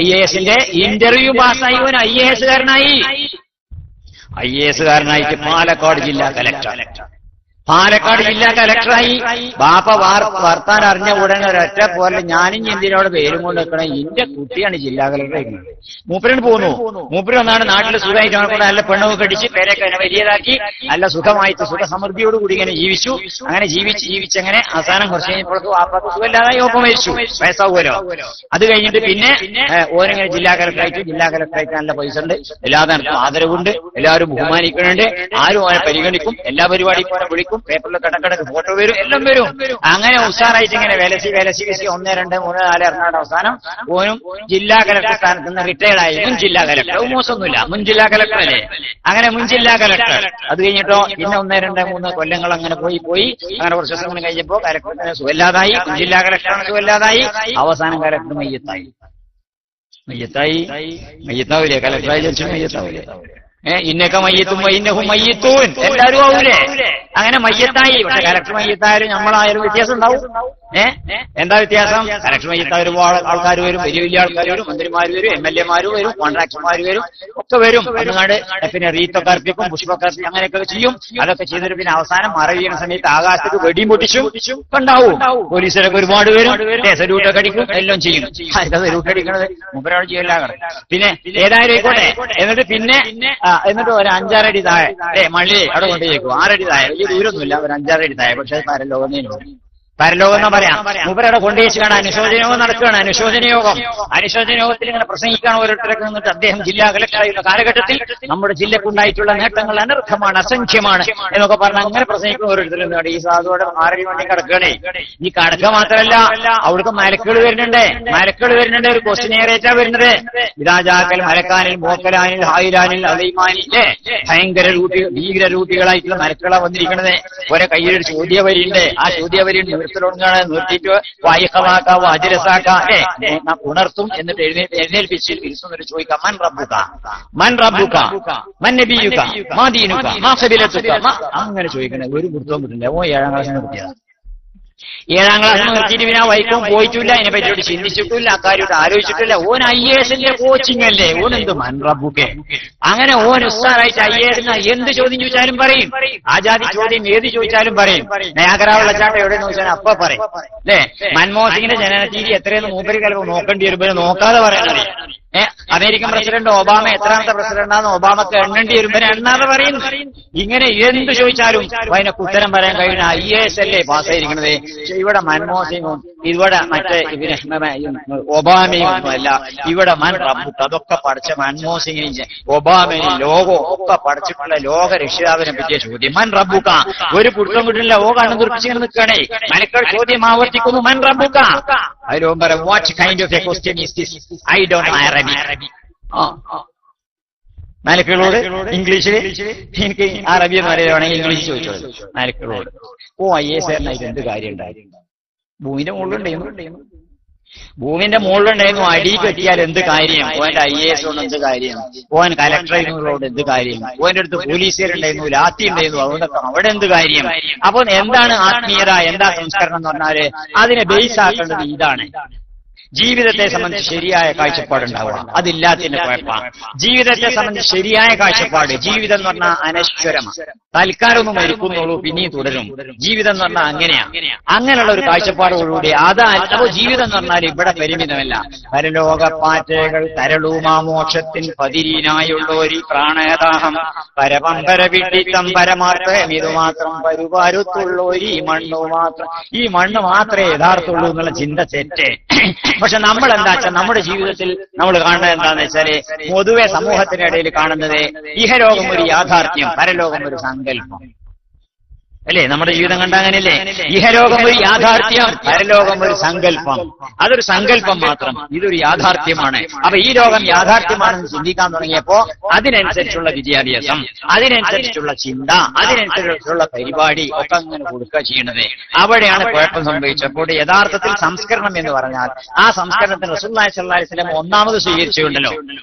IAS-ന്റെ ഇന്റർവ്യൂ പാസ്സായി. ഓൻ IAS-കാരനായി. IAS-കാരനായിട്ട് പാലക്കാട് ജില്ലാ കലക്ടറായി. ബാപ്പ വർത്താൻ അറിഞ്ഞ ഉടനെ ഒരൊറ്റ പോലെ ഞാനിഞ്ഞ് എന്തിനോട് പേരും കൊണ്ട് വെക്കണം, എന്റെ കുട്ടിയാണ് ജില്ലാ കലക്ടറായിരുന്നത്. മൂപ്പരൻ പോന്നു. മൂപ്പര് വന്നാണ് നാട്ടിൽ സുഖമായിട്ട് അവനെ കൊണ്ട് നല്ല പെണ്ണൊക്കെ കടിച്ച് പേരൊക്കെ വലിയതാക്കി നല്ല സുഖമായിട്ട് സുഖസമൃദ്ധിയോടുകൂടി ഇങ്ങനെ ജീവിച്ചു. അങ്ങനെ ജീവിച്ചങ്ങനെ അവസാനം കുറച്ച് കഴിഞ്ഞപ്പോഴേക്ക് വാപ്പാക്ക് സുഖമില്ലാതായി, ഒപ്പം മരിച്ചു. വയസ്സാവുമല്ലോ. അത് കഴിഞ്ഞിട്ട് പിന്നെ ഓരങ്ങനെ ജില്ലാ കലക്ടറായിട്ട് നല്ല പൈസ ഉണ്ട്, എല്ലാ തരത്തിലും ആദരവുണ്ട്, എല്ലാവരും ബഹുമാനിക്കുന്നുണ്ട്, ആരും അവനെ പരിഗണിക്കും, എല്ലാ പരിപാടിയും പോലെ വിളിക്കും, പേപ്പറിൽ കിടക്കിടക്ക് ഫോട്ടോ വരും, എല്ലാം വരും. അങ്ങനെ ഉഷാറായിട്ട് ഇങ്ങനെ വിലസി 1, 2, 3, 4 ഇറങ്ങാണ്ട് അവസാനം ഓനും ജില്ലാ കലക്ടർ സ്ഥാനത്ത് നിന്ന് റിട്ടയർഡായി. മുൻ ജില്ലാ കലക്ടർ, മോശമൊന്നുമില്ല, മുൻ ജില്ലാ കലക്ടർ അല്ലേ, അങ്ങനെ മുൻ ജില്ലാ കലക്ടർ. അത് കഴിഞ്ഞിട്ടോ പിന്നെ 1, 2, 3 കൊല്ലങ്ങൾ അങ്ങനെ പോയി അങ്ങനെ കുറച്ച് ദിവസം കഴിഞ്ഞപ്പോ കലക്ടറിന് സുഖമില്ലാതായി, മുൻ ജില്ലാ കലക്ടറാണ് സുഖമില്ലാതായി. അവസാനം കലക്ടർ മയ്യത്താവൂലേ? കലക്ടറായി ചോദിച്ചു മയ്യത്താവൂലേ? ഇന്നൊക്കെ മയ്യത്തും ഇന്നഹും മയ്യത്തൂൻ, എല്ലാവരും ആവൂലേ? അങ്ങനെ മയ്യത്തായി. പക്ഷെ കലക്ടർ മയ്യത്തായാലും നമ്മളായാലും വ്യത്യാസം ഉണ്ടാവും. എന്താ വ്യത്യാസം? കലക്ഷൻ വൈകിട്ട് ഒരുപാട് ആൾക്കാർ വരും, വലിയ വലിയ ആൾക്കാർ വരും, മന്ത്രിമാർ വരും, MLA വരും, കോൺട്രാക്ടർമാർ വരും, ഒക്കെ വരും. അങ്ങാട് പിന്നെ റീത്തൊക്കെ അർപ്പിക്കും, പുഷ്പമൊക്കെ അർപ്പിക്കും, അങ്ങനെയൊക്കെ ചെയ്യും. അതൊക്കെ ചെയ്തിട്ട് പിന്നെ അവസാനം മറ വീണ സമയത്ത് ആകാശത്തേക്ക് വെടിയും പൊട്ടിച്ചും ഉണ്ടാവും. പോലീസുകാരൊക്കെ ഒരുപാട് വരും, സല്യൂട്ടൊക്കെ അടിക്കും, എല്ലാം ചെയ്യും. സല്യൂട്ട് അടിക്കണത് മുമ്പരാൾ ചെയ്യല്ല. പിന്നെ ഏതായാലും ആയിക്കോട്ടെ. എന്നിട്ട് ഒരു 5-6 അടി താഴെ മള്ളി അവിടെ കൊണ്ടുപോയേക്കും. 6 അടി താഴെ, വലിയ ദൂരമൊന്നുമില്ല, ഒരു 5-6 അടി താഴെ. പക്ഷെ പരലോകം എന്ന് പറയാം. മൂപ്പരവിടെ കൊണ്ടുവച്ച് കാണാൻ അനുശോചനയോഗം നടക്കുകയാണ്. അനുശോചനയോഗത്തിൽ ഇങ്ങനെ പ്രസംഗിക്കാൻ ഓരോരുത്തരൊക്കെ നിന്നിട്ട് അദ്ദേഹം ജില്ലാ കളക്ടറായിരുന്ന കാലഘട്ടത്തിൽ നമ്മുടെ ജില്ലക്കുണ്ടായിട്ടുള്ള നേട്ടങ്ങൾ അനർഹമാണ്, അസംഖ്യമാണ് എന്നൊക്കെ പറഞ്ഞ് അങ്ങനെ പ്രസംഗിക്കുന്ന ഓരോരുത്തരും ഈ സാധുവിടെ 6 മണി കിടക്കണേ. ഈ കടക്ക മാത്രമല്ല, അവിടുത്തെ മലക്കുകൾ വരുന്നുണ്ട്. ഒരു ക്വസ്റ്റിനെയറേറ്റാ വരുന്നത്. ഇതാജാക്കൽ, മലക്കാനിൽ, മോക്കലാനിൽ, ഹായിലാനിൽ, അലൈമാനിലെ ഭയങ്കര ഭീകര റൂട്ടികളായിട്ടുള്ള മലക്കുകളാ വന്നിരിക്കുന്നത്. ഓരോ കയ്യിലൊരു ചോദ്യവരിയുണ്ട്. ആ ചോദ്യവരി നിർത്തിയിട്ട് വായിക്കമാക്ക, വാജിരസാക്ക, ഉണർത്തും. എന്നിട്ട് എഴുന്നേൽപ്പിച്ച് ഇരുത്തുന്നൊരു ചോദിക്കാം, മൻ റബ്ബുക മൻ നബിയുക മാ ദീനുക മാ ഖബീലതുക. അങ്ങനെ ചോദിക്കണേ. ഒരു വൃത്തവും കിട്ടില്ല. ഓ 7ാം ക്ലാസ്സിന് നിർത്തിയതാ. 7ാം ക്ലാസ്സിൽ നിർത്തിയിട്ട് പിന്നെ വൈക്കും പോയിട്ടില്ല, അതിനെ പറ്റിയോട് ചിന്തിച്ചിട്ടില്ല, അക്കാര്യമായിട്ട് ആലോചിച്ചിട്ടില്ല. ഓൻ IAS കോച്ചിങ് അല്ലേ, ഓനെന്ത് മൻ റബ്ബുകെ. അങ്ങനെ ഓൻ ഉസ്താദായിട്ട് IAS എന്ത് ചോദ്യം ചോദിച്ചാലും പറയും. ആ ജാതി ചോദ്യം ഏത് ചോദിച്ചാലും പറയും. നയാഗ്ര വെള്ളച്ചാട്ടം എവിടെയെന്ന് ചോദിച്ചാൽ അപ്പ പറയും. അല്ലേ? മൻമോഹൻ സിംഗിന്റെ ജനനതീയതി എത്രയെന്ന് മൂപ്പര് ചിലപ്പോൾ നോക്കേണ്ടി വരുമ്പോൾ നോക്കാതെ പറയാനറിയാം. അമേരിക്കൻ പ്രസിഡന്റ് ഒബാമ എത്രാമത്തെ പ്രസിഡന്റാന്ന് ഒബാമക്ക് എണ്ണേണ്ടി വരുമ്പോൾ എണ്ണാതെ പറയുന്നു. ഇങ്ങനെ എന്ത് ചോദിച്ചാലും അതിനൊക്കെ ഉത്തരം പറയാൻ കഴിയുന്ന IAS അല്ലേ പാസ്സായിരിക്കണത്. ഇവിടെ മൻമോഹൻ സിംഗും ഇവിടെ മറ്റേ ഒബാമയും ഒന്നുമല്ല. ഇവിടെ മൻ റബ്ബുക്ക്, അതൊക്കെ പഠിച്ച മൻമോഹൻ സിംഗിനും ഒബാമയും ലോകവും ഒക്കെ പഠിച്ചിട്ടുള്ള ലോക രക്ഷിതാവിനെ പറ്റിയ ചോദ്യം. മൻ റബ്ബുക്ക. ഒരു പുടുത്തം കിട്ടില്ല. ഓ കണ്ണു തുറപ്പിച്ചിങ്ങനെ നിൽക്കണേ. മലക്കൾ ചോദ്യം ആവർത്തിക്കുന്നു, മൻ റബ്ബുക്ക. അതിലോ പറയാം, what kind of A question is this? I don't know അറബി. മലക്കുകളോട് ഇംഗ്ലീഷിൽ എനിക്ക് അറബി എന്ന് പറയുകയാണെങ്കിൽ ഇംഗ്ലീഷ് ചോദിച്ചോളൂ മലക്കുകളോട്. IAS ആയിട്ട് എന്ത് കാര്യം ഉണ്ടായിരുന്നു? ഭൂമിന്റെ മുകളിലുണ്ടായിരുന്നു. അടി കെട്ടിയാൽ എന്ത് കാര്യം? ഓന്റെ IAS കൊണ്ട് എന്ത് കാര്യം? ഓൻ കലക്ടറോട് എന്ത് കാര്യം? ഓന്റെ അടുത്ത് പോലീസുകാരുണ്ടായിരുന്നു, ലാത്തി ഉണ്ടായിരുന്നു, അതുകൊണ്ടൊക്കെ അവിടെ എന്ത് കാര്യം? അപ്പൊ എന്താണ് ആത്മീയത, എന്താ സംസ്കരണം എന്ന് പറഞ്ഞാല് അതിനെ ബേസ് ആക്കേണ്ടത് ഇതാണ്. ജീവിതത്തെ സംബന്ധിച്ച് ശരിയായ കാഴ്ചപ്പാടുണ്ടാവുക. അതില്ലാത്തതിന്റെ കുഴപ്പമാണ്. ജീവിതത്തെ സംബന്ധിച്ച് ശരിയായ കാഴ്ചപ്പാട്. ജീവിതം എന്ന് പറഞ്ഞാൽ അനശ്വരമാണ്. തൽക്കാലം ഒന്ന് മരിക്കുന്നുള്ളൂ, പിന്നെയും തുടരും. ജീവിതം എന്ന് പറഞ്ഞാൽ അങ്ങനെയുള്ള ഒരു കാഴ്ചപ്പാടോടുകൂടി അപ്പോ ജീവിതം എന്ന് പറഞ്ഞാൽ ഇവിടെ പരിമിതമല്ല. പരലോകപ്പാറ്റകൾ തരളൂമാമോക്ഷത്തിൻ പതിരീനായുള്ളൊരു പ്രാണേദാഹം പരപമ്പര വിഡിത്തം പരമാർത്ഥം ഇതുമാത്രം പരുപാരുത്തുള്ളൊരു ഈ മണ്ണ് മാത്രം. ഈ മണ്ണ് മാത്രമേ യഥാർത്ഥമുള്ളൂ എന്നുള്ള ചിന്ത തെറ്റ്. പക്ഷെ നമ്മൾ എന്താ വെച്ചാൽ നമ്മുടെ ജീവിതത്തിൽ നമ്മൾ കാണുന്നത് എന്താന്ന് വെച്ചാല് പൊതുവെ സമൂഹത്തിനിടയിൽ കാണുന്നത് ഇഹലോകം ഒരു യാഥാർത്ഥ്യം, പരലോകം ഒരു സങ്കല്പം അല്ലേ? നമ്മുടെ ജീവിതം കണ്ട അങ്ങനെയല്ലേ? ഇഹലോകം ഒരു യാഥാർത്ഥ്യം, പരലോകം ഒരു സങ്കല്പം. അതൊരു സങ്കല്പം മാത്രം, ഇതൊരു യാഥാർത്ഥ്യമാണ്. അപ്പൊ ഈ ലോകം യാഥാർത്ഥ്യമാണെന്ന് ചിന്തിക്കാൻ തുടങ്ങിയപ്പോ അതിനനുസരിച്ചുള്ള വിദ്യാഭ്യാസം, അതിനനുസരിച്ചുള്ള ചിന്ത, അതിനനുസരിച്ചുള്ള പരിപാടി ഒക്കെ അങ്ങനെ കൊടുക്കുക ചെയ്യണത്. അവിടെയാണ് കുഴപ്പം സംഭവിച്ചപ്പോൾ യഥാർത്ഥത്തിൽ സംസ്കരണം എന്ന് പറഞ്ഞാൽ ആ സംസ്കരണത്തിന് റസൂലുള്ളാഹി സ്വല്ലല്ലാഹു അലൈഹി വസല്ലം ഒന്നാമത് സ്വീകരിച്ചുകൊണ്ടല്ലോ.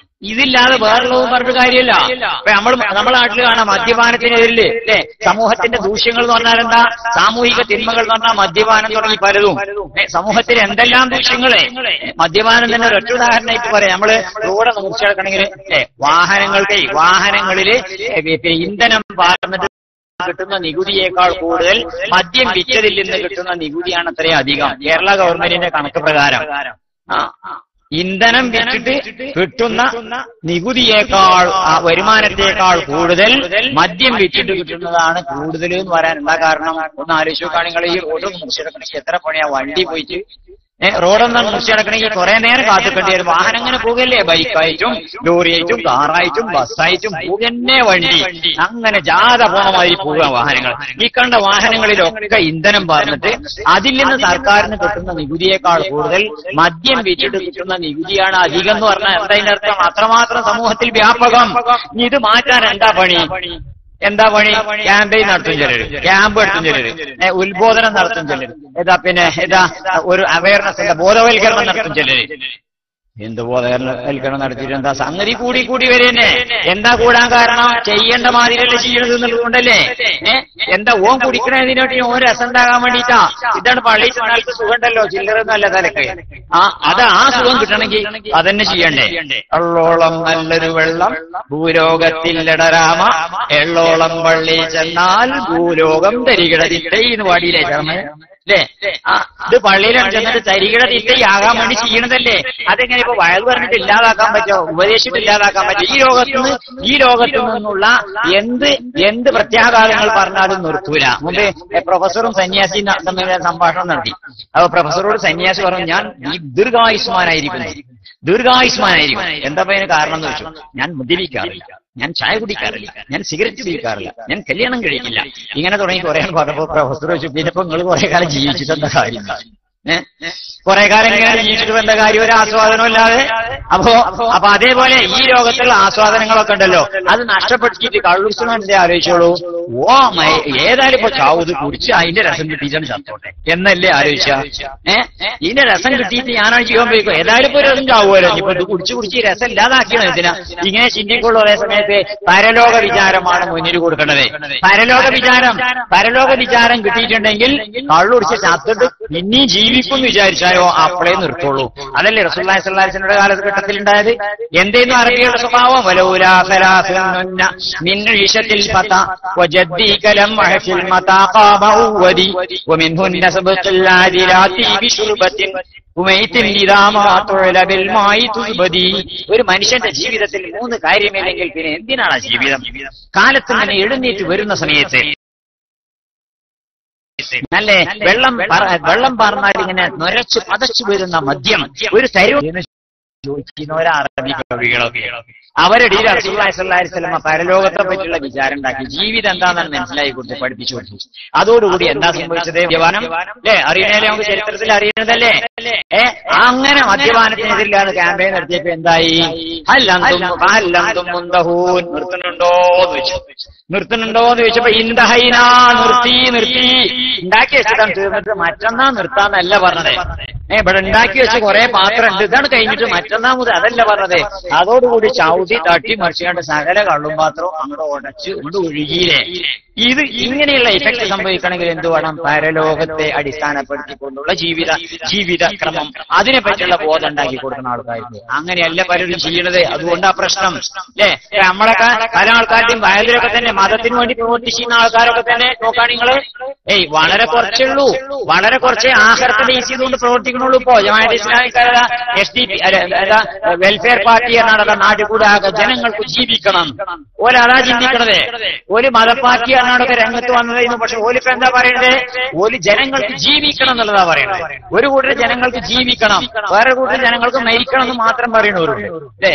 ഇതില്ലാതെ വേറുള്ളതും പറഞ്ഞ കാര്യമില്ല. ഇപ്പൊ നമ്മുടെ നാട്ടിൽ കാണാം മദ്യപാനത്തിനെതിരില് അല്ലെ? സമൂഹത്തിന്റെ ദൂഷ്യങ്ങൾ എന്ന് പറഞ്ഞാൽ എന്താ? സാമൂഹിക തിന്മകൾ എന്ന് പറഞ്ഞാൽ മദ്യപാനം തുടങ്ങി പലതും. സമൂഹത്തിൽ എന്തെല്ലാം ദൂഷ്യങ്ങളെ മദ്യപാനം തന്നെ ഒരൊറ്റ ഉദാഹരണമായിട്ട് പറയാം. നമ്മള് റോഡ് മുറിച്ചെടുക്കണമെങ്കിൽ വാഹനങ്ങളില് ഇന്ധനം പാർന്നിട്ട് കിട്ടുന്ന നികുതിയേക്കാൾ കൂടുതൽ മദ്യം വിറ്റതിൽ നിന്ന് കിട്ടുന്ന നികുതിയാണ് അത്രയും അധികം. കേരള ഗവൺമെന്റിന്റെ കണക്ക് പ്രകാരം ഇന്ധനം വിറ്റിട്ട് കിട്ടുന്ന നികുതിയേക്കാൾ വരുമാനത്തേക്കാൾ കൂടുതൽ മദ്യം വിറ്റിട്ട് കിട്ടുന്നതാണ് കൂടുതൽ എന്ന് പറയാൻ എന്താ കാരണം? ഒന്ന് ആലോചിച്ച് നോക്കുകയാണെങ്കിൽ ഈ റോഡ് മുറിച്ചെടുക്കണമെങ്കിൽ എത്ര പണിയാ വണ്ടി പോയിട്ട് റോഡൊന്നും മുറിച്ചെടുക്കണമെങ്കിൽ കുറെ നേരം കാത്തിക്കേണ്ടി വരും. വാഹനം അങ്ങനെ പോകല്ലേ? ബൈക്കായിട്ടും ലോറിയായിട്ടും കാറായിട്ടും ബസ്സായിട്ടും പോകന്നെ വണ്ടി. അങ്ങനെ ജാഥ പോണമായി പോവുക വാഹനങ്ങൾ. ഈ കണ്ട വാഹനങ്ങളിലൊക്കെ ഇന്ധനം പറഞ്ഞിട്ട് അതിൽ നിന്ന് സർക്കാരിന് കിട്ടുന്ന നികുതിയേക്കാൾ കൂടുതൽ മദ്യം വിറ്റിട്ട് കിട്ടുന്ന നികുതിയാണ് അധികം എന്ന് പറഞ്ഞാൽ എന്താ അർത്ഥം? അത്രമാത്രം സമൂഹത്തിൽ വ്യാപകം. ഇത് മാറ്റാൻ എന്താ പണി? ക്യാമ്പയിൻ നടത്തും ചിലര്, ക്യാമ്പ് നടത്തും ചിലര്, ഉത്ബോധനം നടത്തും ചിലര്, ഒരു അവയർനെസ് ബോധവൽക്കരണം നടത്തും ചിലര്. എന്ത് ബോധവൽക്കരണം നടത്തിയിട്ട് എന്താ സംഗതി കൂടി വരെന്നെ. എന്താ കൂടാൻ കാരണം? ചെയ്യേണ്ട മാതിരിയല്ലേ ചെയ്യണത് എന്നുള്ളതുകൊണ്ടല്ലേ. എന്താ ഓൻ കുടിക്കണതിനോട്ട് ഓൻ രസം ഉണ്ടാകാൻ വേണ്ടിയിട്ടാ. ഇതാണ് പള്ളിയിൽ ചെന്നാൾക്ക് സുഖമുണ്ടല്ലോ, ചില്ലറൊന്നുമല്ല തലക്ക്. ആ സുഖം കിട്ടണമെങ്കിൽ അതന്നെ ചെയ്യണ്ടേ. എള്ളോളം നല്ലൊരു വെള്ളം ഭൂലോകത്തില്ലടരാമ, എള്ളോളം പള്ളി ചെന്നാൽ ഭൂലോകം തരികിടതിട്ടേന്ന് പാടിയില്ലേ ചർമ്മ അല്ലേ? ഇത് പള്ളിയിലാണ് ചെന്നിട്ട് തരികിട തിട്ടയാകാൻ വേണ്ടി ചെയ്യണതല്ലേ. അതെങ്ങനെ ഇപ്പൊ വയത് പറഞ്ഞിട്ട് ഇല്ലാതാക്കാൻ പറ്റോ? ഉപദേശിച്ചിട്ട് ഇല്ലാതാക്കാൻ പറ്റോ? ഈ ലോകത്തു നിന്നുള്ള എന്ത് പ്രത്യാഘാതങ്ങൾ പറഞ്ഞാലും നിർത്തൂല. മുമ്പേ പ്രൊഫസറും സന്യാസിയും തമ്മിൽ സംഭാഷണം നടത്തി. അപ്പൊ പ്രൊഫസറോട് സന്യാസി പറഞ്ഞു, ഞാൻ ഈ ദീർഘായുഷ്മാനായിരിക്കും. എന്താ അതിന് കാരണം എന്ന് വെച്ചു, ഞാൻ മദ്യപിക്കാറില്ല, ഞാൻ ചായ കുടിക്കാറില്ല, ഞാൻ സിഗരറ്റ് പിടിക്കാറില്ല, ഞാൻ കല്യാണം കഴിക്കില്ല, ഇങ്ങനെ തുടങ്ങി കുറെ പറഞ്ഞപ്പോ പ്രൊഫസർ വെച്ചു, പിന്നെ ഇപ്പൊ നിങ്ങൾ കുറെ കാലം ജീവിച്ചിട്ട് എന്താ കാര്യം? കുറെ കാലം ഇങ്ങനെ ജീവിച്ചിട്ട് എന്താ കാര്യം? ഒരു ആസ്വാദനം ഇല്ലാതെ. അപ്പൊ അതേപോലെ ഈ ലോകത്തുള്ള ആസ്വാദനങ്ങളൊക്കെ ഉണ്ടല്ലോ, അത് നഷ്ടപ്പെടുത്തിയിട്ട് കള്ളുസ്മാന്റെ ആലോചിച്ചോളൂ. ഏതായാലും ഇപ്പൊ ചാവത് കുടിച്ച് അതിന്റെ രസം കിട്ടിയിട്ടാണ് ചത്തോട്ടെ എന്നല്ലേ ആലോചിച്ച. ഇതിന്റെ രസം കിട്ടിയിട്ട് ഞാനാണ് ജീവൻ പോയിക്കോ, ഏതായാലും ഇപ്പൊ രസം ചാവുമല്ലോ. ഇപ്പൊ ഇത് കുടിച്ച് രസം ഇല്ലാതാക്കിയാണ് ഇതിനാ. ഇങ്ങനെ ചിന്തിക്കുള്ളൂ. അതേ സമയത്ത് പരലോക വിചാരമാണ് മുന്നിൽ കൊടുക്കേണ്ടത്. പരലോക വിചാരം കിട്ടിയിട്ടുണ്ടെങ്കിൽ കള്ളുടിച്ച് ചത്തിട്ട് പിന്നെയും ജീവിക്കും വിചാരിച്ചാലോ അപ്പളേ നിർത്തുള്ളൂ. അതല്ലേ റസൂലുള്ളാഹി സ്വല്ലല്ലാഹു അലൈഹി വസല്ലമയുടെ കാലഘട്ടത്തിൽ ഉണ്ടായത്. എന്തേന്നു അറബിയുടെ സ്വഭാവം? ഒരു മനുഷ്യന്റെ ജീവിതത്തിൽ 3 കാര്യമില്ലെങ്കിൽ പിന്നെ എന്തിനാണ് ജീവിതം? കാലത്ത് തന്നെ എഴുന്നേറ്റ് വരുന്ന സമയത്ത് നല്ലേ വെള്ളം പറഞ്ഞാൽ ഇങ്ങനെ നൊരച്ച് പതച്ചു വരുന്ന മദ്യം ഒരു തരുന്ന അറബി കവികളൊക്കെ അവരുടെ റസൂലുള്ളാഹി സ്വല്ലല്ലാഹു അലൈഹി വസല്ലം പരലോകത്തെ പറ്റിയുള്ള വിചാരം ഉണ്ടാക്കി. ജീവിതം എന്താണെന്ന് മനസ്സിലാക്കി കൊടുത്ത് പഠിപ്പിച്ചു കൊടുത്തു. അതോടുകൂടി എന്താ സംഭവിച്ചത്? മദ്യപാനം അല്ലേ അറിയണല്ലേ, നമുക്ക് ചരിത്രത്തിൽ അറിയുന്നതല്ലേ. അങ്ങനെ മദ്യപാനത്തിനെതിരിലാണ് ക്യാമ്പയിൻ നടത്തിയപ്പോ എന്തായി? നിർത്തുന്നുണ്ടോന്ന് ചോദിച്ചപ്പോ ഇന്ദഹൈന, നിർത്തി ഉണ്ടാക്കി വെച്ചിട്ടാണ് തീർന്നിട്ട് മറ്റന്നാ നിർത്താന്നല്ല പറഞ്ഞത്. ഇവിടെ ഉണ്ടാക്കി വെച്ച് കുറെ പാത്രം ഉണ്ട്, ഇതാണ് കഴിഞ്ഞിട്ട് മറ്റന്നാ മുതൽ അതല്ല പറഞ്ഞത്. അതോടുകൂടി ചവിട്ടി തട്ടി മറിച്ചുകൊണ്ട് സകല കള്ളും പാത്രവും അങ്ങോട്ട് ഉടച്ച് കൊണ്ട് ഒഴുകിയില്ലേ. ഇത് ഇങ്ങനെയുള്ള ഇഫക്ട് സംഭവിക്കണമെങ്കിൽ എന്ത് വേണം? പരലോകത്തെ അടിസ്ഥാനപ്പെടുത്തിക്കൊണ്ടുള്ള ജീവിത ക്രമം, അതിനെപ്പറ്റിയുള്ള ബോധം ഉണ്ടാക്കി കൊടുക്കുന്ന ആൾക്കാർക്ക്. അങ്ങനെയല്ല പലരും ചെയ്യണത്. അതുകൊണ്ടാ പ്രശ്നം അല്ലേ. നമ്മളൊക്കെ പല ആൾക്കാരുടെയും വയതിലൊക്കെ തന്നെ മതത്തിന് വേണ്ടി പ്രവർത്തിച്ച് ചെയ്യുന്ന ആൾക്കാരൊക്കെ തന്നെ നോക്കാൻ നിങ്ങള് വളരെ കുറച്ചുള്ളൂ, വളരെ കുറച്ച് ആഹാരത്തെ ബേസ് ചെയ്തുകൊണ്ട് പ്രവർത്തിക്കണുള്ളൂ. ഇപ്പോ ജമാഅത്തെ ഇസ്ലാമിക്കാര SDP വെൽഫെയർ പാർട്ടി എന്നാണ് നാട്ടിൽ കൂടെ ജനങ്ങൾക്ക് ജീവിക്കണം. ഓരതാ ചിന്തിക്കണത്. ഒരു മതപാർട്ടി എന്നാണൊക്കെ രംഗത്ത് വന്നതായിരുന്നു. പക്ഷെ ഓലിപ്പ എന്താ പറയണത്? ഓല് ജനങ്ങൾക്ക് ജീവിക്കണം എന്നുള്ളതാ പറയണത്. ഒരു കൂട്ടർ ജനങ്ങൾക്ക് ജീവിക്കണം, വേറെ കൂട്ടർ ജനങ്ങൾക്ക് മരിക്കണം എന്ന് മാത്രം പറയണവരുണ്ട് അല്ലേ.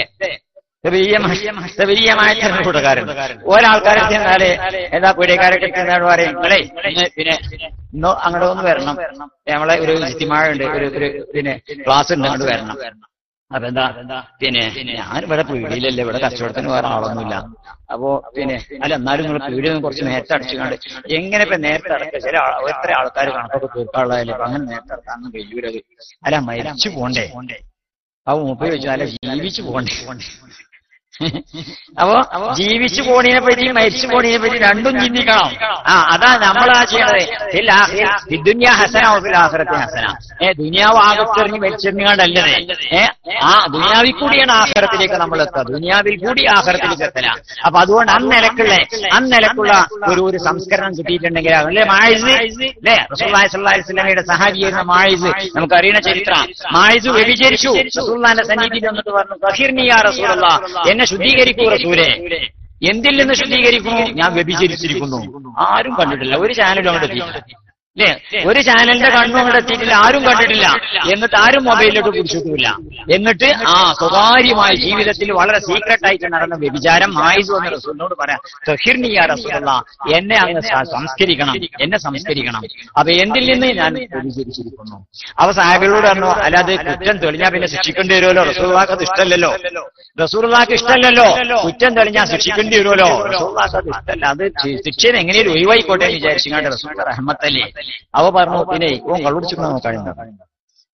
വലിയമായ കൂട്ടക്കാരൻ ഒരാൾക്കാരെ ചെന്നാല് എന്താ പീഡിയക്കാരൊക്കെ ചെന്നാണ് പറയും, നിങ്ങളെ പിന്നെ ഇന്നോ അങ്ങോട്ട് ഒന്ന് വരണം, നമ്മളെ ഒരു ഇസ്തിമാഴ ഉണ്ട്, ഒരു പിന്നെ ക്ലാസ് ഉണ്ട്, അങ്ങോട്ട് വരണം. അപ്പൊ എന്താ പിന്നെ ഞാനിവിടെ പീടിയിലല്ലേ, ഇവിടെ കച്ചവടത്തിന് വേറെ ആളൊന്നുമില്ല. അപ്പോ പിന്നെ അല്ല എന്നാലും നിങ്ങൾ പീടിയൊന്നും കുറച്ച് നേരത്തെ അടച്ചുകൊണ്ട് എങ്ങനെ ഇപ്പൊ നേരത്തെ അടക്കുക? ചില എത്ര ആൾക്കാർ കണക്കൊക്കെ തീർക്കാനുള്ളതല്ലേ, അപ്പൊ അങ്ങനെ നേരത്തെ അടക്കാന്ന് കഴിയൂലത്. അല്ല മരിച്ചു പോണ്ടേ? അപ്പൊ മുപ്പത് വെച്ചു അല്ല ജീവിച്ചു പോണ്ടേ? അപ്പോ ജീവിച്ചു പോണീനെ പറ്റി മരിച്ചു പോണീനെ പറ്റി രണ്ടും ചിന്തിക്കണം. അതാ നമ്മളാ ചെയ്യണത്. ദുനിയാ ഹസന ആഖിറത്തെ ഹസന. ദുനിയാവ് ആകത്തെറിഞ്ഞ് മരിച്ചെറിഞ്ഞാണ്ടല്ലേ. ദുനിയാവിൽ കൂടിയാണ് ആഖിറത്തിലേക്ക് നമ്മൾ എത്തുക, ദുനിയാവിൽ കൂടി ആഖിറത്തിലേക്ക് എത്തല. അപ്പൊ അതുകൊണ്ട് അന്നലക്കുള്ള ഒരു സംസ്കരണം കിട്ടിയിട്ടുണ്ടെങ്കിൽ അല്ലേ മായിസ് അല്ലേ. റസൂലുള്ളാഹി സ്വല്ലല്ലാഹു അലൈഹി വസല്ലമയുടെ സഹാബിയായിരുന്ന മായിസ്, നമുക്കറിയുന്ന ചരിത്രം. മായിസ് വ്യഭിചരിച്ചു. റസൂലുള്ളാഹിന്റെ സന്നിധിയിൽ വന്നിട്ട് പറഞ്ഞു, തഹിർനി യാ റസൂലല്ലാഹ്, എന്നെ ശുദ്ധീകരിക്കൂ റസൂലേ. എന്തിൽ നിന്ന് ശുദ്ധീകരിക്കുന്നു? ഞാൻ വ്യഭിചരിച്ചിരിക്കുന്നു. ആരും കണ്ടിട്ടില്ല, ഒരു ചാനലും അങ്ങോട്ട് എത്തിയിട്ടില്ല അല്ലേ. ഒരു ചാനലിന്റെ കണ്ണും അങ്ങോട്ട് എത്തിയിട്ടില്ല, ആരും കണ്ടിട്ടില്ല. എന്നിട്ട് ആരും മൊബൈലിലോട്ട് കുടിച്ചിട്ടില്ല. എന്നിട്ട് സ്വകാര്യമായ ജീവിതത്തിൽ വളരെ സീക്രട്ട് ആയിട്ട് നടന്ന വ്യഭിചാരം മായിസ് വന്ന റസൂലിനോട് പറയാം, തഹിർനി യാ റസൂലല്ലാഹ്, എന്നെ അങ്ങ് എന്നെ സംസ്കരിക്കണം. അപ്പൊ എന്തിൽ നിന്ന്? ഞാൻ വ്യഭിചരിച്ചിരിക്കുന്നു. അപ്പൊ സഹാബികളോട് പറഞ്ഞു, അല്ലാതെ കുറ്റം തെളിഞ്ഞാൽ പിന്നെ ശിക്ഷിക്കേണ്ടി വരുമല്ലോ, റസൂലുള്ളാഹിക്ക് അത് ഇഷ്ടമല്ലല്ലോ, കുറ്റം തെളിഞ്ഞാൽ ശിക്ഷിക്കേണ്ടി വരുമല്ലോ, റസൂലുള്ളാഹിക്ക് അത് ഇഷ്ടമല്ല. അത് ശിക്ഷനെ എങ്ങനെയും ഒഴിവായിക്കോട്ടെ എന്ന് വിചാരിച്ചാണ്ട് റസൂൽ റഹ്മത്തല്ലേ. അവ പറഞ്ഞു, പിന്നെ ഓൻ കള്ളുടിച്ചിട്ട് നോക്കാനുണ്ടോ?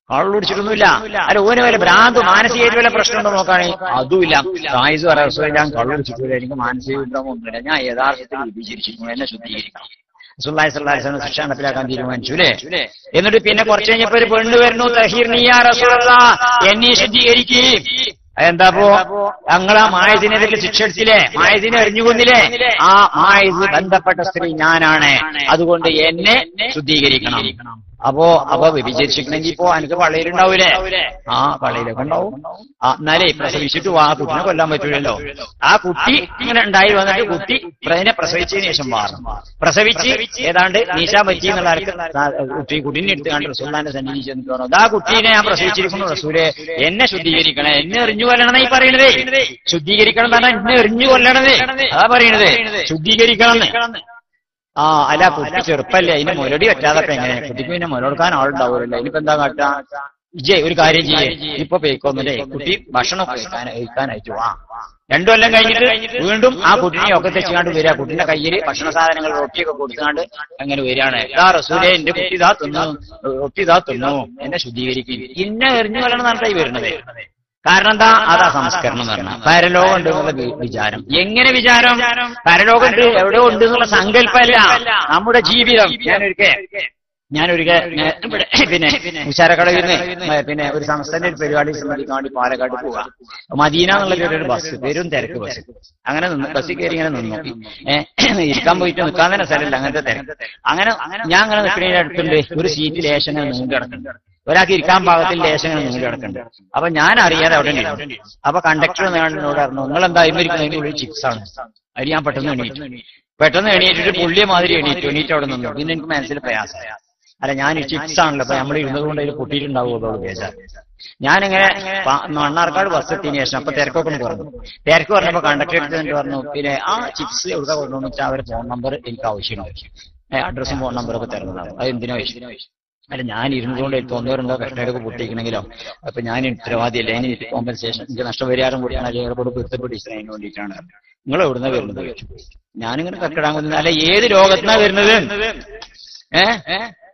കള്ളുടിച്ചിട്ടൊന്നുമില്ല. അല്ല ഓന് വല്ല ഭ്രാന്ത് മാനസികമായിട്ട് വല്ല പ്രശ്നമുണ്ടോ നോക്കുകയാണെങ്കിൽ അതുമില്ല. സായിസ് പറയാം ഞാൻ കള്ളുടിച്ചിട്ടില്ല, എനിക്ക് മാനസിക വിഭ്രമൊന്നുമില്ല, ഞാൻ യഥാർത്ഥത്തിൽ വിഭജിച്ചിരിക്കുന്നു, എന്നെ ശുദ്ധീകരിക്കണം. റസൂലുള്ളാഹി സ്വല്ലല്ലാഹു അലൈഹി വസല്ലം ശിക്ഷ നടപ്പിലാക്കാൻ തീരുമാനിച്ചു അല്ലേ. എന്നിട്ട് പിന്നെ കുറച്ച് കഴിഞ്ഞപ്പോ ഒരു പെണ്ണ് വരുന്നു, തഹീർനി യാ റസൂലല്ലാഹ്, എന്നെ ശുദ്ധീകരിക്കേ. എന്താപ്പോ ഞങ്ങളാ മായതിനെതിരെ ശിക്ഷ എടുത്തില്ലേ, മായതിനെ എറിഞ്ഞുകൊന്നില്ലേ, ആ മായത് ബന്ധപ്പെട്ട സ്ത്രീ ഞാനാണ്, അതുകൊണ്ട് എന്നെ ശുദ്ധീകരിക്കണം. അപ്പോ വിഭജിച്ചിട്ടുണ്ടെങ്കിൽ ഇപ്പോ എനിക്ക് പള്ളിയിലുണ്ടാവൂലേ? ആ പള്ളിയിലൊക്കെ ഉണ്ടാവും. എന്നാലേ പ്രസവിച്ചിട്ട് ആ കുട്ടിനെ കൊല്ലാൻ പറ്റൂലല്ലോ. ആ കുട്ടി ഇങ്ങനെ ഉണ്ടായി വന്നിട്ട് കുട്ടി അതിനെ പ്രസവിച്ചതിന് ശേഷം മാറും. പ്രസവിച്ച് ഏതാണ്ട് നീശാൻ പറ്റി എന്നുള്ള കുട്ടീനെ എടുത്തുകൊണ്ട് റസൂലുള്ളാഹിന്റെ സന്നിധി ചെന്നിട്ട് പറഞ്ഞു, ആ കുട്ടീനെ ഞാൻ പ്രസവിച്ചിരിക്കുന്നു റസൂലേ, എന്നെ ശുദ്ധീകരിക്കണേ, എന്നെ എറിഞ്ഞു കൊല്ലണേ ഈ പറയണതേ. ശുദ്ധീകരിക്കണം എന്ന് പറഞ്ഞാൽ എന്നെ എറിഞ്ഞു കൊല്ലണതേ, അതാ പറയണത്, ശുദ്ധീകരിക്കണം. അല്ല കുട്ടി ചെറുപ്പല്ലേ, അതിന്റെ മുലടി പറ്റാതപ്പോ എങ്ങനെ? കുട്ടിക്ക് പിന്നെ മുലകൊടുക്കാൻ ആളുണ്ടാവുമല്ലോ. ഇനിയിപ്പോ എന്താ കാട്ടാ? ഒരു കാര്യം ചെയ്യേ, ഇപ്പൊ പേക്കൊന്നില്ലേ, കുട്ടി ഭക്ഷണം കഴിക്കാനായിട്ടു 2 കൊല്ലം കഴിഞ്ഞിട്ട് വീണ്ടും ആ കുട്ടിനെ ഒക്കെ തെച്ചുകാണ്ട് വരിക, കുട്ടിന്റെ കയ്യിൽ ഭക്ഷണ സാധനങ്ങൾ റൊട്ടിയൊക്കെ കൊടുക്കാണ്ട് അങ്ങനെ വരികയാണ്. ഇതാ റസൂലേ, എന്റെ കുട്ടി ഇതാ തിന്നു, റൊട്ടി ഇതാ തിന്നു, എന്നെ ശുദ്ധീകരിക്കും. ഇന്നെ എറിഞ്ഞു കൊല്ലണം എന്നാണ് വരുന്നത്. കാരണം എന്താ? അതാ സംസ്കരണം എന്ന് പറഞ്ഞാൽ പരലോകം ഉണ്ട് എന്നുള്ള വിചാരം. എങ്ങനെ വിചാരം? പരലോകം ഉണ്ട്, എവിടെ ഉണ്ട് എന്നുള്ള സങ്കല്പമല്ല നമ്മുടെ ജീവിതം. ഞാനൊരിക്കൽ പിന്നെ ഉച്ചാരക്കടയിൽ നിന്ന് പിന്നെ ഒരു സംസ്ഥാന പരിപാടി സംബന്ധിക്കാൻ വേണ്ടി പാലക്കാട് പോവാ. മദീന എന്നുള്ള ഒരു ബസ്, വെറും തിരക്ക് ബസ്. അങ്ങനെ ബസ്സിൽ കയറി ഇങ്ങനെ നിന്നു. ഇരിക്കാൻ പോയിട്ട് നിൽക്കാൻ തന്നെ സ്ഥലമില്ല, അങ്ങനത്തെ തിരക്ക്. അങ്ങനെ ഞാൻ അങ്ങനെ നിൽക്കുന്നതിന്റെ അടുത്തുണ്ട് ഒരു സീറ്റ് ലേശങ്ങൾ നീണ്ടു കിടക്കുന്നുണ്ട്, ഒരാൾക്ക് ഇരിക്കാൻ പാകത്തിൽ ലേശങ്ങൾ നീണ്ടു കിടക്കുന്നുണ്ട്. അപ്പൊ ഞാൻ അറിയാതെ അവിടെ ഉണ്ട്. അപ്പൊ കണ്ടക്ടർ എന്നോട് പറഞ്ഞു, നിങ്ങൾ എന്താ ഇരിക്കുന്നതിന്റെ ഉള്ളിൽ ചിപ്സാണ്. അതിൽ ഞാൻ പെട്ടെന്ന് എണീറ്റിട്ട് പുള്ളിയെ മാതിരി എണീറ്റ് അവിടെ നിന്നു. പിന്നെ എനിക്ക് മനസ്സിൽ പ്രയാസമായ, അല്ല ഞാൻ ചിപ്സ് ആണല്ലോ, അപ്പൊ നമ്മൾ ഇരുന്നത് കൊണ്ട് അതിൽ പൊട്ടിയിട്ടുണ്ടാവുമല്ലോ ബേജാർ. ഞാനിങ്ങനെ മണ്ണാർക്കാട് ബസ് എത്തിയതിനു ശേഷം അപ്പൊ തിരക്കൊക്കെ കുറഞ്ഞു. തിരക്ക് പറഞ്ഞപ്പോ കണ്ടക്ടർ എടുത്തിട്ട് പറഞ്ഞു, പിന്നെ ആ ചിപ്സ് എവിടെ കൊണ്ടുവന്നു വെച്ചാൽ അവരുടെ ഫോൺ നമ്പർ എനിക്ക് ആവശ്യമുണ്ട്, അഡ്രസ്സും ഫോൺ നമ്പറൊക്കെ തരുന്നതാണ്. അത് എന്തിനാ ആവശ്യം? അല്ല ഞാൻ ഇരുന്നതുകൊണ്ട് എനിക്ക് 1-2 കഷ്ടമൊക്കെ പൊട്ടിക്കണമെങ്കിലോ, അപ്പൊ ഞാൻ ഉത്തരവാദിയല്ല, എനിക്ക് കോമ്പൻസേഷൻ, എനിക്ക് നഷ്ടപരിഹാരം കൂടിയാണ് ജനങ്ങളോട് പൊരുത്തപ്പെട്ട് ഇസ്രായേലിന് വേണ്ടിയിട്ടാണ്. നിങ്ങൾ എവിടുന്ന വരുന്നത് ചോദിച്ചു. ഞാനിങ്ങനെ കക്കിടാൻ അല്ല ഏത് ലോകത്തിനാ വരുന്നത്?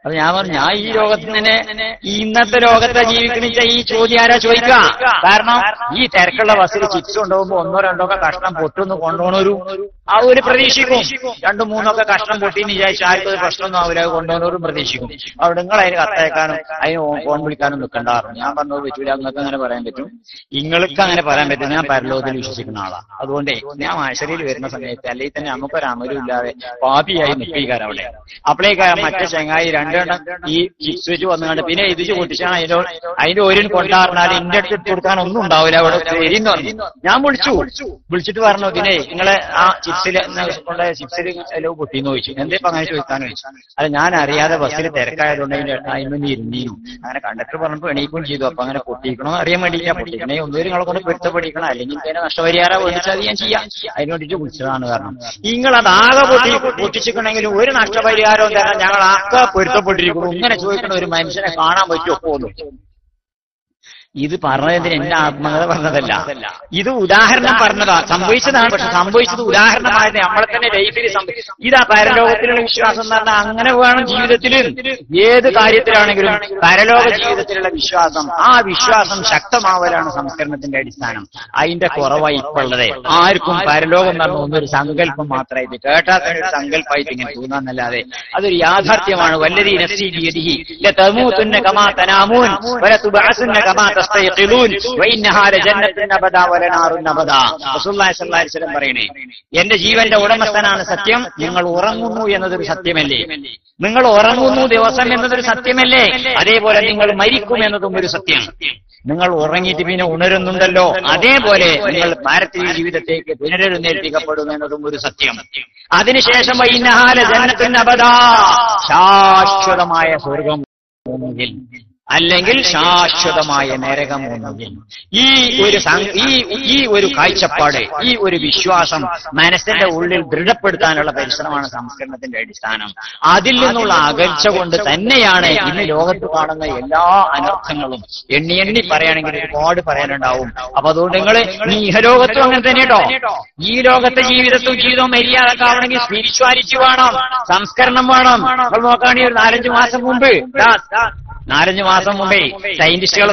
അപ്പൊ ഞാൻ പറഞ്ഞു, ഞാൻ ഈ ലോകത്ത് തന്നെ ഇന്നത്തെ ലോകത്തെ ജീവിക്കണിച്ച ഈ ചോദ്യം ആരാ ചോദിക്കുക? കാരണം ഈ തിരക്കുള്ള ബസ്സിൽ ചിപ്സ് കൊണ്ടുപോകുമ്പോ 1-2 കഷ്ണം പൊട്ടൊന്ന് കൊണ്ടുപോകണൊരു ആ ഒരു പ്രതീക്ഷിക്കും. 2-3 കഷ്ണം പൊട്ടിന്ന് വിചാരിച്ചു ആർക്കും ഒരു പ്രശ്നമൊന്നും ആവില്ല, കൊണ്ടുപോകുന്നവരും പ്രതീക്ഷിക്കും. അവിടെ നിങ്ങൾ അതിന് കത്തയക്കാനും അതിന് ഫോൺ വിളിക്കാനും നിൽക്കണ്ടാറുണ്ട്. ഞാൻ പറഞ്ഞത് പറ്റൂല, നിങ്ങൾക്ക് അങ്ങനെ പറയാൻ പറ്റും, നിങ്ങൾക്ക് അങ്ങനെ പറയാൻ പറ്റും. ഞാൻ പരലോകത്തിൽ വിശ്വസിക്കുന്ന ആളാണ്. അതുകൊണ്ടേ ഞാൻ മാശരിയിൽ വരുന്ന സമയത്ത് അല്ലെങ്കിൽ തന്നെ നമുക്കൊരു അമലും ഇല്ലാതെ പാപിയായി നിൽപ്പിക്കാറ് അവിടെ. അപ്പോഴേക്കാരം മറ്റേ ചങ്ങായി 2 ഈ ചിപ്സ് വെച്ച് വന്നുകൊണ്ട് പിന്നെ ഇത് പൊട്ടിച്ചാണ് അതിന്റെ ഒരു കൊണ്ടാറിനാൽ എന്റെ അടുത്ത് ഇട്ട് കൊടുക്കാൻ ഒന്നും ഉണ്ടാവില്ല അവിടെ വരുന്നു പറഞ്ഞു. ഞാൻ വിളിച്ചിട്ട് പറഞ്ഞു, ഇതിനെ നിങ്ങളെ ആ ചിപ്സിൽ എല്ലാം പൊട്ടിന്ന് ചോദിച്ചു. എന്തേപ്പോ അങ്ങനെ ചോദിക്കാന്ന് ചോദിച്ചു. അല്ല ഞാൻ അറിയാതെ ബസ്സിൽ തിരക്കായതുകൊണ്ട് അതിന് ഇരുന്നീരും. അങ്ങനെ കണ്ടക്ടർ പറഞ്ഞപ്പോ എണീക്കും ചെയ്തു. അപ്പൊ അങ്ങനെ പൊട്ടിക്കണോ അറിയാൻ വേണ്ടിയില്ല, പൊട്ടിക്കണേ ഒന്നും നിങ്ങളെ കൊണ്ട് പൊരുത്തപ്പെടിക്കണം, അല്ലെങ്കിൽ അതിനെ നഷ്ടപരിഹാരം വേണ്ടിച്ചത് ഞാൻ ചെയ്യാം, അതിന് വേണ്ടിയിട്ട് വിളിച്ചതാണ്. കാരണം നിങ്ങളതാകെ പൊട്ടിച്ചിട്ടുണ്ടെങ്കിലും ഒരു നഷ്ടപരിഹാരവും തരാൻ ഞങ്ങൾ ആകെ പൊരുത്തപ്പെട്ടിരിക്കുന്നു. ഇങ്ങനെ ചോദിക്കുന്ന ഒരു മനുഷ്യനെ കാണാൻ പറ്റുമോ പോലും? ഇത് പറഞ്ഞതിന് എന്റെ ആത്മകഥ പറഞ്ഞതല്ല, ഇത് ഉദാഹരണം പറഞ്ഞതാ. സംഭവിച്ചതാണ്, പക്ഷെ സംഭവിച്ചത് ഉദാഹരണമായത് നമ്മളെ തന്നെ ലൈഫിൽ ഇതാ പരലോകത്തിലുള്ള വിശ്വാസം എന്ന് പറഞ്ഞാൽ അങ്ങനെ വേണം ജീവിതത്തിലും ഏത് കാര്യത്തിലാണെങ്കിലും പരലോക ജീവിതത്തിലുള്ള വിശ്വാസം. ആ വിശ്വാസം ശക്തമാവലാണ് സംസ്കരണത്തിന്റെ അടിസ്ഥാനം. അതിന്റെ കുറവായി ഇപ്പൊ ഉള്ളത്. ആർക്കും പരലോകം എന്ന് പറഞ്ഞ ഒന്നൊരു സങ്കല്പം മാത്രമായിട്ട് കേട്ടാൽ തന്നെ ഒരു സങ്കല്പമായിട്ട് ഇങ്ങനെ തോന്നാന്നല്ലാതെ അതൊരു യാഥാർത്ഥ്യമാണ്. വല്ലദീ നഫ്സി ബിയദിഹി ലതമൂതുന്ന കമാ തനാമൂൻ വലതുബഅസുന്ന കമാ തസ്തയഖിലൂൻ വഇന്നഹാ ലജന്നത്തുൻ അബദാ വലനാറുൻ അബദാ. റസൂലുള്ളാഹി സ്വല്ലല്ലാഹി അലൈഹി വസല്ലം പറയുന്നു, എന്റെ ജീവന്റെ ഉടമസ്ഥനാണ് സത്യം, നിങ്ങൾ ഉറങ്ങുന്നു എന്നതൊരു സത്യമല്ലേ? നിങ്ങൾ ഉറങ്ങുന്നു ദിവസം എന്നതൊരു സത്യമല്ലേ? അതേപോലെ നിങ്ങൾ മരിക്കും എന്നതും ഒരു സത്യം. നിങ്ങൾ ഉറങ്ങിയിട്ട് പിന്നെ ഉണരുന്നുണ്ടല്ലോ, അതേപോലെ നിങ്ങൾ പാരത്രിക ജീവിതത്തേക്ക് പുനരെഴുന്നേൽപ്പിക്കപ്പെടും എന്നതും ഒരു സത്യം. അതിനുശേഷം വഇന്നഹാ ലജന്നത്തുൻ അബദാ, ശാശ്വതമായ സ്വർഗം ഒന്നുകിൽ അല്ലെങ്കിൽ ശാശ്വതമായ നരകം ഒന്നുകിൽ. ഈ ഒരു കാഴ്ചപ്പാട്, ഈ ഒരു വിശ്വാസം മനസ്സിന്റെ ഉള്ളിൽ ദൃഢപ്പെടുത്താനുള്ള പരിശ്രമമാണ് സംസ്കരണത്തിന്റെ അടിസ്ഥാനം. അതിൽ നിന്നുള്ള അകൽച്ച കൊണ്ട് തന്നെയാണ് ഇന്ന് ലോകത്ത് കാണുന്ന എല്ലാ അനർത്ഥങ്ങളും. എണ്ണി പറയുകയാണെങ്കിൽ ഒരുപാട് പറയാനുണ്ടാവും. അപ്പൊ അതുകൊണ്ട് നിങ്ങൾ ഇഹലോകത്തും അങ്ങനെ തന്നെ കേട്ടോ. ഈ ലോകത്തെ ജീവിതവും മര്യാദക്കാവണമെങ്കിൽ സ്പിരിച്വാലിറ്റി വേണം, സംസ്കരണം വേണം. നമ്മൾ നോക്കുകയാണെങ്കിൽ ഒരു 4-5 മാസം മുമ്പ് 4-5 മാസം മുമ്പേ സയന്റിസ്റ്റുകൾ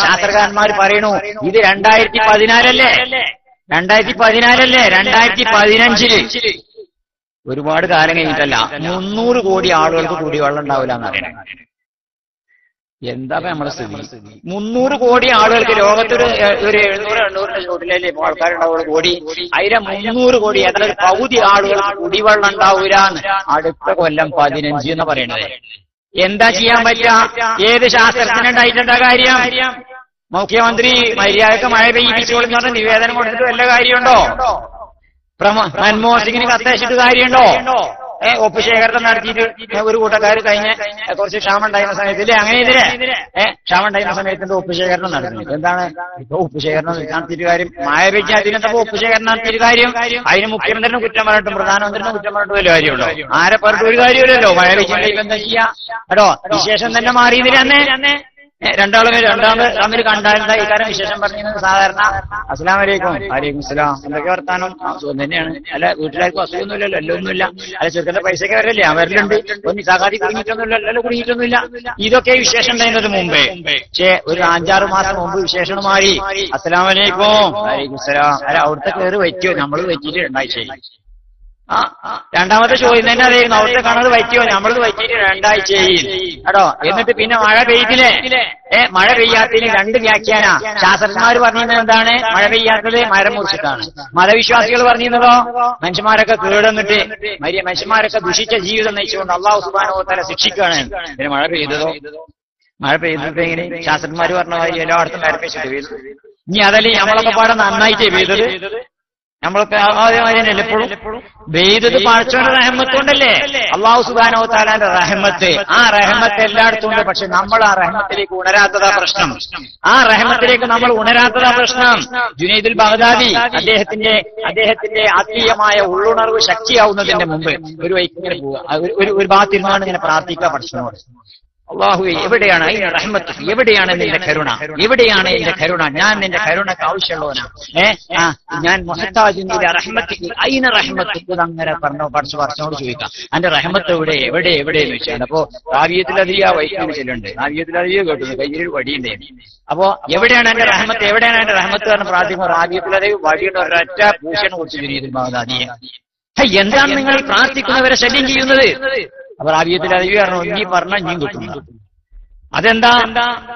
ശാസ്ത്രകാരന്മാർ പറയണു ഇത് 2014 2015 ഒരുപാട് കാലം കഴിഞ്ഞിട്ടല്ല 300 കോടി ആളുകൾക്ക് കുടിവെള്ളം ഉണ്ടാവില്ല എന്നറിയണം. എന്താ നമ്മുടെ സ്ഥിതി? 300 കോടി ആളുകൾക്ക് ലോകത്തൊരു 700-800 ചോട്ടിലല്ലേ ഇപ്പോൾ ആൾക്കാരുണ്ടാവുള്ളൂ കോടി. അതിലെ 300 കോടി എത്ര പകുതി ആളുകൾക്ക് കുടിവെള്ളം ഉണ്ടാവൂലെന്ന് അടുത്ത കൊല്ലം 15 എന്ന് പറയണത്. എന്താ ചെയ്യാൻ പറ്റുക? ഏത് ശാസ്ത്രജ്ഞനുണ്ടായിട്ടുണ്ട കാര്യം? മുഖ്യമന്ത്രി മര്യാദക്ക് മഴ പെയ്യിപ്പിച്ചോളെന്ന് പറഞ്ഞ നിവേദനം കൊടുത്തിട്ട് വല്ല കാര്യമുണ്ടോ? മൻമോഹൻ സിംഗിന് കത്തയച്ചിട്ട് കാര്യമുണ്ടോ? ഒപ്പ് ശേഖരണം നടത്തിയിട്ട് ഒരു കൂട്ടക്കാർ കഴിഞ്ഞ കുറച്ച് ക്ഷാമം ഉണ്ടായിരുന്ന സമയത്തില്ലേ അങ്ങനെ ക്ഷാമം ഉണ്ടായിരുന്ന സമയത്തിന്റെ ഒപ്പ് ശേഖരണം നടത്തുന്നത് എന്താണ്? ഇപ്പൊ ഒപ്പ് ശേഖരണം നടത്തിയിട്ട് കാര്യം? മഴ പെയ്യാൻ അതിനെന്താ ഒപ്പ് ശേഖരണം നടത്തിയിട്ട് കാര്യം? അതിന് മുഖ്യമന്ത്രിനെ കുറ്റം പറഞ്ഞിട്ടും പ്രധാനമന്ത്രിനെ കുറ്റം പറഞ്ഞിട്ട് വലിയ കാര്യമുണ്ടോ? ആരെ പറഞ്ഞിട്ട് ഒരു കാര്യമില്ലല്ലോ. മഴ പെയ്യുമ്പോൾ ഇപ്പൊ എന്താ ചെയ്യാ? കേട്ടോ, വിശേഷം തന്നെ മാറിയതിന് അന്നേ രണ്ടാമത് തമ്മിൽ കണ്ടായിരുന്ന ഇക്കാരം വിശേഷം പറഞ്ഞിരുന്നത് സാധാരണ അസ്സലാമു അലൈക്കും. വലൈക്കും സലാം. എന്തൊക്കെ വർത്താനം? സുഖം തന്നെയാണ്. അല്ല വീട്ടിലാർക്കും അസുഖമൊന്നുമില്ലല്ലോ? എല്ലൊന്നുമില്ല. അല്ല ചെറുക്കന്റെ പൈസയൊക്കെ വരല്ലേ? വരലുണ്ട്. ഒന്ന് ചാകാതി കുടുങ്ങിയിട്ടൊന്നുമില്ല. അല്ല കുടുങ്ങിയിട്ടൊന്നുമില്ല. ഇതൊക്കെ വിശേഷം ഉണ്ടായിരുന്നത് മുമ്പേ. പക്ഷേ ഒരു 5-6 മാസം മുമ്പ് വിശേഷം മാറി. അസ്സലാമു അലൈക്കും. വലൈക്കും സലാം. അല്ല അവിടുത്തെ കയറി വയ്ക്കോ? നമ്മൾ വെച്ചിട്ട് രണ്ടാഴ്ചയായി. രണ്ടാമത്തെ ചോദ്യം തന്നെ അതായിരുന്നു. അവിടുത്തെ കാണാതെ വയ്ക്കോ? നമ്മളത് വയ്ക്കിട്ട് 2 ആഴ്ചയായി. കേട്ടോ, എന്നിട്ട് പിന്നെ മഴ പെയ്തില്ലേ? മഴ പെയ്യാത്തതിന് 2 വ്യാഖ്യാന. ശാസ്ത്രജ്ഞന്മാർ പറഞ്ഞിരുന്നത് എന്താണ്? മഴ പെയ്യാത്തത് മരം മുറിച്ചിട്ടാണ്. മതവിശ്വാസികൾ പറഞ്ഞിരുന്നതോ മനുഷ്യന്മാരൊക്കെ കീഴടന്നിട്ട് മനുഷ്യന്മാരൊക്കെ ദുഷിച്ച ജീവിതം നയിച്ചുകൊണ്ട് അള്ളാഹു സുബ്ഹാനഹു വ തആല ശിക്ഷിക്കുകയാണ്. പിന്നെ മഴ പെയ്തതോ? മഴ പെയ്തിട്ട് എങ്ങനെ? ശാസ്ത്രജ്ഞന്മാർ പറഞ്ഞ മാതിരി എല്ലായിടത്തും കരപ്പിച്ചിട്ട് പെയ്തു. ഇനി അതല്ലേ നമ്മളൊക്കെ പാടെ നന്നായിട്ടേ പെയ്തത്? നമ്മളൊക്കെ ആദ്യമാതിരിയല്ലേ എപ്പോഴും പെയ്തത്? പടച്ചവന്റെ റഹ്മത്ത് കൊണ്ടല്ലേ? അല്ലാഹു സുബ്ഹാനഹു വ തആലയുടെ റഹ്മത്ത്. ആ റഹ്മത്ത് എല്ലായിടത്തും ഉണ്ട്. പക്ഷെ നമ്മൾ ആ റഹ്മത്തിലേക്ക് ഉണരാത്തതാ പ്രശ്നം. ആ റഹ്മത്തിലേക്ക് നമ്മൾ ഉണരാത്തതാ പ്രശ്നം. ജുനൈദുൽ ബഗ്ദാദി അദ്ദേഹത്തിന്റെ ആത്മീയമായ ഉള്ളുണർവ് ശക്തിയാവുന്നതിന്റെ മുമ്പ് ഒരു വൈക്കിങ്ങനെ പോവുക, ഒരു ഭാഗത്തിരുന്നാണ് ഇങ്ങനെ പ്രാർത്ഥിക്കുക പടച്ചവനോട്. അല്ലാഹുവേ, എവിടെയാണ് അതിന്റെ റഹ്മത്ത്? എവിടെയാണ് നിന്റെ കരുണ? എവിടെയാണ് എന്റെ കരുണ? ഞാൻ നിന്റെ കരുണക്ക് ആവശ്യമുള്ളവനാ. ഞാൻ മുഹത്താജിന്റെ റഹ്മത്തിക്ക് അയിന റഹ്മത്തിക്ക് അങ്ങനെ പടച്ചവനോട് ചോദിക്കാം, എന്റെ റഹ്മത്ത് എവിടെ എവിടെ എവിടെയെന്ന് വെച്ചാൽ. അപ്പോ റാവിയത്തിലധിക വൈദ്യുതി ചെല്ലുണ്ട്. റാവിയത്തിലധിക കേട്ടു കയ്യിൽ വടിയുണ്ട്. അപ്പോ എവിടെയാണ് എന്റെ റഹ്മത്ത്? എവിടെയാണ് എന്റെ റഹ്മത്ത് എന്ന് പ്രാർത്ഥിക്കുമ്പോൾ റാവിയത്തിലധികം വടിയുടെ ഒരൊറ്റ ഭൂഷണം കുറിച്ച് ജുനൈദുൽ ബഗ്ദാദിയെ. എന്താണ് നിങ്ങൾ ഈ പ്രാർത്ഥിക്കുന്നവരെ ശല്യം ചെയ്യുന്നത്? അപ്പൊ റാബിയത്തിലധികം പറഞ്ഞു, ഇനി പറഞ്ഞാൽ ഇനിയും കിട്ടും. അതെന്താ?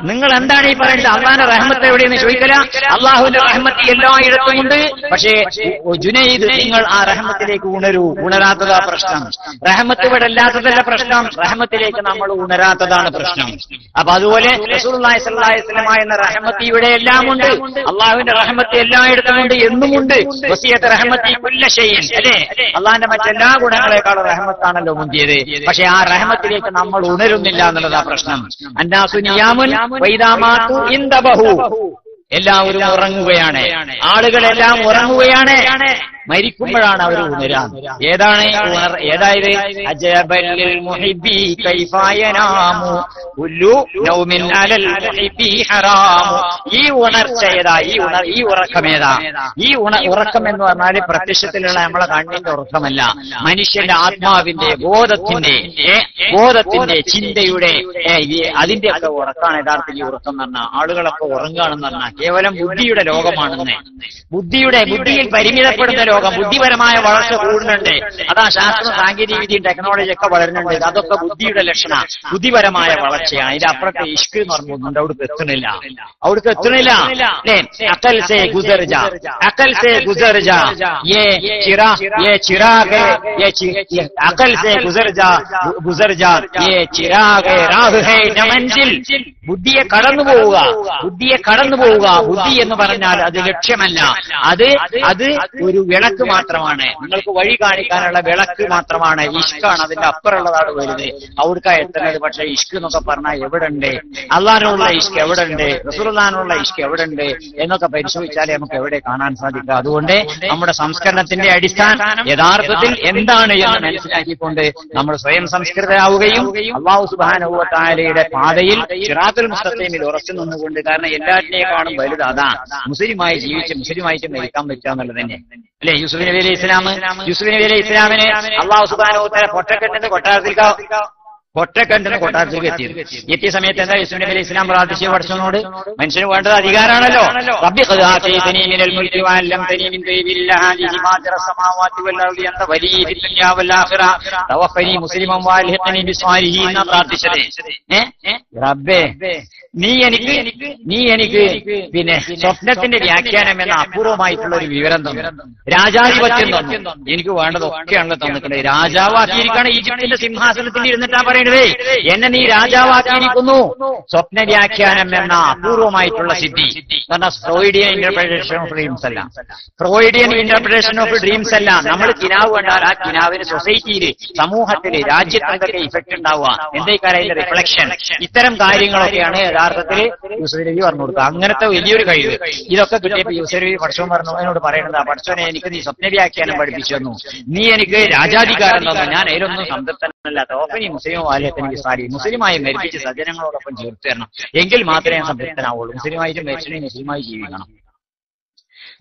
നിങ്ങൾ എന്താണ് ഈ പറയുന്നത്? അള്ളാന്റെ റഹ്മത്ത് എവിടെയെന്ന് ചോദിക്കല. അള്ളാഹുവിന്റെ റഹ്മത്ത് എല്ലായിടത്തും ഉണ്ട്. പക്ഷേ ജുനൈദ്, നിങ്ങൾ ആ റഹ്മത്തിലേക്ക് ഉണരൂ. ഉണരാത്തതാ പ്രശ്നം. റഹ്മത്ത് ഇവിടെ അല്ലാത്തതല്ല പ്രശ്നം, റഹ്മത്തിലേക്ക് നമ്മൾ ഉണരാത്തതാണ് പ്രശ്നം. അപ്പൊ അതുപോലെ റസൂലുള്ളാഹി സ്വല്ലല്ലാഹി അലൈഹി വസല്ലം എന്ന റഹ്മത്ത് ഇവിടെ എല്ലാം ഉണ്ട്. അള്ളാഹുവിന്റെ റഹ്മത്ത് എല്ലായിടത്തും ഉണ്ട്, എന്നുമുണ്ട്. വസിയത്ത് റഹ്മത്തി കുല്ല ഷൈഇൻ, അല്ലേ? അള്ളാഹിന്റെ മറ്റെല്ലാ ഗുണങ്ങളെക്കാളും റഹ്മത്താണല്ലോ മുന്തിയത്. പക്ഷെ ആ റഹ്മത്തിലേക്ക് നമ്മൾ ഉണരുന്നില്ല എന്നുള്ളതാ പ്രശ്നം. എല്ലാവരും ഉറങ്ങുകയാണ്. ആളുകളെല്ലാം ഉറങ്ങുകയാണ്. മരിക്കുമ്പോഴാണ് അവർ ഉണരാൻ. ഏതാണ് ഏതായത്? അജബല്ലിൽ മുഹിബ്ബി കൈഫയനാമു കുല്ലു നൗമിൻ അലൽ മുഹിബ്ബി ഹറാമു. ഈ ഉണർച്ച ഏതാ? ഈ ഉറക്കമേതാ? ഈ ഉറക്കം എന്ന് പറഞ്ഞാൽ പ്രത്യക്ഷത്തിലുള്ള നമ്മളെ കണ്ണിന്റെ ഉറക്കമല്ല, മനുഷ്യന്റെ ആത്മാവിന്റെ ബോധത്തിന്റെ ചിന്തയുടെ അതിന്റെ ഒക്കെ ഉറക്കാണ് യഥാർത്ഥത്തിൽ ഈ ഉറക്കം എന്ന് പറഞ്ഞാൽ. ആളുകളൊക്കെ ഉറങ്ങുകയാണെന്ന് പറഞ്ഞാൽ കേവലം ബുദ്ധിയുടെ ലോകമാണെന്ന്. ബുദ്ധിയിൽ പരിമിതപ്പെടുന്ന ലോകം. ബുദ്ധിപരമായ വളർച്ച കൂടുന്നുണ്ട്. അതാ ശാസ്ത്രം, സാങ്കേതിക വിദ്യയും ടെക്നോളജി ഒക്കെ വളരുന്നുണ്ട്. അതൊക്കെ ബുദ്ധിയുടെ ലക്ഷണം, ബുദ്ധിപരമായ വളർച്ചയാണ്. ഇത് അപ്പുറത്തെ ഇഷ്ക് എന്ന് പറഞ്ഞുകൊണ്ട് അവിടേക്ക് എത്തണില്ല. അക്കൽ സേ ഗുസർജ യേ ചിരാഗ് രാഹ് ഹൈ ന മൻസിൽ. ബുദ്ധിയെ കടന്നു പോവുക. ബുദ്ധി എന്ന് പറഞ്ഞാൽ അത് ലക്ഷ്യമല്ല, അത് ഒരു വിളക്ക് മാത്രമാണ്. നിങ്ങൾക്ക് വഴി കാണിക്കാനുള്ള വിളക്ക് മാത്രമാണ്. ഇഷ്കാണ് അതിന്റെ അപ്പുറമുള്ളതാണ് വലുത്. അവിടുക്കാ എത്തുന്നത്. പക്ഷെ ഇഷ്ക് എന്നൊക്കെ പറഞ്ഞാൽ എവിടെ ഉണ്ട്? അള്ളാഹിനുള്ള ഇഷ്ക് എവിടെ ഉണ്ട്? റസൂലുള്ളാഹിനുള്ള ഇഷ്ക് എവിടെ ഉണ്ട് എന്നൊക്കെ പരിശോധിച്ചാലേ നമുക്ക് എവിടെ കാണാൻ സാധിക്കുക. അതുകൊണ്ട് നമ്മുടെ സംസ്കരണത്തിന്റെ അടിസ്ഥാനം യഥാർത്ഥത്തിൽ എന്താണ് എന്ന് മനസ്സിലാക്കിക്കൊണ്ട് നമ്മൾ സ്വയം സംസ്കൃതരാവുകയും അല്ലാഹു സുബ്ഹാനഹു വ തആലയുടെ പാതയിൽ സിറാത്തുൽ മുസ്തഖീമിൽ ഉറച്ചു നിന്നുകൊണ്ട്, കാരണം എല്ലാറ്റിനേക്കാളും വലുത് അതാ, മുസ്ലിമായി ജീവിച്ച് മുസ്ലിമായിട്ട് മരിക്കാൻ പറ്റുക എന്നുള്ളത് തന്നെ അല്ലെ? യൂസുഫ് നബി അലൈഹി ഇസ്ലാമിനെ അല്ലാഹു സുബ്ഹാനഹു വ തആല പൊട്ടക്കെട്ടിന്റെ ഒറ്റക്കണ്ടിന് കൊട്ടാരത്തിലേക്ക് എത്തിയ സമയത്ത് എന്താ യൂസുഫ് നബി അലൈഹി ഇസ്ലാം പ്രാർത്ഥിച്ച പഠിച്ചവനോട് മനുഷ്യന് വേണ്ടത് അധികാരമാണല്ലോ. റബ്ബി ഖദ് ആതൈതനീ മിനൽ മുൽക്കി വഅല്ലംതനീ മിൻ ഗൈബിൽ ഹാദിഹി മാതിറ സമാവാതി വൽ അർളി അൻത വലിയ ഫിദ് ദുനിയാ വൽ ആഖിറ തവഫനി മുസ്ലിമൻ വഅൽഹിഖ്നി ബിസ്വാലിഹീൻ എന്ന പ്രാർത്ഥിച്ചത്. റബ്ബേ നീ എനിക്ക് പിന്നെ സ്വപ്നത്തിന്റെ വ്യാഖ്യാനം എന്ന അപൂർവമായിട്ടുള്ള ഒരു വിവരം തന്നു, രാജാധിപത്യം തന്നു. എനിക്ക് വേണ്ടതൊക്കെയാണല്ലോ തന്നിട്ടുള്ളത്. രാജാവാക്കിയിരിക്കുകയാണ്, ഈജിപ്തിന്റെ സിംഹാസനത്തിൽ ഇരുന്നിട്ടാ പറയുന്നത് എന്നെ നീ രാജാവാക്കിയിരിക്കുന്നു. സ്വപ്ന വ്യാഖ്യാനം എന്ന അപൂർവമായിട്ടുള്ള സിദ്ധി പറഞ്ഞാൽ ഫ്രോയിഡിയൻ ഇന്റർപ്രിട്ടേഷൻ ഓഫ് ഡ്രീംസ് അല്ല, ഫ്രോയിഡിയൻ ഇന്റർപ്രിട്ടേഷൻ ഓഫ് ഡ്രീംസ് അല്ല. നമ്മൾ കിനാവ് കണ്ടാൽ ആ കിനാവിന് സൊസൈറ്റിയിൽ, സമൂഹത്തില്, രാജ്യത്തിനൊക്കെ ഇഫക്ട് ഉണ്ടാവുക, എന്തേക്കാരം അതിന്റെ റിഫ്ലക്ഷൻ, ഇത്തരം കാര്യങ്ങളൊക്കെയാണ് യഥാർത്ഥത്തിൽ യൂസുഫ് നബി പറഞ്ഞു കൊടുക്കുക. അങ്ങനത്തെ വലിയൊരു കഴിവ് ഇതൊക്കെ കിട്ടിയപ്പോ യൂസുഫ് നബി പഠിച്ചവൻ പറഞ്ഞു, എന്നോട് പറയുന്നത് പഠിച്ചവനെ എനിക്ക് നീ സ്വപ്ന വ്യാഖ്യാനം പഠിപ്പിച്ചു തന്നു, നീ എനിക്ക് രാജാധികാരം തന്നു, ഞാൻ അതിലൊന്നും സംതൃപ്തനല്ല. തോപ്പനി മുസ്ലിം വാലത്തിന് സാരി മുസ്ലിമായി മരിപ്പിച്ച് സജ്ജനങ്ങളോടൊപ്പം ചേർത്ത് തരണം, എങ്കിൽ മാത്രമേ സംതൃപ്തനാവുള്ളൂ. മുസ്ലിമായിട്ട് മരിച്ചിട്ട് മുസ്ലിമായി ജീവിക്കണം,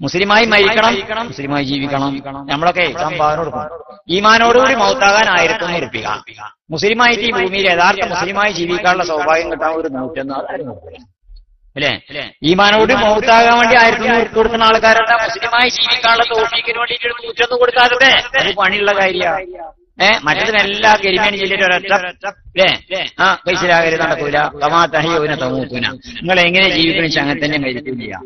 മുസ്ലിമായി മരിക്കണം, മുസ്ലിമായി ജീവിക്കണം. നമ്മളൊക്കെ സംഭാവന കൊടുക്കണം. ഈമാനോടുകൂടി മൗത്താകാൻ 1100 രൂപ. മുസ്ലിമായിട്ട് ഈ ഭൂമിയിൽ യഥാർത്ഥ മുസ്ലിമായി ജീവിക്കാനുള്ള സൗഭാഗ്യം കിട്ടാൻ ഒരു 101 അല്ലേ? ഈമാനോട് മൗത്താകാൻ വേണ്ടി 1100 കൊടുക്കുന്ന ആൾക്കാരുണ്ട്. മുസ്ലിമായി ജീവിക്കാനുള്ള തൗഫീഖിന് വേണ്ടിയിട്ട് 101 കൊടുക്കാതെ അത് പണിയുള്ള കാര്യമാണ്. മറ്റതിനെല്ലാ കരിമേനി ജില്ലയിൽ ഒരൊറ്റ പൈസലാകരുത്, നടക്കൂല. കമാതഹ്യൗന തമൂതുന, നിങ്ങൾ എങ്ങനെ ജീവിക്കണം വെച്ചാൽ അങ്ങനെ തന്നെ മരിക്കില്ല.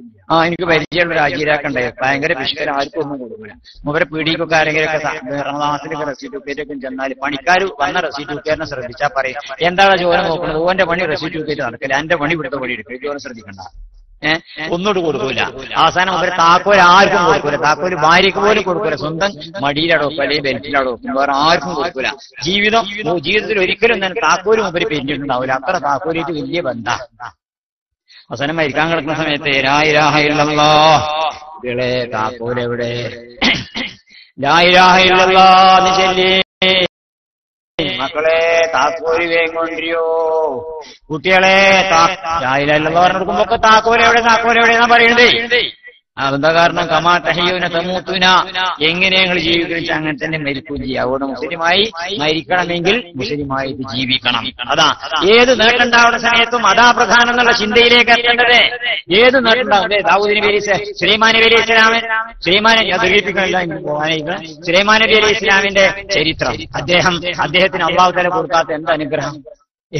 എനിക്ക് പരിചയമുള്ള ഒരു ആചാര്യാക്കുണ്ടായി, ഭയങ്കര പിശുക്കൽ, ആർക്കും ഒന്നും കൊടുക്കില്ല. മൂപ്പരെ പീഡിക്കൊക്കെ ആരെങ്കിലൊക്കെ റമദാനത്തിലൊക്കെ റെസീറ്റ് ബുക്കേറ്റൊക്കെ ചെന്നാൽ പണിക്കാർ വന്ന റെസീറ്റ് ബുക്കേറ്റിനെ ശ്രദ്ധിച്ചാൽ പറയും, എന്താണ് ജോലി നോക്കുന്നത്, ഓന്റെ പണി റെസീറ്റ് ബുക്കേറ്റ് നടക്കില്ല, എന്റെ പണി ഇവിടുത്തെ പണി എടുക്കും, ജോലി ശ്രദ്ധിക്കണ്ട. ഒന്നോട് കൊടുക്കൂല. അവസാനം അവര് താക്കോല് ആർക്കും കൊടുക്കൂല, താക്കോല് ഭാര്യയ്ക്ക് പോലും കൊടുക്കൂല, സ്വന്തം മടിയിലടോക്കും അല്ലെങ്കിൽ ബെൽറ്റിലടോക്കും, വേറെ ആർക്കും കൊടുക്കൂല. ജീവിതത്തിൽ ഒരിക്കലും തന്നെ താക്കോലും ഉപരി പെരിഞ്ഞിട്ടുണ്ടാവില്ല. അത്ര താക്കോലിട്ട് വലിയ ബന്ധാ. അവസാനം മരിക്കാൻ കിടക്കുന്ന സമയത്ത് ലാ ഇലാഹ ഇല്ലല്ലാഹ്, ഇളെ താക്കോലെവിടെ, ലാ ഇലാഹ ഇല്ലല്ലാഹ് എന്ന് ചൊല്ലി മക്കളെ താക്കോല് വേഗൊണ്ടിരിയോ, കുട്ടികളെ ലാ ഇലാഹ ഇല്ലല്ലാഹ് പറഞ്ഞു കൊടുക്കുമ്പോ താക്കോലെവിടെ എന്നാ പറയുന്നത്. അതെന്താ കാരണം? കമാ തഹയ്യൂന തമൂതുന, എങ്ങനെ ഞങ്ങൾ ജീവിക്കണം അങ്ങനെ തന്നെ മരിക്കുകയും ചെയ്യുക. അതുകൊണ്ട് മുസ്ലിമായി മരിക്കണമെങ്കിൽ മുസ്ലിമായിട്ട് ജീവിക്കണം. അതാ ഏത് നേട്ടമുണ്ടാവുന്ന സമയത്തും അതാ പ്രധാനം എന്നുള്ള ചിന്തയിലേക്ക് എത്തേണ്ടത്. ഏത് നേട്ടമുണ്ടാവും? ദാവൂദ് നബി സുലൈമാൻ നബി അലൈഹി ഇസ്ലാമിൻ, സുലൈമാൻ നബി അലൈഹി ഇസ്ലാമിന്റെ ചരിത്രം, അദ്ദേഹത്തിന് അള്ളാഹു തആല കൊടുക്കാത്ത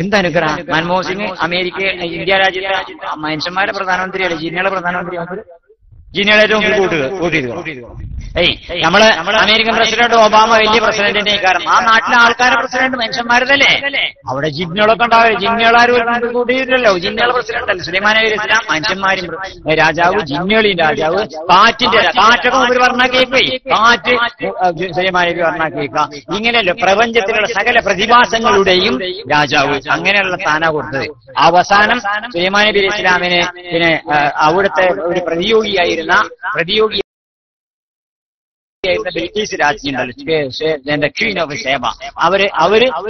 എന്തനുഗ്രഹം. മൻമോഹൻ സിംഗ് അമേരിക്ക ഇന്ത്യ രാജ്യത്തെ മനുഷ്യന്മാരുടെ പ്രധാനമന്ത്രിയല്ല, ജിന്നയുടെ പ്രധാനമന്ത്രി, ജിന്നയുടെ ഏറ്റവും കൂട്ടിയത്. നമ്മള് അമേരിക്കൻ പ്രസിഡന്റ് ഒബാമ വലിയ പ്രസിഡന്റിന്റെ കാരണം ആ നാട്ടിലെ ആൾക്കാരെ പ്രസിഡന്റ് മനുഷ്യന്മാരല്ലേ. അവിടെ ജിന്നുകളൊക്കെ ഉണ്ടാവില്ല, ജിന്നുകളാരും കൂട്ടിയിട്ടല്ലോ. ജിന്നുകളെ പ്രസിഡന്റ് അല്ല സുലൈമാൻ നബി അലൈഹി ഇസ്ലാം, മനുഷ്യന്മാരും രാജാവ്, ജിന്നുകളെയും രാജാവ്, കാറ്റൊക്കെ മുമ്പിൽ പറഞ്ഞാൽ കേൾക്കേ, കാറ്റ് സുലൈമാൻ നബി പറഞ്ഞാൽ കേൾക്കാം. ഇങ്ങനെയല്ലോ പ്രപഞ്ചത്തിലുള്ള സകല പ്രതിഭാസങ്ങളുടെയും രാജാവ്, അങ്ങനെയുള്ള സ്ഥാന കൊടുത്തത്. അവസാനം സുലൈമാൻ നബി അലൈഹി ഇസ്ലാമിന് പിന്നെ അവിടുത്തെ ഒരു പ്രതിയോഗിയായിരുന്ന ബിൽക്കീസ് രാജ്ഞിയുണ്ടല്ലോ, ക്വീൻ ഓഫ് ഷേബ, അവര്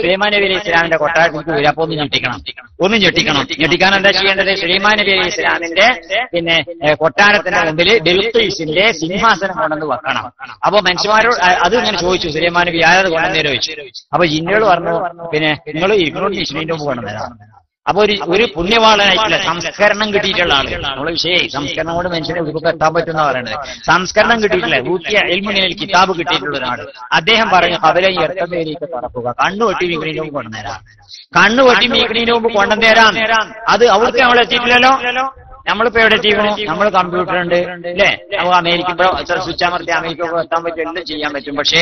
സുലൈമാൻ നബി അലൈഹി ഇസ്ലാമിന്റെ കൊട്ടാരത്തിലേക്ക് വരും. അപ്പൊ ഒന്നും ഞെട്ടിക്കാൻ എന്താ ചെയ്യേണ്ടത്? സുലൈമാൻ നബി അലൈഹി ഇസ്ലാമിന്റെ പിന്നെ കൊട്ടാരത്തിന്റെ മുമ്പിൽ ബിൽക്കീസിന്റെ സിംഹാസനം കൊണ്ടുവന്ന് വെക്കണം. അപ്പൊ മനുഷ്യന്മാരോട് അത് ഇങ്ങനെ ചോദിച്ചു, സുലൈമാൻ നബി ആരത് കൊണ്ടുവന്നേരോ ചോദിച്ചു. അപ്പൊ ജിന്നുകൾ പറഞ്ഞു, പിന്നെ നിങ്ങൾ ഇരിക്കണോണ്ട് ഇസ്ലിന്റെ മുമ്പ് കൊണ്ടുവന്നേരാം. അപ്പൊ ഒരു പുണ്യവാളനായിട്ടില്ല, സംസ്കരണം കിട്ടിയിട്ടുള്ള ആള്. നമ്മളെ വിഷയം സംസ്കരണം കൊണ്ട് മനുഷ്യനെ ഉരുക്ക് എത്താൻ പറ്റുന്ന പറയുന്നത്. സംസ്കരണം കിട്ടിയിട്ടില്ല, ഊത്തിയ എൽമുനിൽ കിതാബ് കിട്ടിയിട്ടുള്ള ഒരാള്. അദ്ദേഹം പറഞ്ഞു, കബല ഇറക്കത്തേക്ക് പറക്കുക, കണ്ണുവെട്ടി മീക്കണീന്റെ മുമ്പ് കൊണ്ടുവന്നേരാം. കണ്ണുവെട്ടി മീക്കണീന്റെ മുമ്പ് കൊണ്ടുവന്നേരാം. അത് അവർക്ക് നമ്മൾ എത്തിയിട്ടില്ലല്ലോ. നമ്മളിപ്പോ എവിടെ ചെയ്യണോ? നമ്മൾ കമ്പ്യൂട്ടർ ഉണ്ട് അല്ലേ? നമുക്ക് അമേരിക്ക സ്വിച്ച് അമർത്തി അമേരിക്ക എത്താൻ പറ്റും, എല്ലാം ചെയ്യാൻ പറ്റും. പക്ഷേ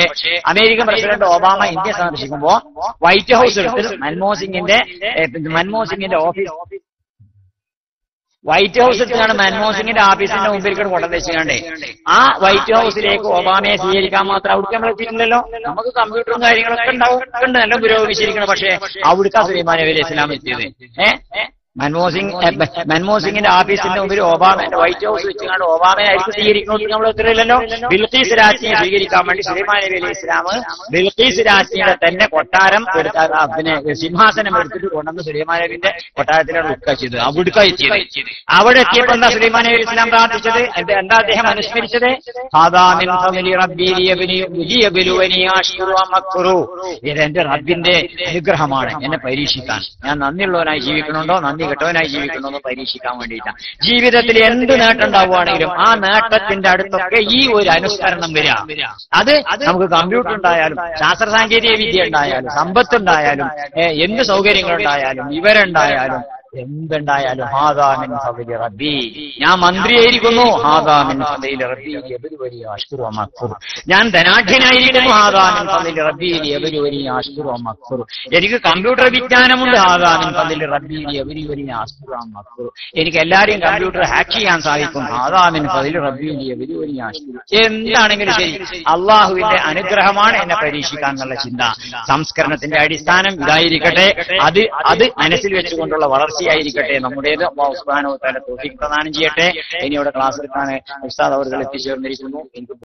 അമേരിക്കൻ പ്രസിഡന്റ് ഒബാമ ഇന്ത്യ സന്ദർശിക്കുമ്പോ വൈറ്റ് ഹൗസ് എടുത്ത് മൻമോഹൻ സിംഗിന്റെ ഓഫീസ്, വൈറ്റ് ഹൗസ് എടുത്താണ് മൻമോഹൻ സിംഗിന്റെ ഓഫീസിന്റെ മുമ്പിൽ കൊണ്ടുവച്ചിട്ടുണ്ട്. ആ വൈറ്റ് ഹൗസിലേക്ക് ഒബാമയെ സ്വീകരിക്കാൻ മാത്രം അവിടേക്ക് നമ്മൾ എത്തിയിട്ടില്ലല്ലോ. നമുക്ക് കമ്പ്യൂട്ടറും കാര്യങ്ങളൊക്കെ ഉണ്ടാവും, നല്ല പുരോഗമിച്ചിരിക്കണം. പക്ഷേ അവിടുത്തെ സുലൈമാൻ നബി അലൈഹി ഇസ്ലാം എത്തിയത് മൻമോഹൻ സിംഗിന്റെ ഓഫീസിന്റെ മുമ്പിൽ ഒബാമയുടെ വൈറ്റ് ഹൗസ് വെച്ചുകൊണ്ട് ഒബാമയായിരിക്കും സ്വീകരിക്കുന്നത് നമ്മൾ ഉത്തരവില്ലല്ലോ. ബിൽഖീസ് രാജ്ഞിയെ സ്വീകരിക്കാൻ വേണ്ടി സുലൈമാൻ നബി അലൈഹി ഇസ്ലാം ബിൽഖീസ് രാജ്ഞിയുടെ തന്നെ കൊട്ടാരം പിന്നെ സിംഹാസനം എടുത്തിട്ട് കൊണ്ടുവന്ന് സുലൈമാൻ നബിന്റെ കൊട്ടാരത്തിലാണ് ഉൾക്കാച്ചത്. അവിടെ എത്തിയപ്പോൾ എന്താ സുലൈമാൻ നബി അലൈഹി ഇസ്ലാം പ്രാർത്ഥിച്ചത്? എന്താ അദ്ദേഹം അനുസ്മരിച്ചത്? ഇതെന്റെ റബ്ബിന്റെ അനുഗ്രഹമാണ്, എന്നെ പരീക്ഷിക്കാൻ. ഞാൻ നന്ദിയുള്ളവനായി ജീവിക്കണുണ്ടോ നന്ദി കെട്ടവനായി ജീവിക്കണമെന്ന് പരീക്ഷിക്കാൻ വേണ്ടിയിട്ടാണ്. ജീവിതത്തിൽ എന്ത് നേട്ടം ഉണ്ടാവുകയാണെങ്കിലും ആ നേട്ടത്തിന്റെ അടുത്തൊക്കെ ഈ ഒരു അനുസ്മരണം വരിക. അത് നമുക്ക് കമ്പ്യൂട്ടർ ഉണ്ടായാലും ശാസ്ത്ര സാങ്കേതിക വിദ്യ ഉണ്ടായാലും സമ്പത്തുണ്ടായാലും എന്ത് സൗകര്യങ്ങളുണ്ടായാലും വിവരമുണ്ടായാലും എന്തുണ്ടായാലും ഹാദാമിൻ ഫളിൽ റബ്ബി, ഞാൻ മന്ത്രിയായിരിക്കുന്നു ഹാദാമിൻ ഫളിൽ റബ്ബി യബ്ലുവനി അഷ്കുറു വമക്ഫുർ, ഞാൻ ധനാഢ്യനായിരിക്കുന്നു ഹാദാമിൻ ഫളിൽ റബ്ബി യബ്ലുവനി അഷ്കുറു വമക്ഫുർ, എനിക്ക് കമ്പ്യൂട്ടർ വിജ്ഞാനമുണ്ട് ഹാദാമിൻ ഫളിൽ റബ്ബി യബ്ലുവനി അഷ്കുറു വമക്ഫുർ, എനിക്ക് എല്ലാവരെയും കമ്പ്യൂട്ടർ ഹാക്ക് ചെയ്യാൻ സാധിക്കും ഹാദാമിൻ ഫളിൽ റബ്ബി യബ്ലുവനി അഷ്കുറു. എന്താണെങ്കിലും ശരി അള്ളാഹുവിന്റെ അനുഗ്രഹമാണ് എന്നെ പരീക്ഷിക്കാൻ എന്നുള്ള ചിന്ത. സംസ്കരണത്തിന്റെ അടിസ്ഥാനം ഇതായിരിക്കട്ടെ. അത് മനസ്സിൽ വെച്ചുകൊണ്ടുള്ള വളർച്ച ായിരിക്കട്ടെ നമ്മുടേത്. അല്ലാഹു സുബ്ഹാനഹു വ തആല തൗഫീഖ് പ്രദാനം ചെയ്യട്ടെ. ഇനി ഇവിടെ ക്ലാസ് എടുക്കാൻ ഉസ്താദ് അവർ എത്തിച്ചേർന്നിരിക്കുന്നു.